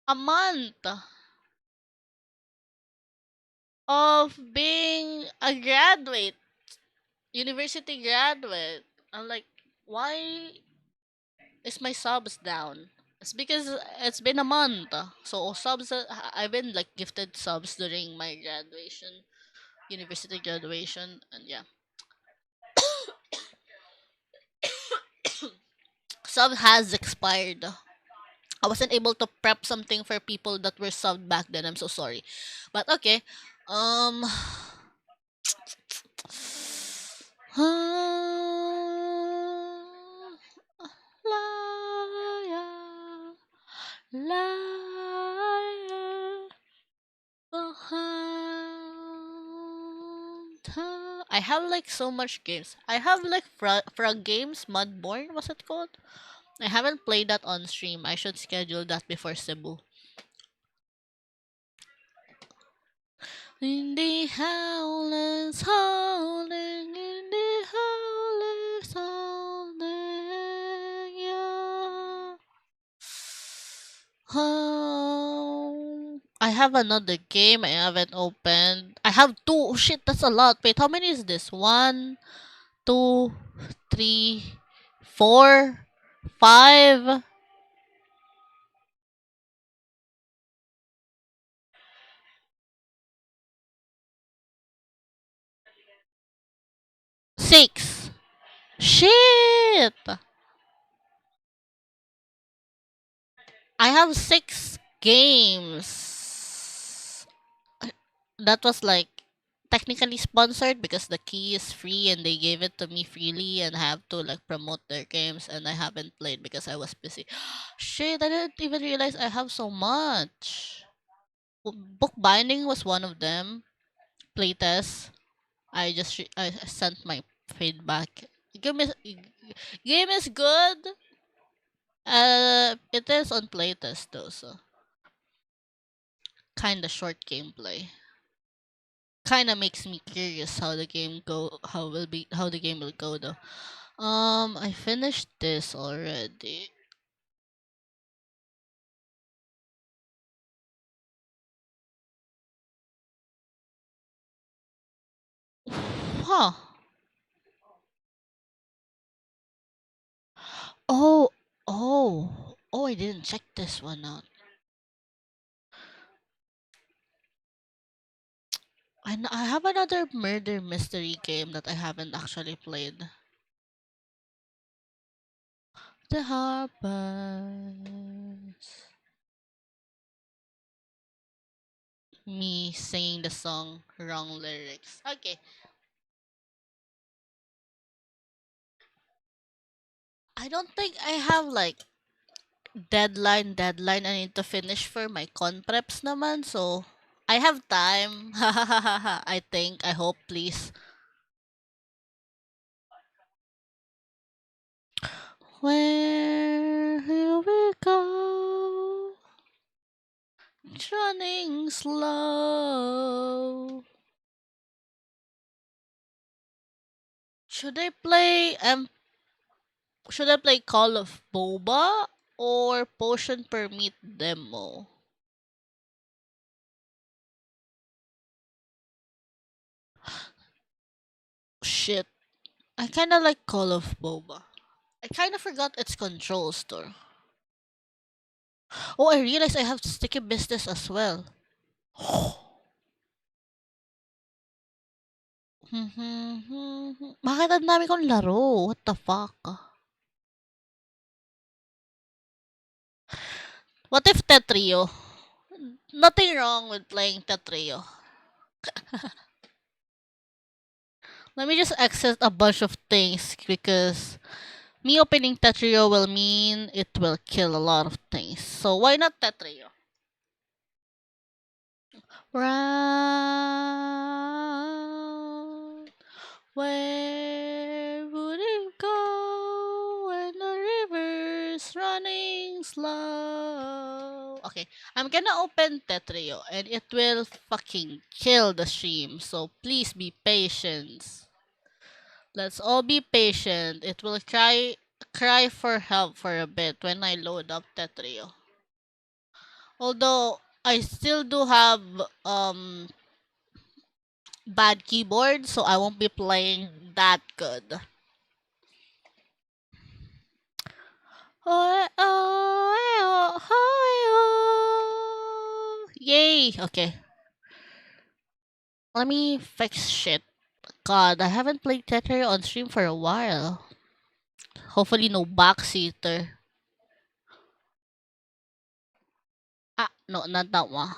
a month of being a graduate, university graduate. I'm like, why is my subs down? It's because it's been a month. So subs, I've been like gifted subs during my graduation, university graduation, and yeah, sub has expired. I wasn't able to prep something for people that were subbed back then. I'm so sorry, but okay. Um. I have like so much games. I have like frog games, Mudborn, what's it called? I haven't played that on stream. I should schedule that before Cebu. In the howlers howling, in the howlers howling, yeah. I have another game I haven't opened. I have two. Oh shit, that's a lot. Wait, how many is this? One, two, three, four, five, six. Shit! I have six games. That was like technically sponsored because the key is free and they gave it to me freely and I have to like promote their games and I haven't played because I was busy. Shit, I didn't even realize I have so much. Book binding was one of them. Playtest. I sent my feedback. Game is game is good. It is on playtest though, so kind of short gameplay. Kind of makes me curious how the game will go though. I finished this already. Huh. Oh, oh, I didn't check this one out. I have another murder mystery game that I haven't actually played. The Harpers. Me singing the song, wrong lyrics. Okay. I don't think I have like deadline I need to finish for my conpreps naman. So, I have time. I think, I hope, please. Where will we go? It's running slow. Should I play should I play Call of Boba or Potion Permit demo? Shit. I kinda like Call of Boba. I kinda forgot its controls though. Oh, I realized I have sticky business as well. Bakit ang dami kong laro? What the fuck? What if Tetrio? Nothing wrong with playing Tetrio. Let me just exit a bunch of things because me opening Tetrio will mean it will kill a lot of things. So why not Tetrio? Round, where would it go when the river's running slow? Okay, I'm gonna open Tetrio and it will fucking kill the stream. So please be patient. Let's all be patient. It will cry for help for a bit when I load up Tetrio. Although I still do have bad keyboard, so I won't be playing that good. Yay! Okay. Let me fix shit. God, I haven't played Tetris on stream for a while. Hopefully no backseater. Ah, no, not that one.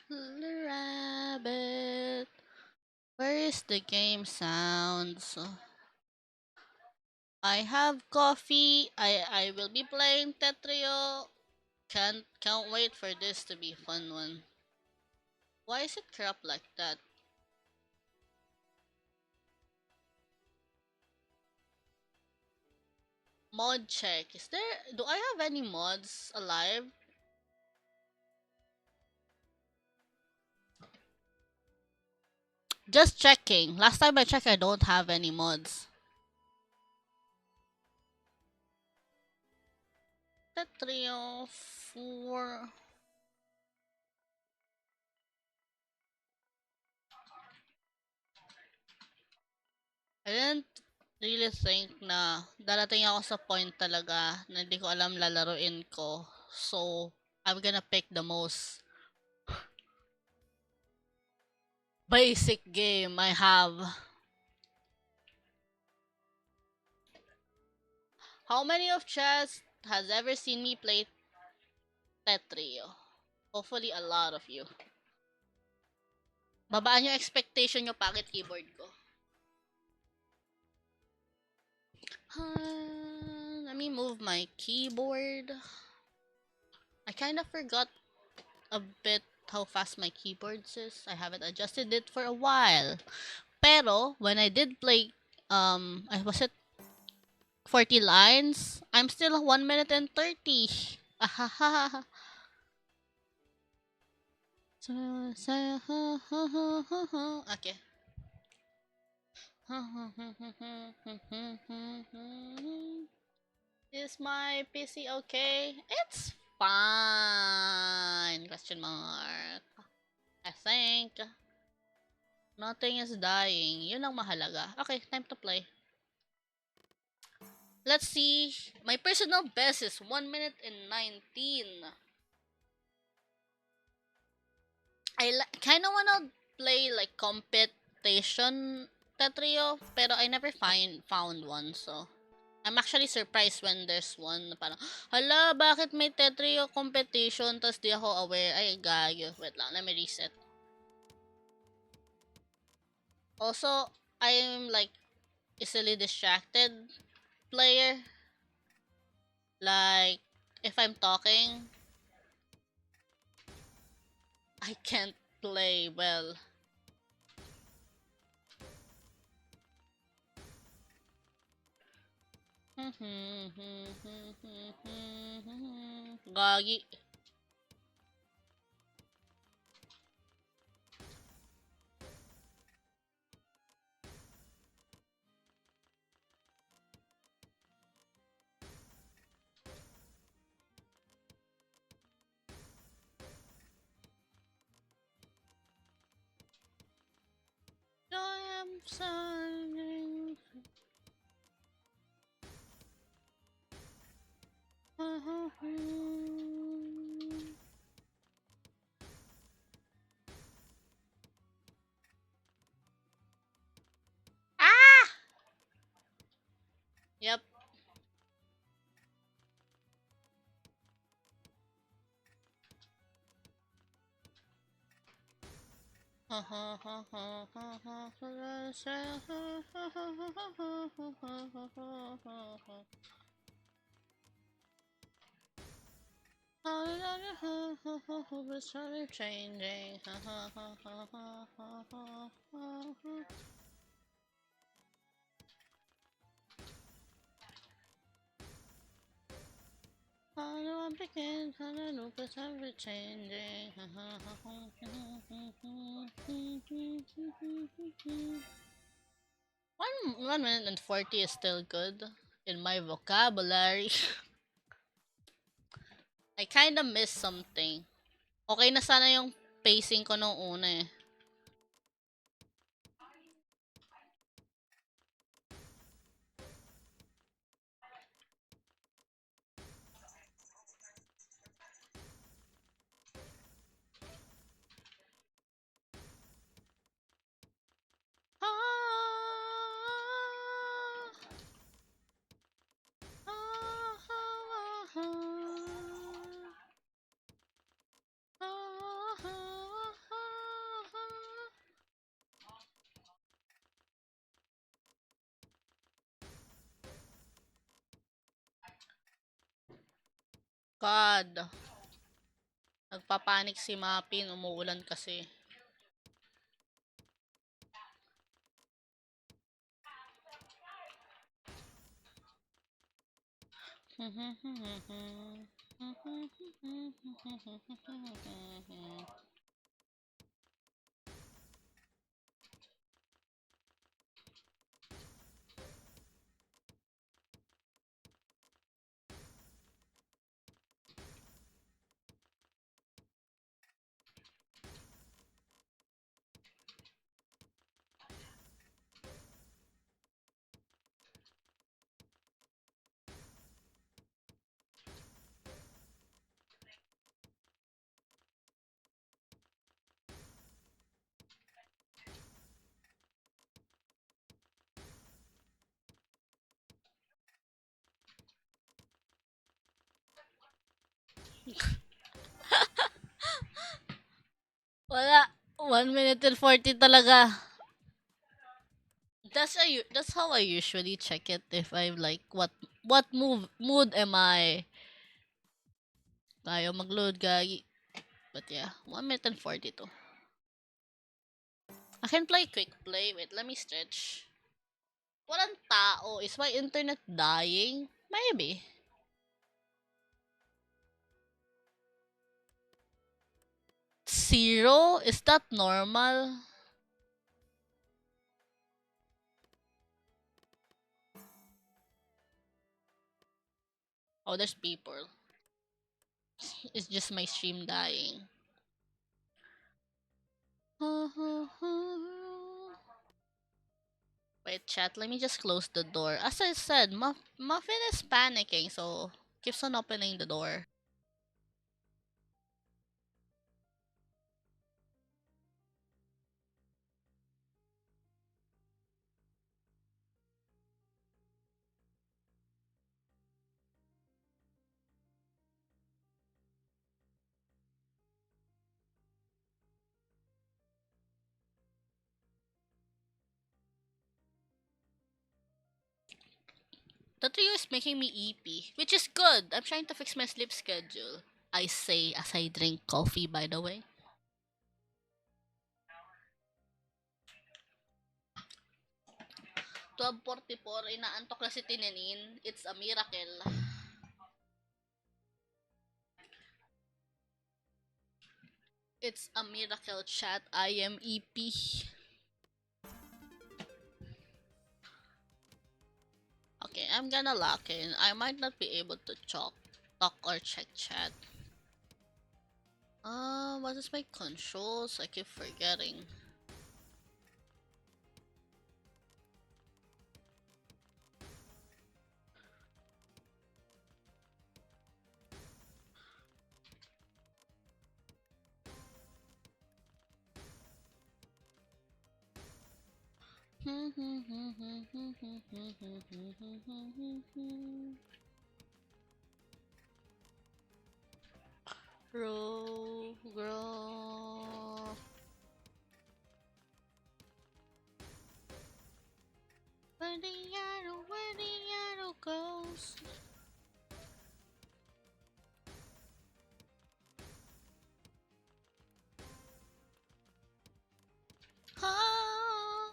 The rabbit. Where is the game sounds? I have coffee. I will be playing Tetrio. Can't wait for this to be a fun one. Why is it crap like that? Mod check. Do I have any mods alive? Just checking. Last time I checked I don't have any mods. Tetrio 4. I didn't really think na darating ako sa point talaga na hindi ko alam lalaruin ko. So, I'm gonna pick the most basic game I have. How many of chess has ever seen me play Tetrio? Hopefully a lot of you. Babaan yung expectation nyo pangit keyboard ko. Let me move my keyboard. I kind of forgot a bit how fast my keyboard is. I haven't adjusted it for a while. Pero when I did play, I was at 40 lines. I'm still 1 minute and 30. Ahaha. Okay. Is my PC okay? It's fine. Question mark. I think nothing is dying. Yun ang mahalaga. Okay, time to play. Let's see. My personal best is 1 minute and 19. Kind of wanna play like competition Tetrio, pero I never found one, so I'm actually surprised when there's one na parang, hala, bakit may Tetrio competition? Tapos di ako aware. Ay, gayo. Wait lang, let me reset. Also, I'm like easily distracted player. Like, if I'm talking, I can't play well. Gagi. I am signing. Ah! Yep. Started changing. How do I begin? How do I know it's ever changing? 1 minute and 40 is still good in my vocabulary. I kinda missed something. Okay na sana yung pacing ko nung una eh. God. Nagpapanik si Mapin, umuulan kasi. Wala. 1 minute and 40 talaga. That's how I usually check it if I'm like what mood am I? Tayo mag-load gagi. But yeah, 1 minute and 42. I can play quick play. Wait, let me stretch. Walang tao. Is my internet dying? Maybe. Zero? Is that normal? Oh, there's people. It's just my stream dying. Wait, chat, let me just close the door. As I said, Muffin is panicking, so keeps on opening the door. The trio is making me eepy, which is good. I'm trying to fix my sleep schedule. I say as I drink coffee, by the way. 12:44, inaantok na si Tinenin. It's a miracle. It's a miracle, chat. I am EP. Okay, I'm gonna lock in. I might not be able to talk or check chat. What is my controls? I keep forgetting. Grow. Where the arrow goes. Ah, ah.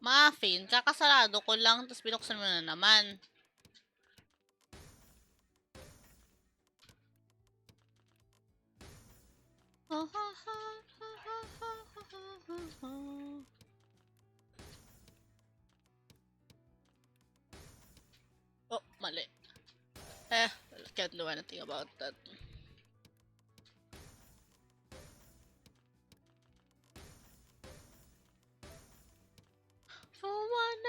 Muffin, kakasarado ko lang, tapos binuksan mo na naman. Oh, mali. Can't do anything about that. For one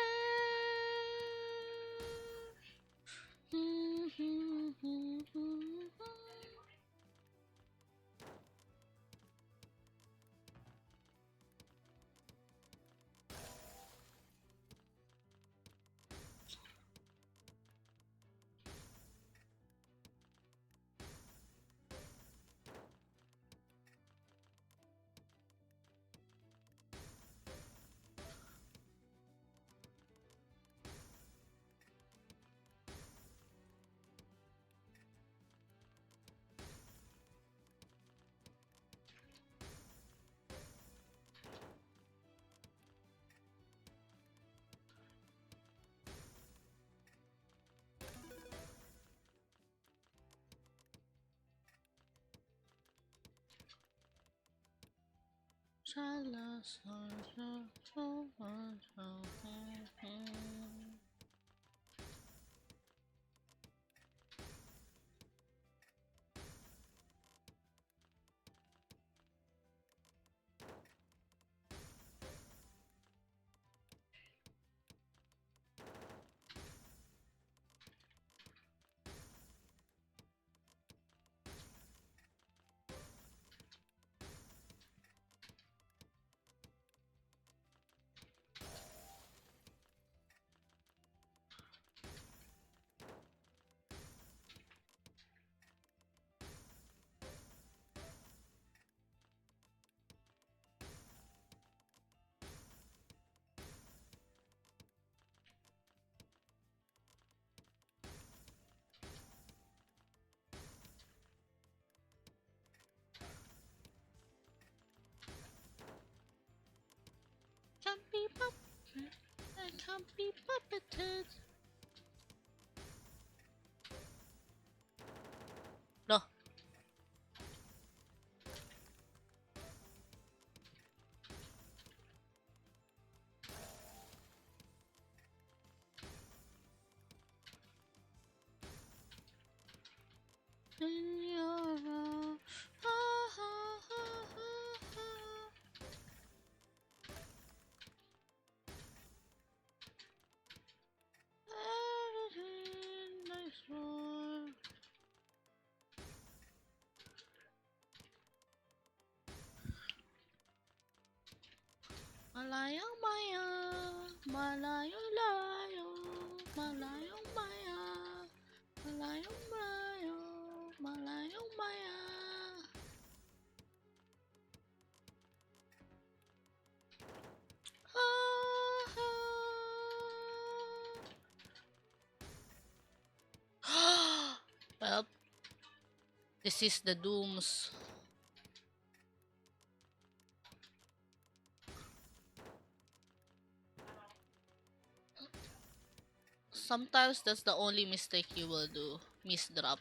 can't be pop. I can't be pop. repeated. No. In your arms. Everything is wrong. Malayang maya, malayong layo, malayong maya, malayong layo, malayong maya. Well, this is the dooms. Sometimes that's the only mistake you will do. Misdrop.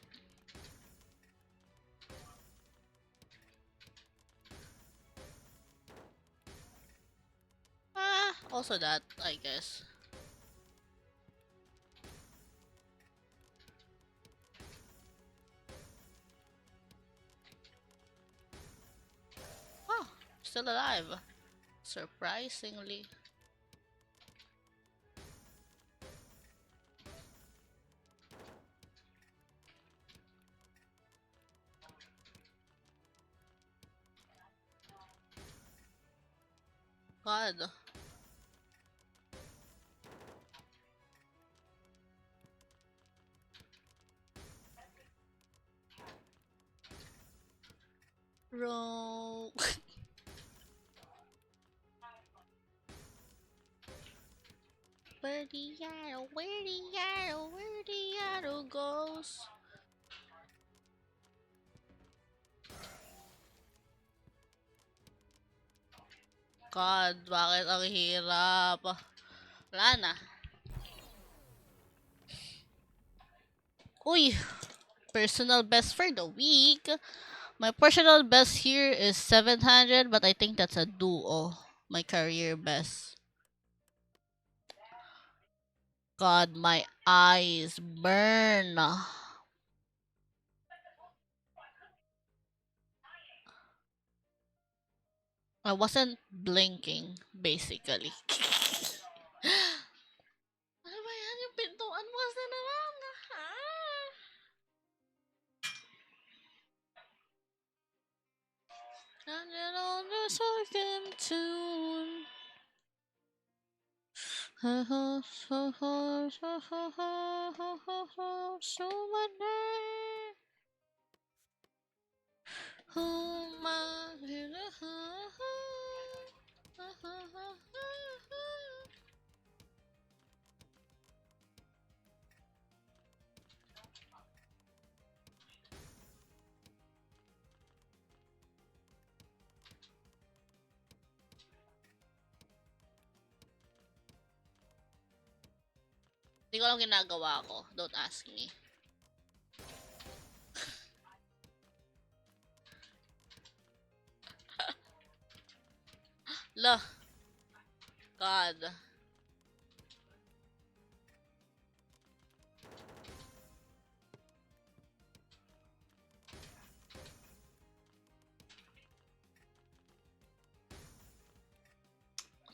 Also that, I guess. Oh, still alive. Surprisingly. God. Bro. Where the arrow goes? God, bakit ang hirap? Wala na. Uy, personal best for the week. My personal best here is 700, but I think that's a duo. My career best. God, my eyes burn. I wasn't blinking, basically. Ano ba yan? Yung pintuan mo na naman. And then on the second tune. So many. Hindi ko alam ginagawa ko. Don't ask me. Lah. God.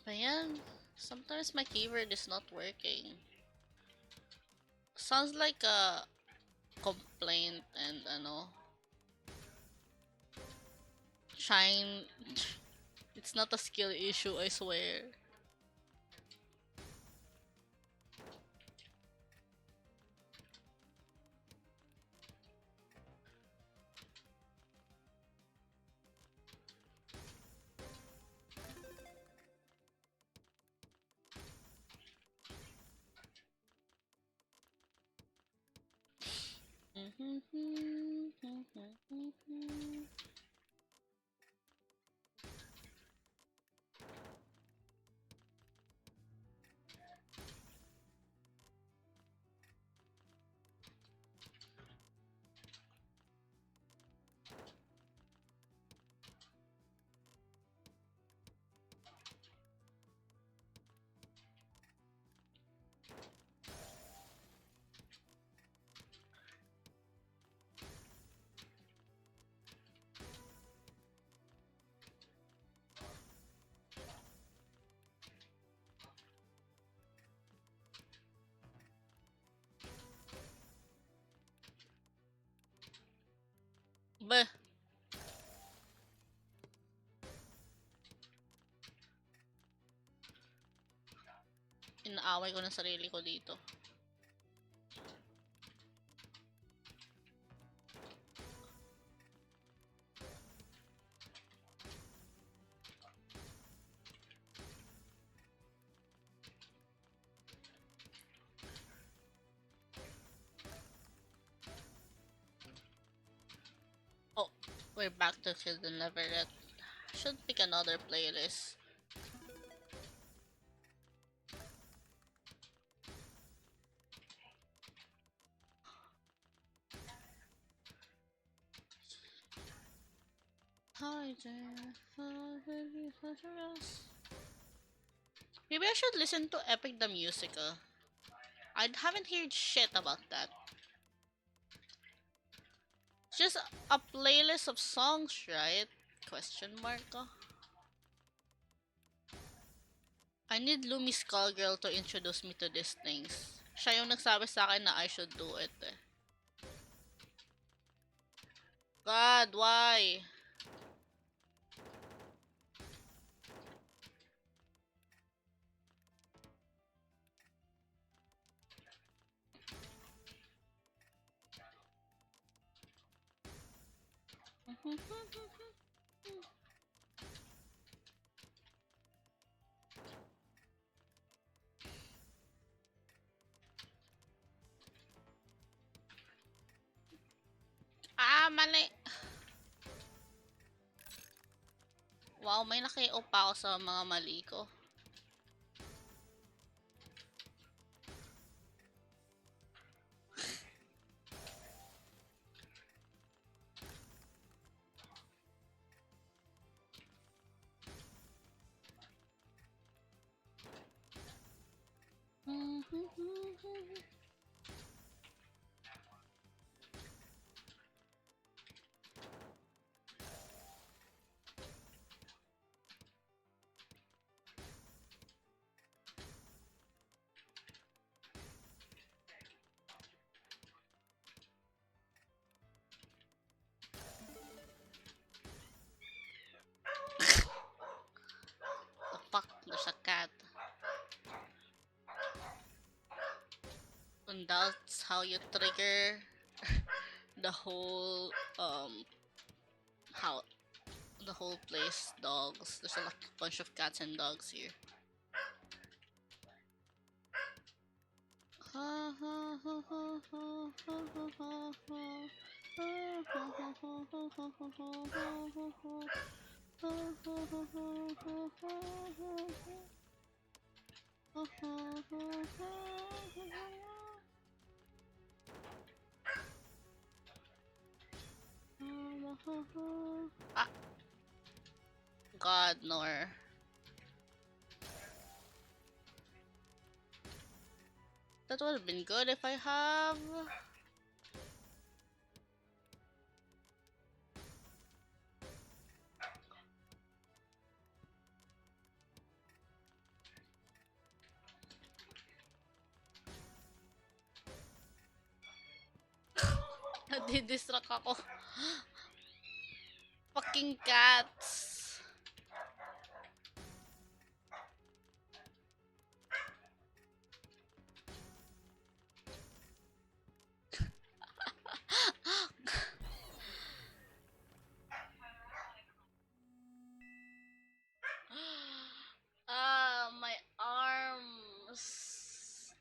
Ayan. Sometimes my keyword is not working. Sounds like a complaint and shine. It's not a skill issue, I swear. Beh, inaaway ko na sarili ko dito. Oh, we're back to Hidden Levare. Should pick another playlist. Hi there. Maybe I should listen to Epic the Musical. I haven't heard shit about that. It's just a playlist of songs, right? Question mark. I need Lumi Skullgirl to introduce me to these things. Siya yung nagsabi sa akin na I should do it eh. God, why? Ah, mali. Wow, may naki-o pa ako sa mga mali ko. The fuck, there's a cat. And that's how you trigger the whole how the whole place dogs. There's a bunch of cats and dogs here. Ah, God, nor. That would have been good if I have. Nadidistract ako. Fucking cats. My arms.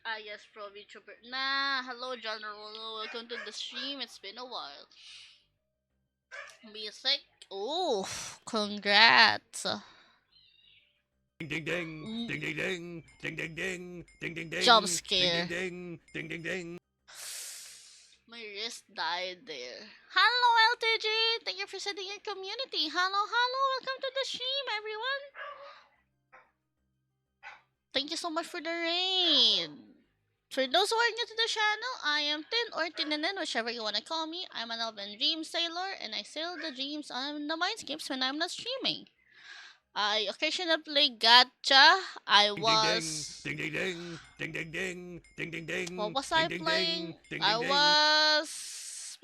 Ah, yes, phvtuber. Nah, hello, John Rolo. Welcome to the stream. It's been a while. Music. Oh, congrats. Ding ding ding, ding ding ding, ding ding ding, ding ding ding, Jump ding scare. ding ding, ding ding ding. My wrist died there. Hello, LTG. Thank you for sending your community. Hello, hello. Welcome to the stream, everyone. Thank you so much for the raid. For those who are new to the channel, I am Tin or Tinenin, whichever you want to call me. I'm an elven dream sailor, and I sail the dreams on the mindscapes when I'm not streaming. I occasionally play gacha. I was... Ding ding ding, ding ding ding, ding ding ding. What was I ding, ding, playing? ding, I ding, ding. was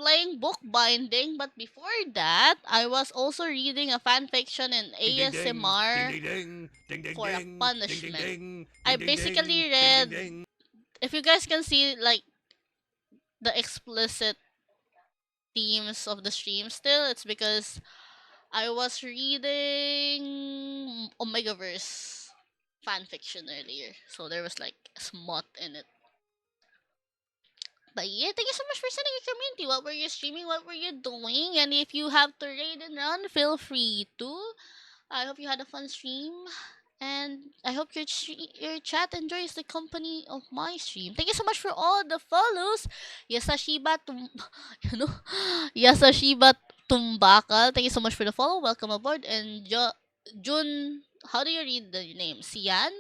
playing bookbinding, but before that, I was also reading a fanfiction in Ding ding ding, ding ASMR ding ding, ding ding for a ding, ding ding punishment. ding, I ding ding ding, basically ding ding read, ding. if you guys can see like the explicit themes of the stream still, it's because I was reading Omegaverse fanfiction earlier. So there was like a smut in it. But yeah, thank you so much for sending your community. What were you streaming? What were you doing? And if you have to raid and run, feel free to. I hope you had a fun stream. And I hope your chat enjoys the company of my stream. Thank you so much for all the follows. Yasashiba you know, Yasashiba Tumbakal. Thank you so much for the follow. Welcome aboard. And Jun, how do you read the name? Shan?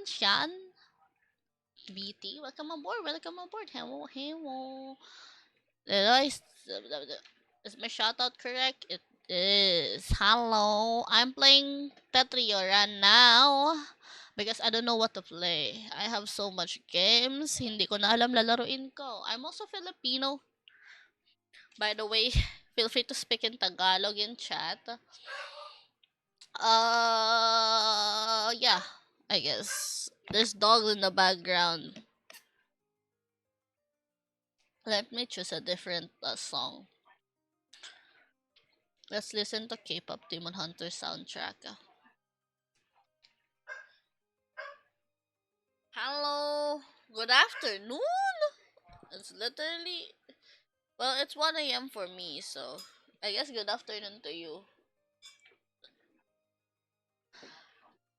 BT. Welcome aboard. Welcome aboard. Hello, hello. Did is my shoutout correct? It is. Hello. I'm playing Tetrioran now. Because I don't know what to play. I have so much games. Hindi ko na alam lalaruin ko. I'm also Filipino. By the way, feel free to speak in Tagalog in chat. Yeah. I guess. There's dogs in the background. Let me choose a different song. Let's listen to K-pop Demon Hunter soundtrack. Hello. Good afternoon. It's literally, well, it's 1 a.m. for me, so I guess good afternoon to you.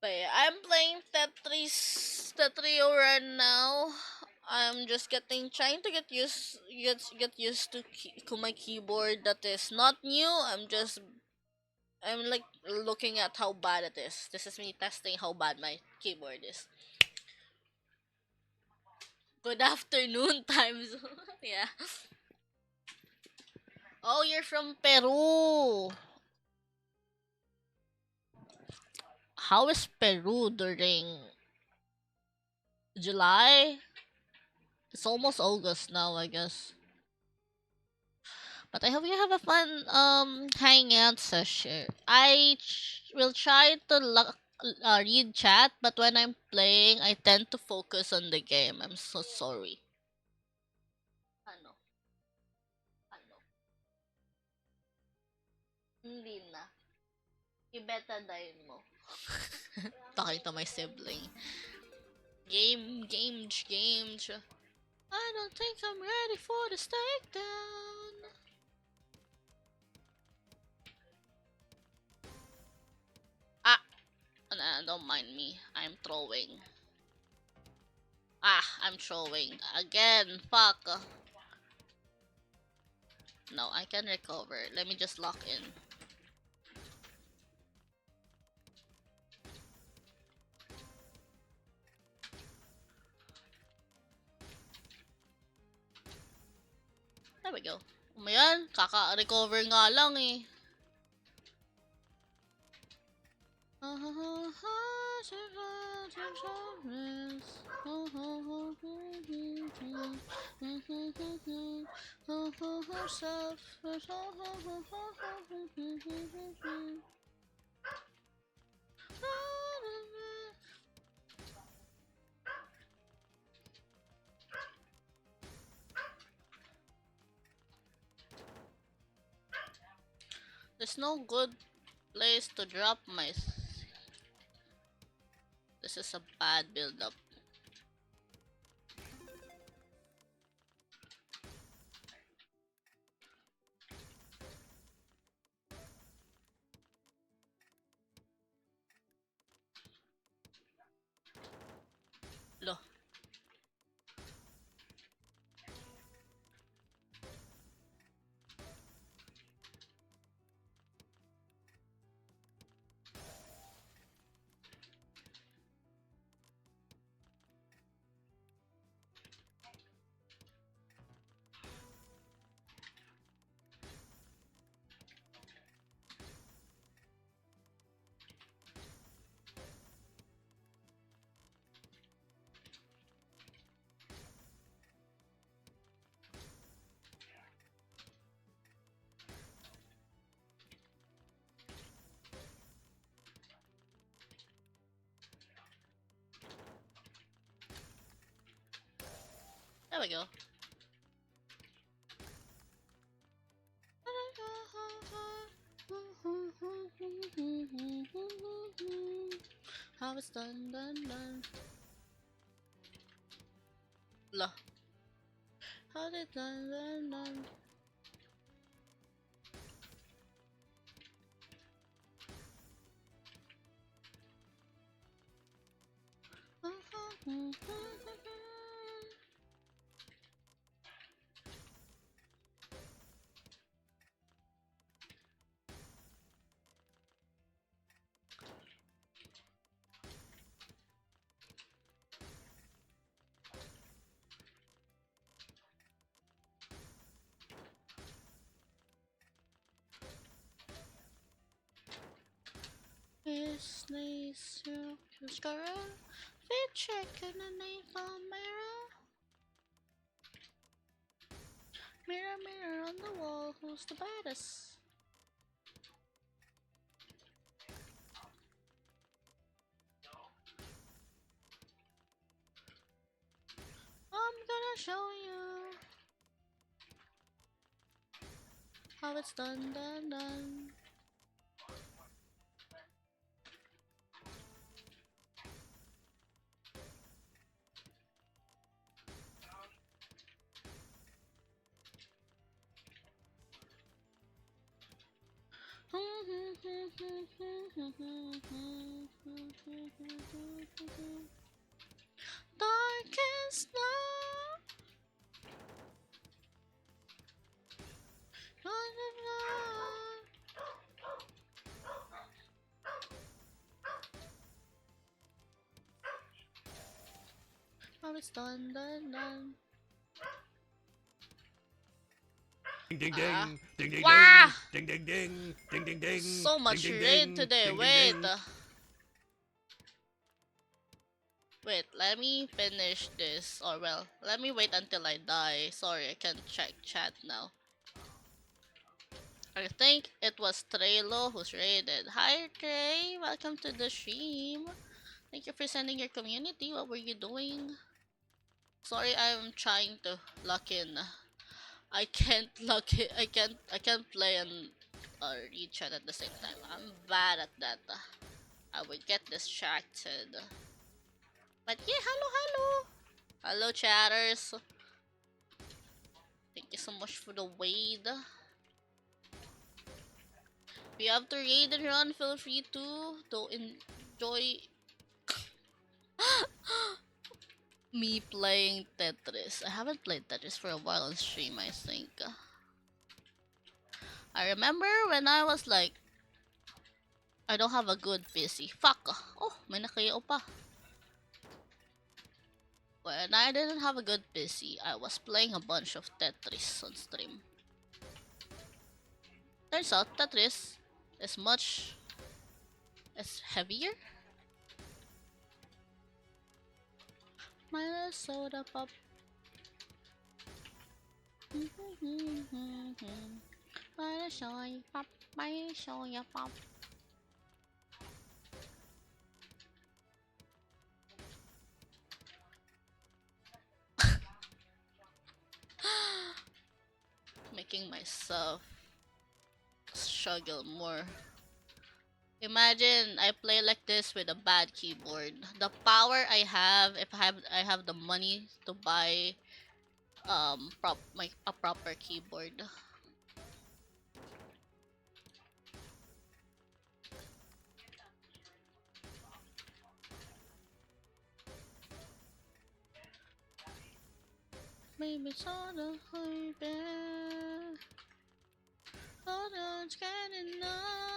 But yeah, I'm playing Tetrio right now. I'm just trying to get used to my keyboard that is not new. I'm like looking at how bad it is. This is me testing how bad my keyboard is. Good afternoon time zone. Yeah. Oh, you're from Peru. How is Peru during July? It's almost August now, I guess. But I hope you have a fun hangout session. Will try to read chat, but when I'm playing, I tend to focus on the game. I'm so sorry. Ano? Ano? Hindi na. I-betadine mo. Talking to my sibling. Game. I don't think I'm ready for the takedown. Ah, don't mind me. I'm throwing. I'm throwing. Again, fuck. No, I can recover. Let me just lock in. There we go. Umayan, kaka-recover nga lang eh. There's no good place to drop my. This is a bad build-up. Lo. we go. How it's done. La. How did done. It's nice to mascara. Fit check and a knife on mirror. Mirror, mirror on the wall, who's the baddest? I'm gonna show you how it's done. Darkest night. How it's done. Ding ding Ah. ding, ding ding Wah! ding, ding ding ding, ding ding ding, So much ding ding raid ding, today. ding ding Wait. ding. Wait, let me finish this. Or well, let me wait until I die. Sorry, I can't check chat now. I think it was Trelo who's raided. Hi Trey, welcome to the stream. Thank you for sending your community. What were you doing? Sorry, I'm trying to lock in. I can't lock it. I can't play and read chat at the same time. I'm bad at that. I would get distracted. But yeah, hello chatters. Thank you so much for the raid. If you have to raid and run, feel free to enjoy me playing Tetris. I haven't played Tetris for a while on stream, I think. I remember when I was like, I don't have a good PC. Fuck! Oh, may nakayo pa. When I didn't have a good PC, I was playing a bunch of Tetris on stream. Turns out Tetris is much heavier. My soda pop. My soda pop. My soda pop. Making myself struggle more. Imagine I play like this with a bad keyboard. The power I have, if I have the money to buy a proper keyboard. Maybe it's all the baby. Oh, don't get enough.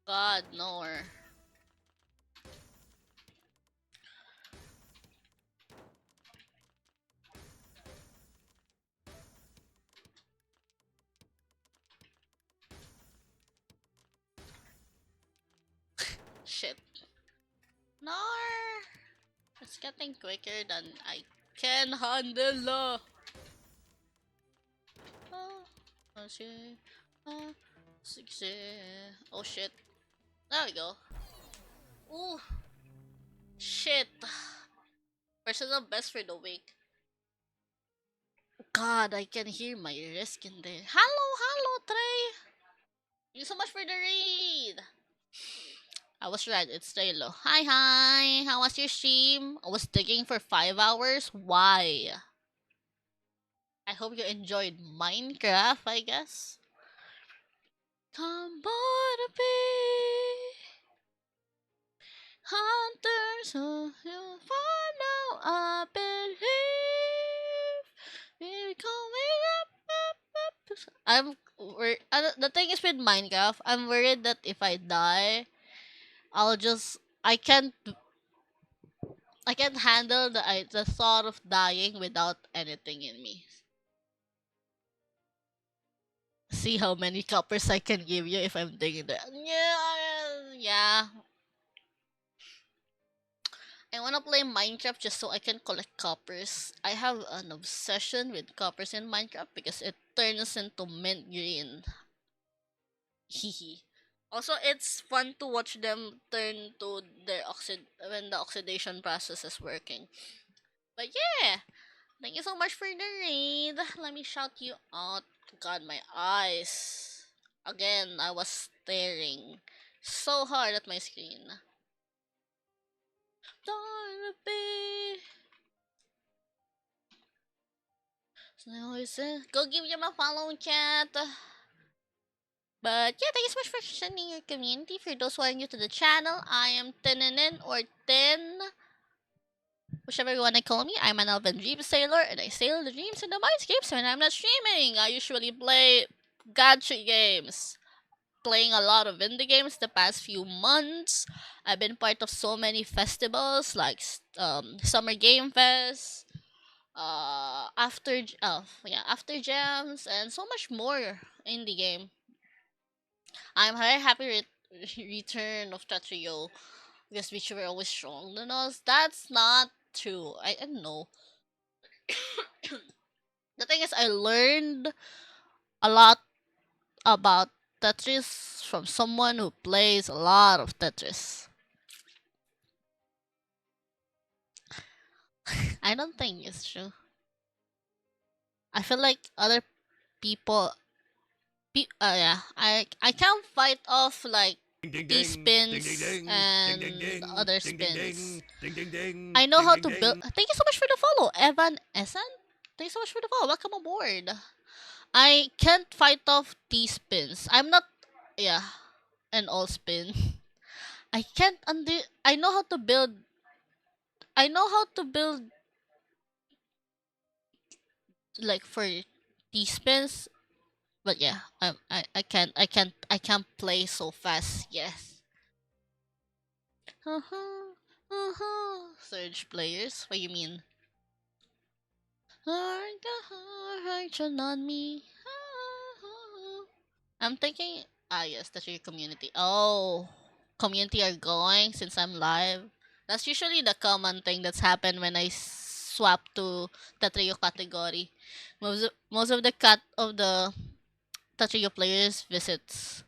God, no. Shit. No, it's getting quicker than I can handle. Oh, shit. Oh, oh shit. There we go. Ooh, shit. Personal best for the week. God, I can hear my risk in there. Hello, Trey. Thank you so much for the raid. I was right, it's Trello. Hi. How was your stream? I was digging for 5 hours. Why? I hope you enjoyed Minecraft, I guess. Come on, be hunters who will find now. I believe we're coming up. The thing is with Minecraft, I'm worried that if I die, I'll just I can't handle the thought of dying without anything in me. See how many coppers I can give you if I'm digging there. Yeah. I wanna play Minecraft just so I can collect coppers. I have an obsession with coppers in Minecraft because it turns into mint green. Hehe. Also, it's fun to watch them turn to their when the oxidation process is working. But yeah, thank you so much for the raid. Let me shout you out. God, my eyes. Again, I was staring so hard at my screen. Don't be. Go give them a follow, chat. But yeah, thank you so much for sending your community. For those who are new to the channel, I am Tinenin or Tin. Whichever you want to call me, I'm an elven dream sailor, and I sail the dreams in the mindscapes when I'm not streaming. I usually play gacha games. Playing a lot of indie games the past few months. I've been part of so many festivals like Summer Game Fest, after jams, and so much more in the game. I'm very happy return of Tatrio because we were always strong than us. That's not true. I don't know. The thing is, I learned a lot about Tetris from someone who plays a lot of Tetris. I don't think it's true. I feel like other people, yeah, I can't fight off like Ding ding these ding, ding spins ding ding, ding ding and ding, other ding ding spins. ding, ding ding ding, I know ding how ding to build. ding. Thank you so much for the follow, Evan Essen. Thank you so much for the follow. Welcome aboard. I can't fight off these spins. I'm not, yeah, an all spin. I can't undo. I know how to build. I know how to build like for these spins, but yeah, I can't play so fast. Yes. Surge players. What do you mean? On me. I'm thinking. Ah, yes, that's your community. Oh, community are going since I'm live. That's usually the common thing that's happened when I swap to Tatrio category. Most of the Tatrio players visits.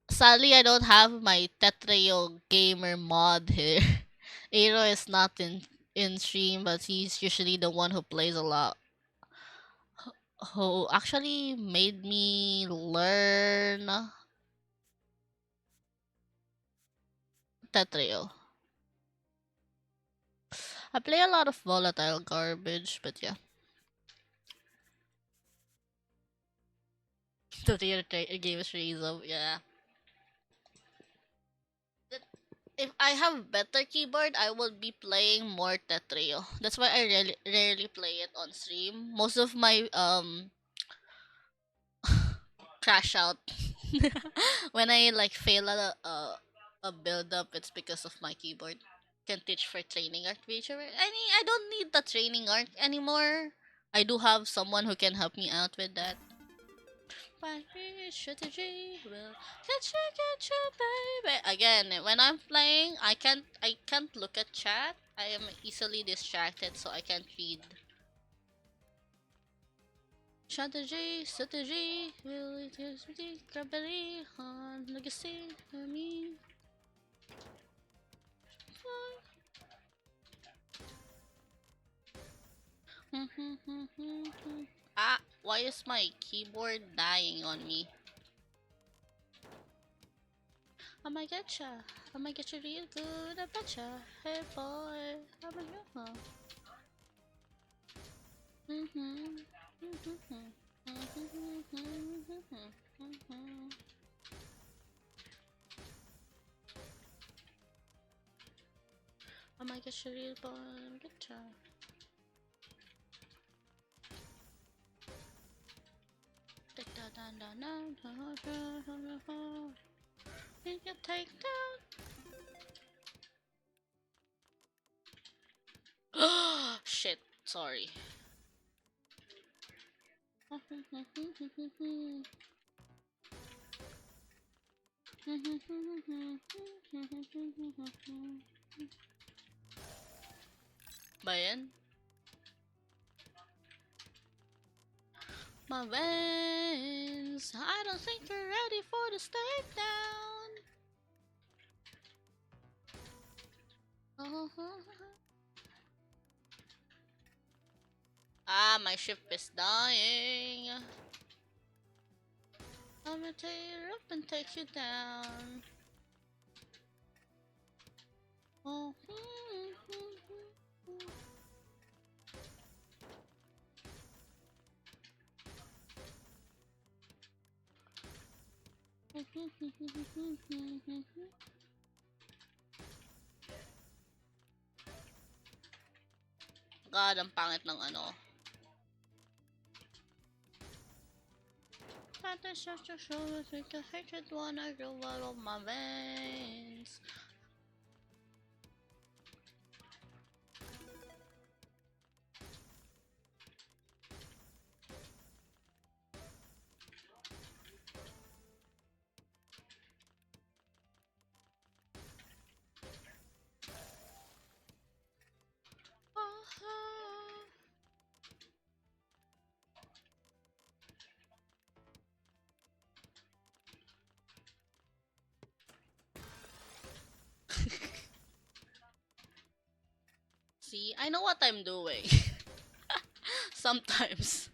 Sadly, I don't have my Tetrio gamer mod here. Aero is not in stream, but he's usually the one who plays a lot. Who actually made me learn Tetrio. I play a lot of volatile garbage, but yeah. Tetrio games raise up, yeah. If I have better keyboard, I would be playing more Tetrio. That's why I rarely play it on stream. Most of my crash out when I like fail a build up. It's because of my keyboard. Can teach for training art VTuber. I don't need the training art anymore. I do have someone who can help me out with that. My strategy will get you, baby. Again, when I'm playing, I can't look at chat. I am easily distracted, so I can't read. Strategy will it is gravity on legacy. Me. Ah, why is my keyboard dying on me? I might get you real good, I betcha. Hey boy, I'm a girl. I might get you real boy, I betcha. Take that down. You can take down. Shit, sorry. Ba yan? My veins, I don't think you're ready for the step down. Ah, my ship is dying. I'm gonna tear you up and take you down. Oh. God, ang pangit ng ano. That is such a show with the hatred wanna go out of my veins. See, I know what I'm doing. Sometimes.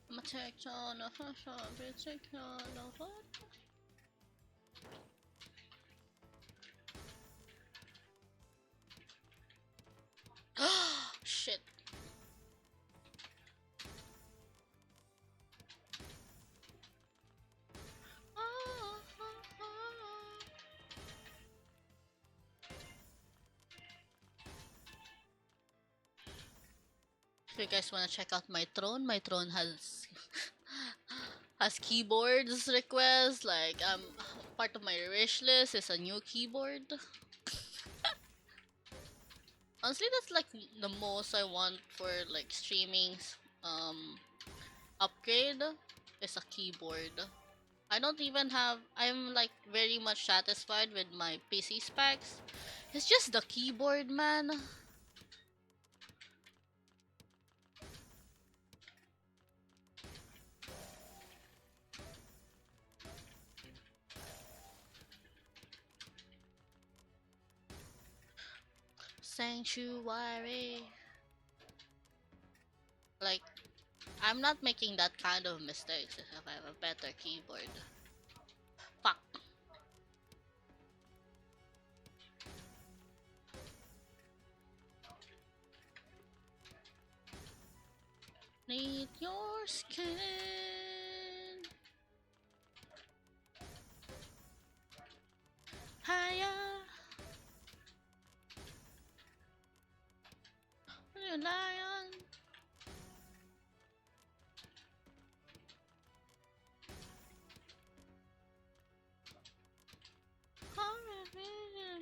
I'm a take on a hush, take on a what? Shit. If you guys wanna check out my throne has has keyboards request. Like part of my wish list is a new keyboard. Honestly, that's like the most I want for like streaming upgrade is a keyboard. I don't even have I'm like very much satisfied with my PC specs. It's just the keyboard, man. Sanctuary. Like, I'm not making that kind of mistakes if I have a better keyboard. Fuck. Need your skin. Higher, lion.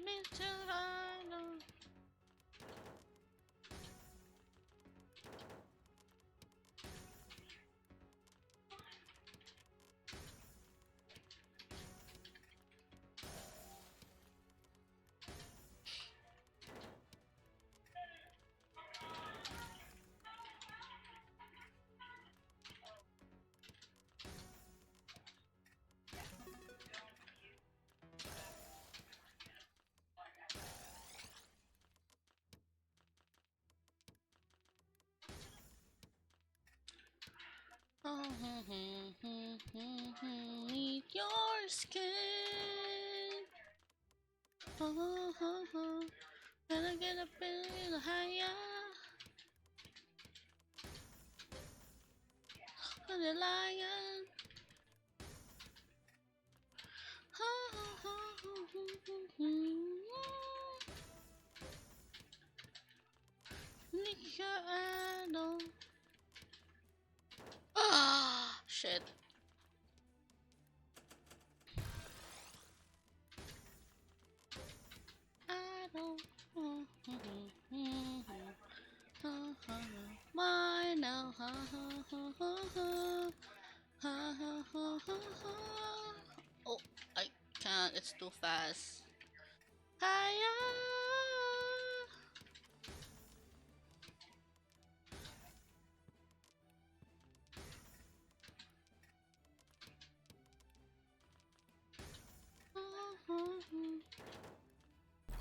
Mr. Lion. Eat your skin. Gotta get up in the higher. The lion. Lick your idol. Ah, shit. Idol. Why now? Oh, I can't. It's too fast. Hiya.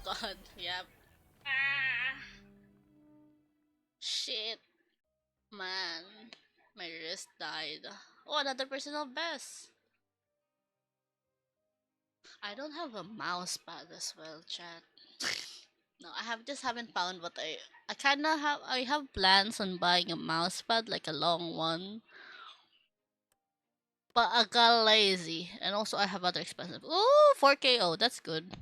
God, yep. Ah, shit, man. My wrist died. Oh, another personal best. I don't have a mouse pad as well, chat. No, I haven't found what I kinda have plans on buying a mouse pad, like a long one. But I got lazy. And also I have other expensive. Ooh, 4K. Oh, that's good.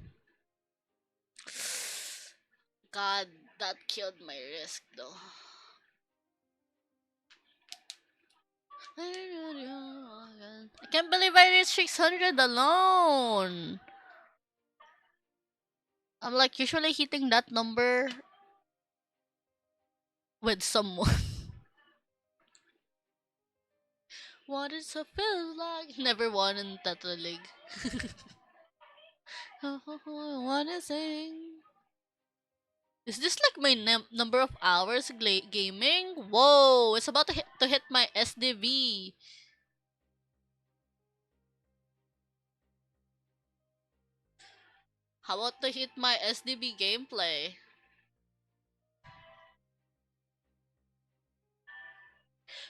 God, that killed my risk though. I can't believe I reached 600 alone. I'm like usually hitting that number with someone. What does it feel like? Never won in Tetra League. What is sing? Is this like my number of hours gaming? Whoa! It's about to hit my SDV. How about to hit my SDB gameplay?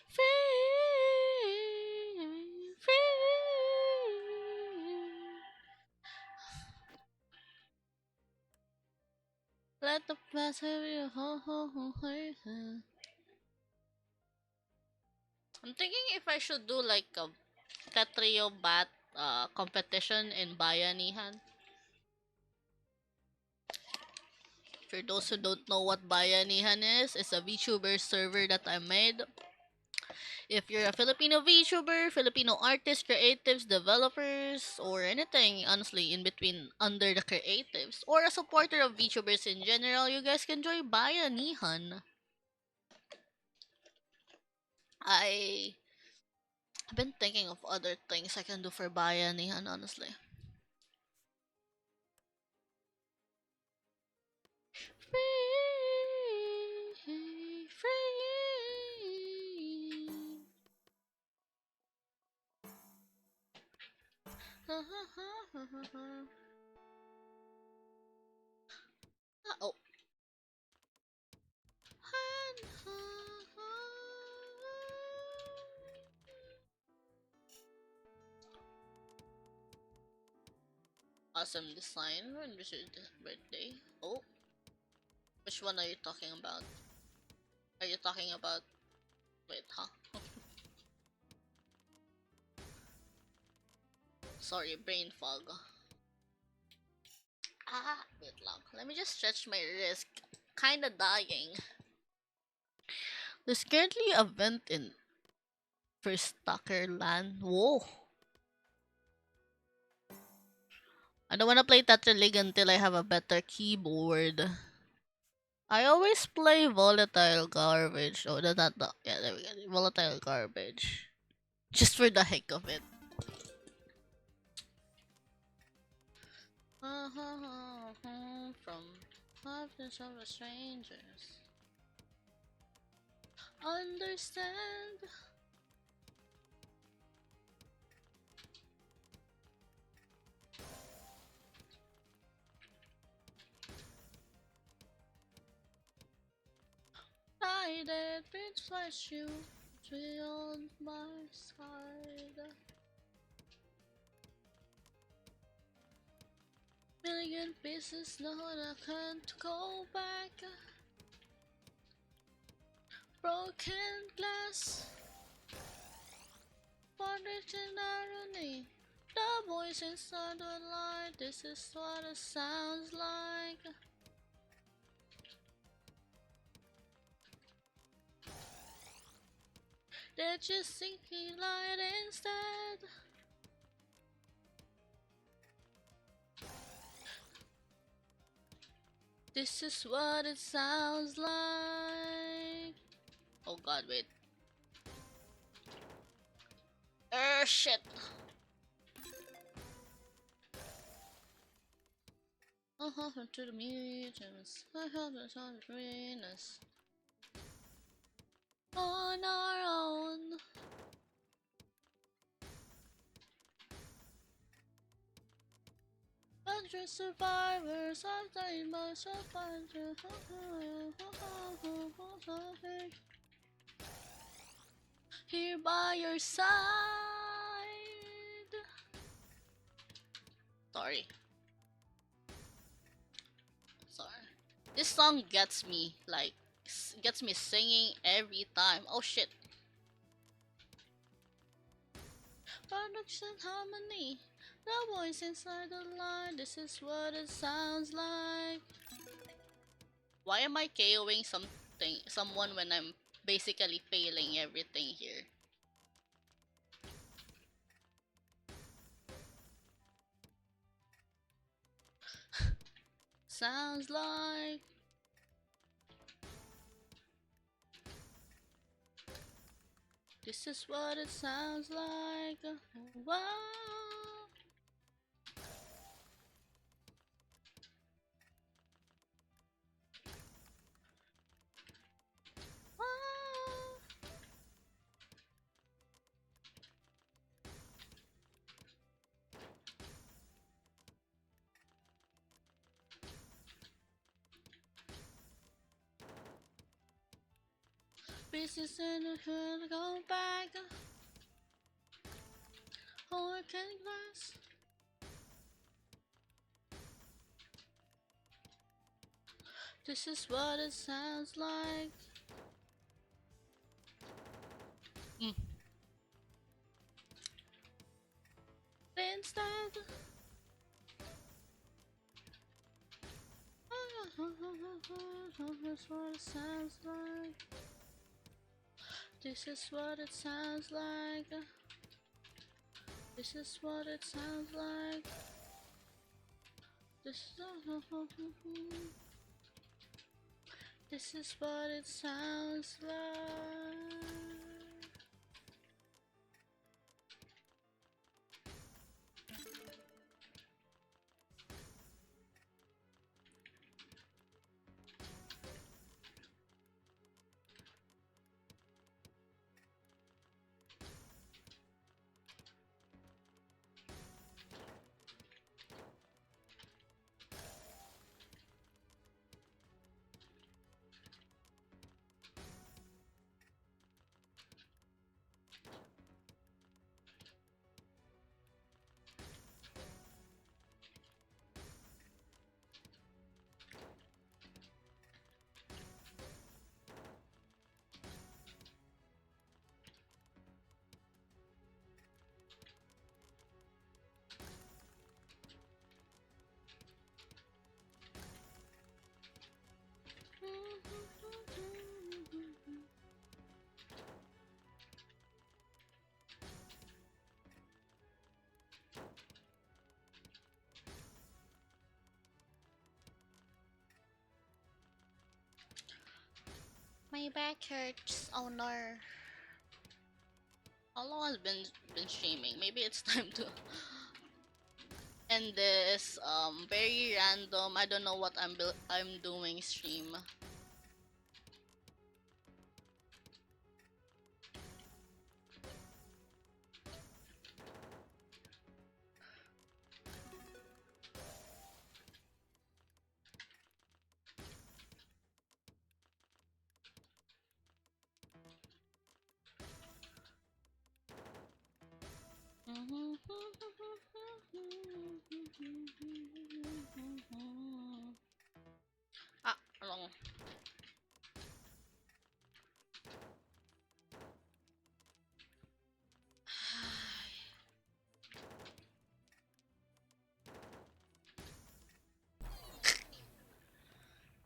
Free, free. Let the past have you. I'm thinking if I should do like a Tetrio bat competition in Bayanihan. For those who don't know what Bayanihan is, it's a VTuber server that I made. If you're a Filipino VTuber, Filipino artists, creatives, developers, or anything, honestly, in between under the creatives, or a supporter of VTubers in general, you guys can join Bayanihan. I've been thinking of other things I can do for Bayanihan, honestly. Free, free. Oh. Awesome design. When was your birthday? Oh, which one are you talking about? Are you talking about? Wait, huh? Sorry, brain fog. Ah, wait lang. Let me just stretch my wrist. Kinda dying. There's currently a vent in First Tucker Land. Whoa. I don't wanna play Tetra League until I have a better keyboard. I always play volatile garbage. Oh, that's not the. Yeah, there we go. Volatile garbage. Just for the heck of it. From Office of Strangers. Understand. I did bitch flash you beyond my side. Million pieces, no, I can't go back. Broken glass, bondage and irony. The voice inside the light, this is what it sounds like. They're just sinking light instead. This is what it sounds like. Oh god, wait. Shit. To the mutants. I have the sun between us. On our own. Hundred survivors, I've died myself. Here by your side. Sorry. This song gets me, like, gets me singing every time. Oh shit. Production harmony. The voice inside the line. This is what it sounds like. Why am I KOing someone when I'm basically failing everything here? Sounds like. This is what it sounds like. Wow. Pieces in the hood, go back. Hurricane glass. This is what it sounds like. Instead. This is what it sounds like. This is what it sounds like. This is what it sounds like. This is what it sounds like. My back hurts. Oh no. How long has been streaming? Maybe it's time to end this very random. I don't know what I'm doing stream. Ah, wrong.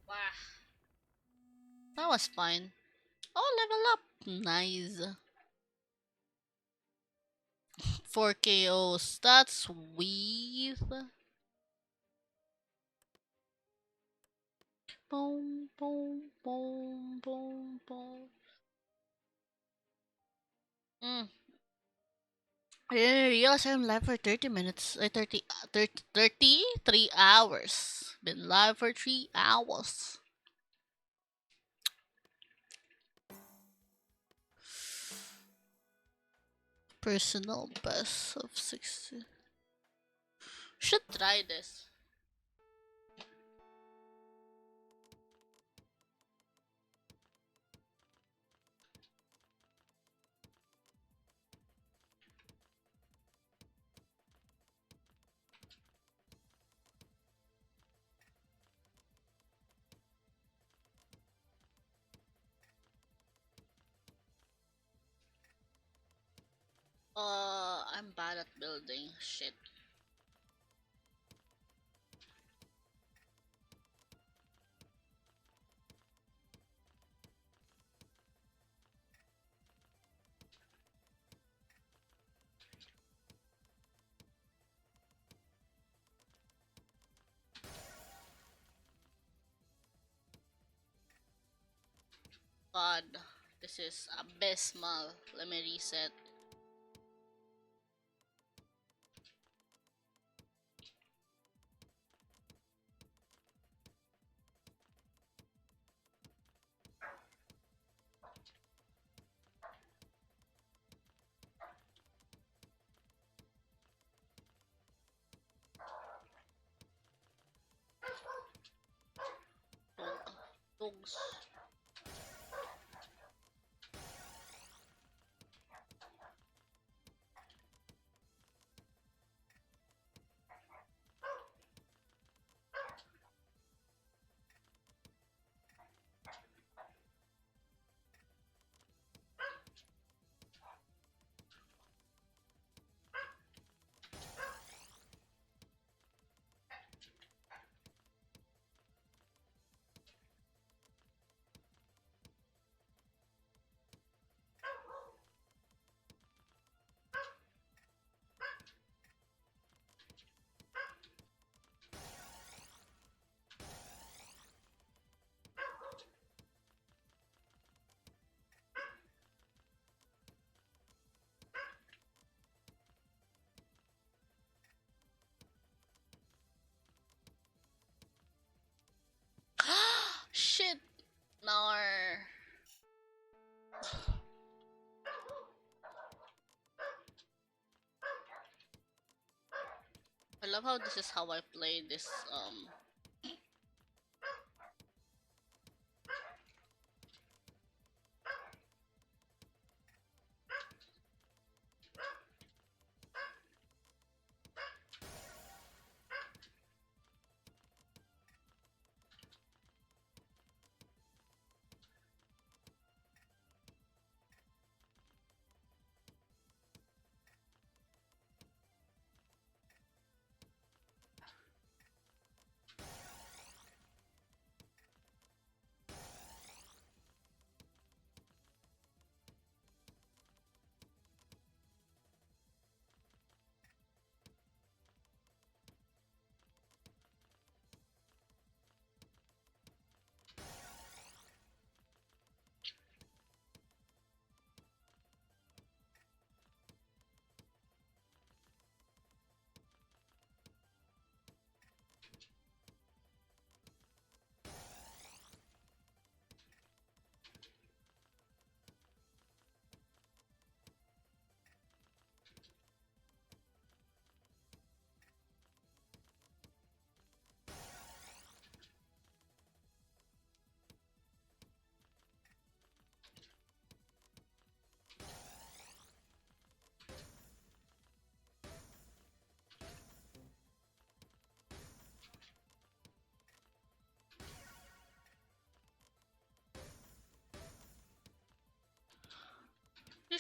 Wow. That was fine. Oh, level up. Nice. 4 KOs. That's sweet. Boom, boom, boom, boom, boom. Mm. I didn't realize I'm live for 30 minutes. 33 hours. Been live for 3 hours. Personal best of 60. Should try this. I'm bad at building. Shit. God, this is abysmal. Let me reset. Tugs. Shit. Now I love how this is how I play this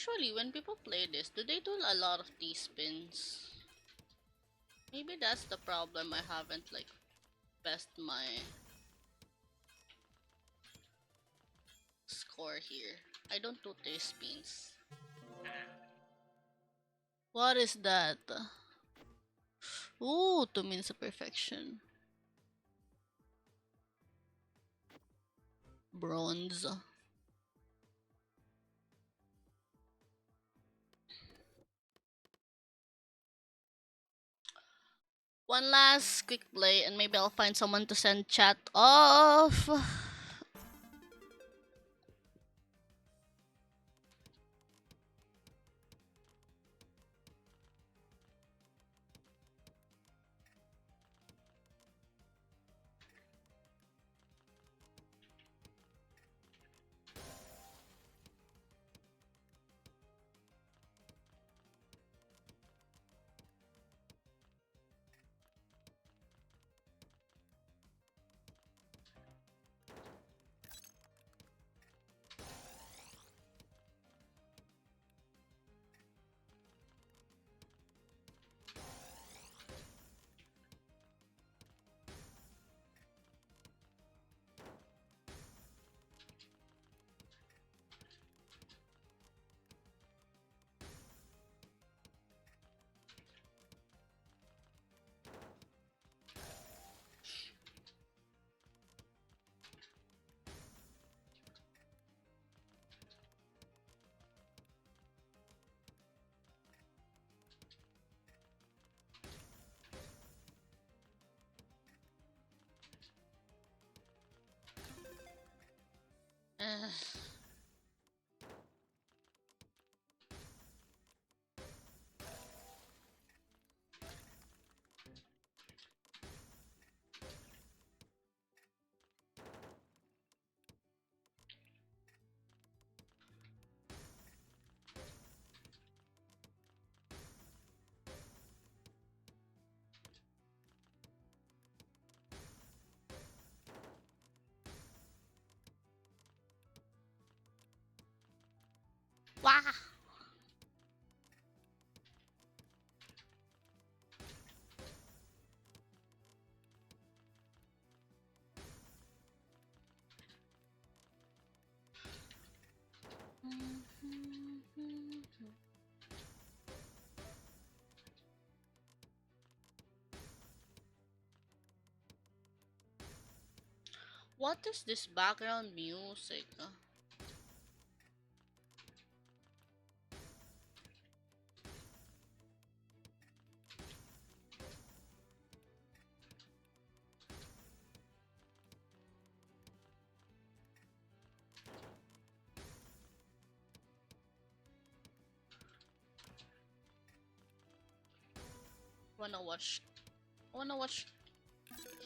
Usually, when people play this, do they do a lot of T-spins? Maybe that's the problem. I haven't like best my score here. I don't do T-spins. What is that? Ooh, 2 means of perfection. Bronze. One last quick play and maybe I'll find someone to send chat off. Uh, Wah! What is this background music? Wanna watch? I wanna watch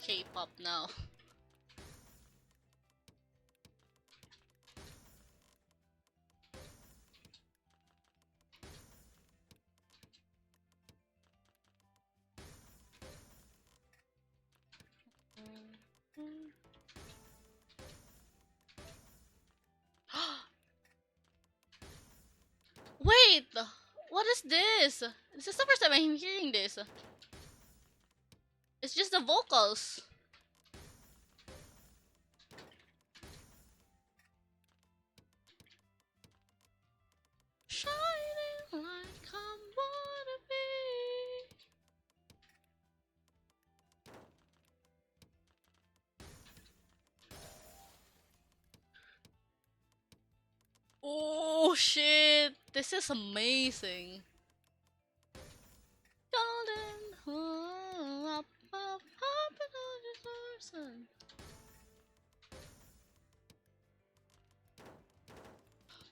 K-pop now. Wait! What is this? This is the first time I'm hearing this. It's just the vocals. Shining like I wanna be. Oh shit! This is amazing. Golden, up, up, up, and on the sun.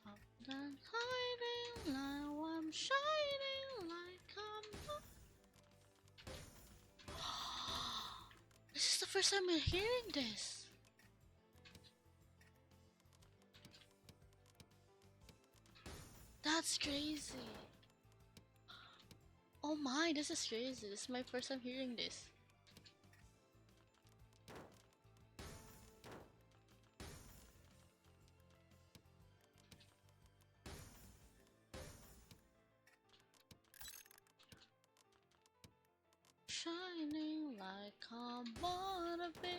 Up and hiding, now I'm shining like I'm. This is the first time I'm hearing this. That's crazy. Oh my, this is crazy. This is my first time hearing this. shining like a butterfly.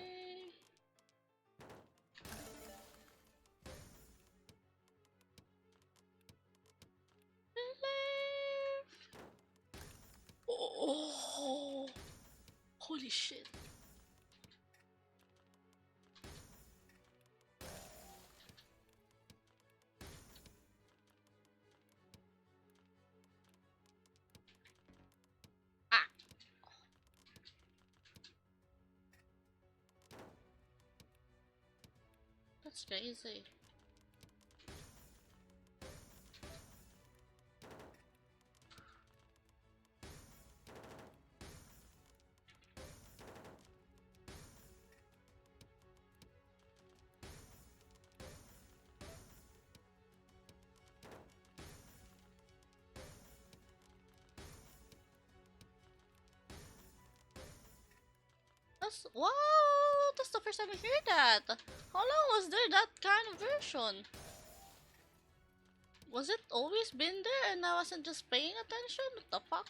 Believe. Oh, holy shit. Ah, that's crazy. That's wow. That's the first time I hear that. How long was there that kind of version? Was it always been there and I wasn't just paying attention? What the fuck?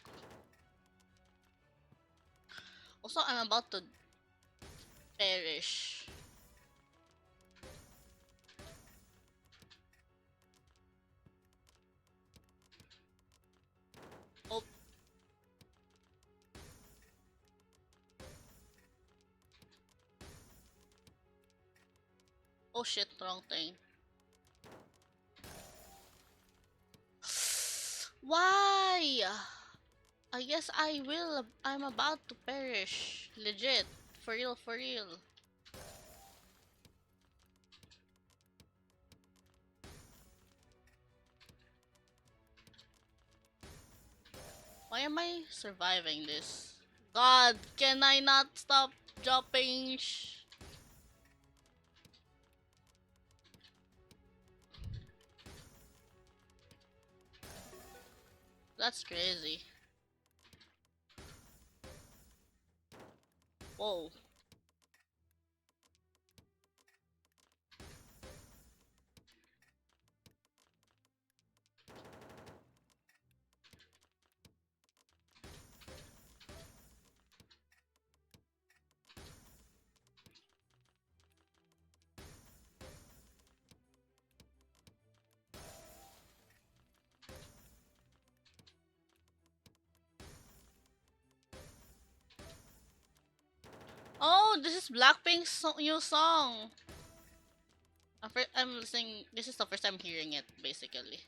Also, I'm about to perish. Oh, oh shit, wrong thing. Why? I guess I will. I'm about to perish. Legit. For real, for real. Why am I surviving this? God, can I not stop dropping That's crazy. Whoa. Oh, this is Blackpink's new song. I'm listening. This is the first time hearing it, basically.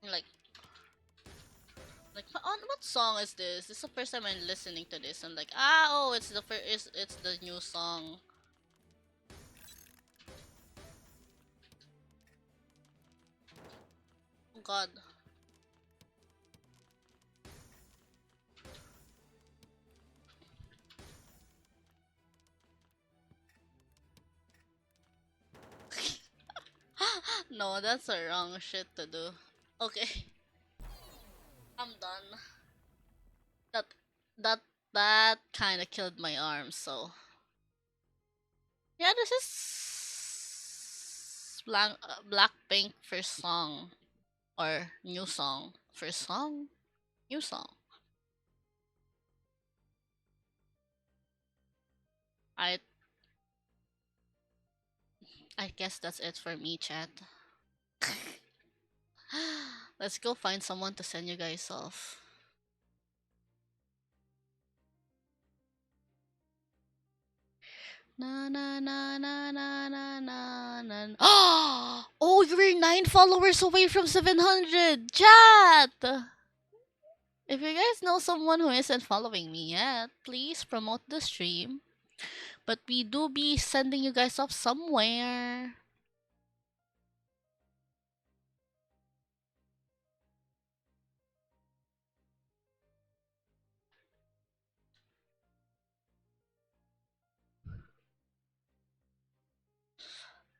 Like, on what song is this? This is the first time I'm listening to this. I'm like, ah, oh, it's the first. It's the new song. Oh God. No, that's the wrong shit to do. Okay, I'm done. That that that kind of killed my arm. So yeah, this is Blackpink first song or new song. First song, new song. I I guess that's it for me, chat. Let's go find someone to send you guys off. Na na na na na na na na. Oh, you were 9 followers away from 700. Chat. If you guys know someone who isn't following me yet, please promote the stream. But we do be sending you guys off somewhere.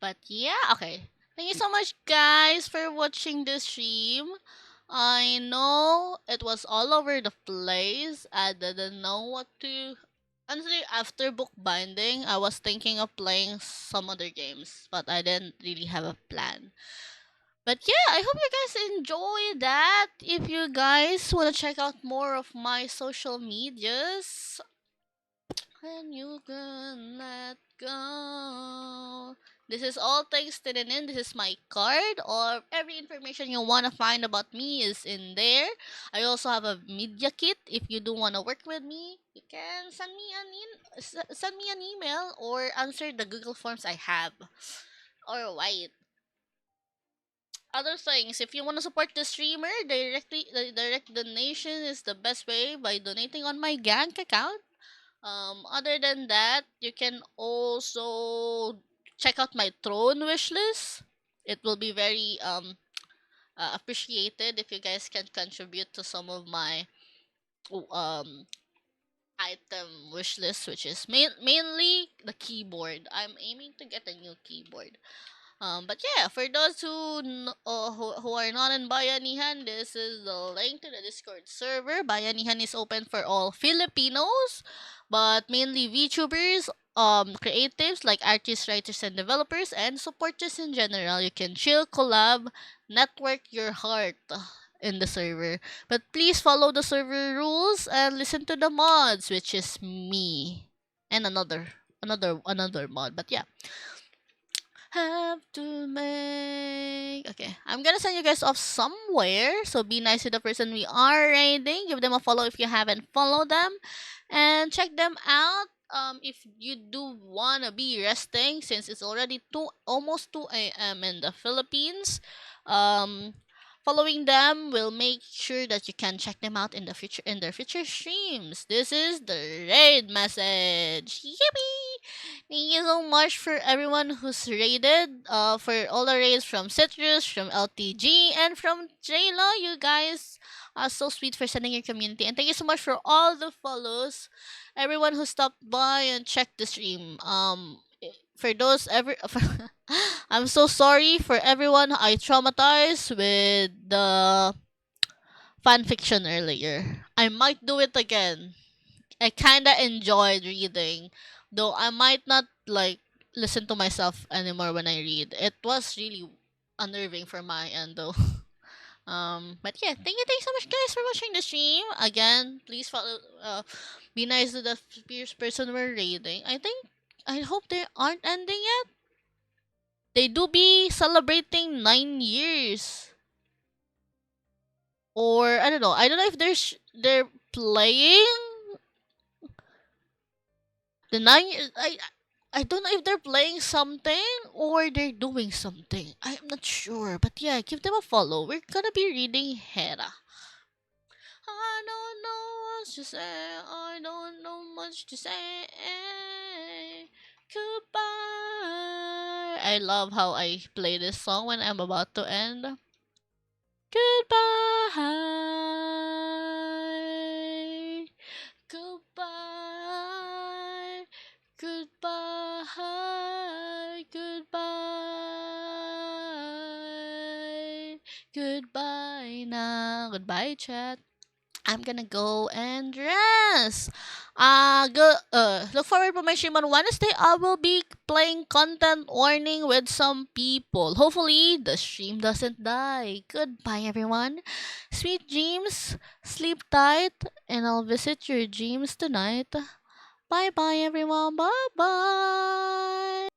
But yeah, okay. Thank you so much, guys, for watching this stream. I know it was all over the place. I didn't know what to. Honestly, after bookbinding, I was thinking of playing some other games, but I didn't really have a plan. But yeah, I hope you guys enjoy that. If you guys want to check out more of my social medias, and you can let go. This is all thanks to Tinenin. This is my card. Or every information you want to find about me is in there. I also have a media kit. If you do want to work with me, you can send me an email or answer the Google Forms I have. Or wait, other things, if you want to support the streamer directly, the direct donation is the best way by donating on my gang account. Other than that, you can also check out my throne wish list. It will be very appreciated if you guys can contribute to some of my um item wish list, which is mainly the keyboard. I'm aiming to get a new keyboard. But yeah, for those who are not in Bayanihan, this is the link to the Discord server. Bayanihan is open for all Filipinos, but mainly VTubers, creatives like artists, writers, and developers, and supporters in general. You can chill, collab, network your heart in the server. But please follow the server rules and listen to the mods, which is me and another mod. But yeah, have to make. Okay, I'm gonna send you guys off somewhere. So be nice to the person we are raiding. Give them a follow if you haven't followed them, and check them out. If you do wanna be resting, since it's already almost 2 a.m. in the Philippines, um, following them will make sure that you can check them out in their future streams. This is the raid message. Yippee! Thank you so much for everyone who's raided. For all the raids from Citrus, from LTG, and from JLo. You guys are so sweet for sending your community. And thank you so much for all the follows. Everyone who stopped by and checked the stream. For those I'm so sorry for everyone I traumatized with the fan fiction earlier. I might do it again. I kinda enjoyed reading, though I might not like listen to myself anymore when I read. It was really unnerving for my end though. But yeah, thank you so much guys for watching the stream. Again, please follow. Be nice to the fierce person we're raiding. I hope they aren't ending yet. They do be celebrating 9 years, or I don't know. I don't know if they're playing the 9 years. I don't know if they're playing something or they're doing something. I'm not sure. But yeah, give them a follow. We're gonna be reading Hera. I don't know what to say. I don't know much to say. Goodbye. I love how I play this song when I'm about to end. Goodbye. Goodbye. Goodbye. Goodbye. Goodbye now. Goodbye, chat. I'm gonna go and rest. Look forward to my stream on Wednesday. I will be playing content warning with some people. Hopefully the stream doesn't die. Goodbye everyone. Sweet dreams, sleep tight, and I'll visit your dreams tonight. Bye bye everyone. Bye bye.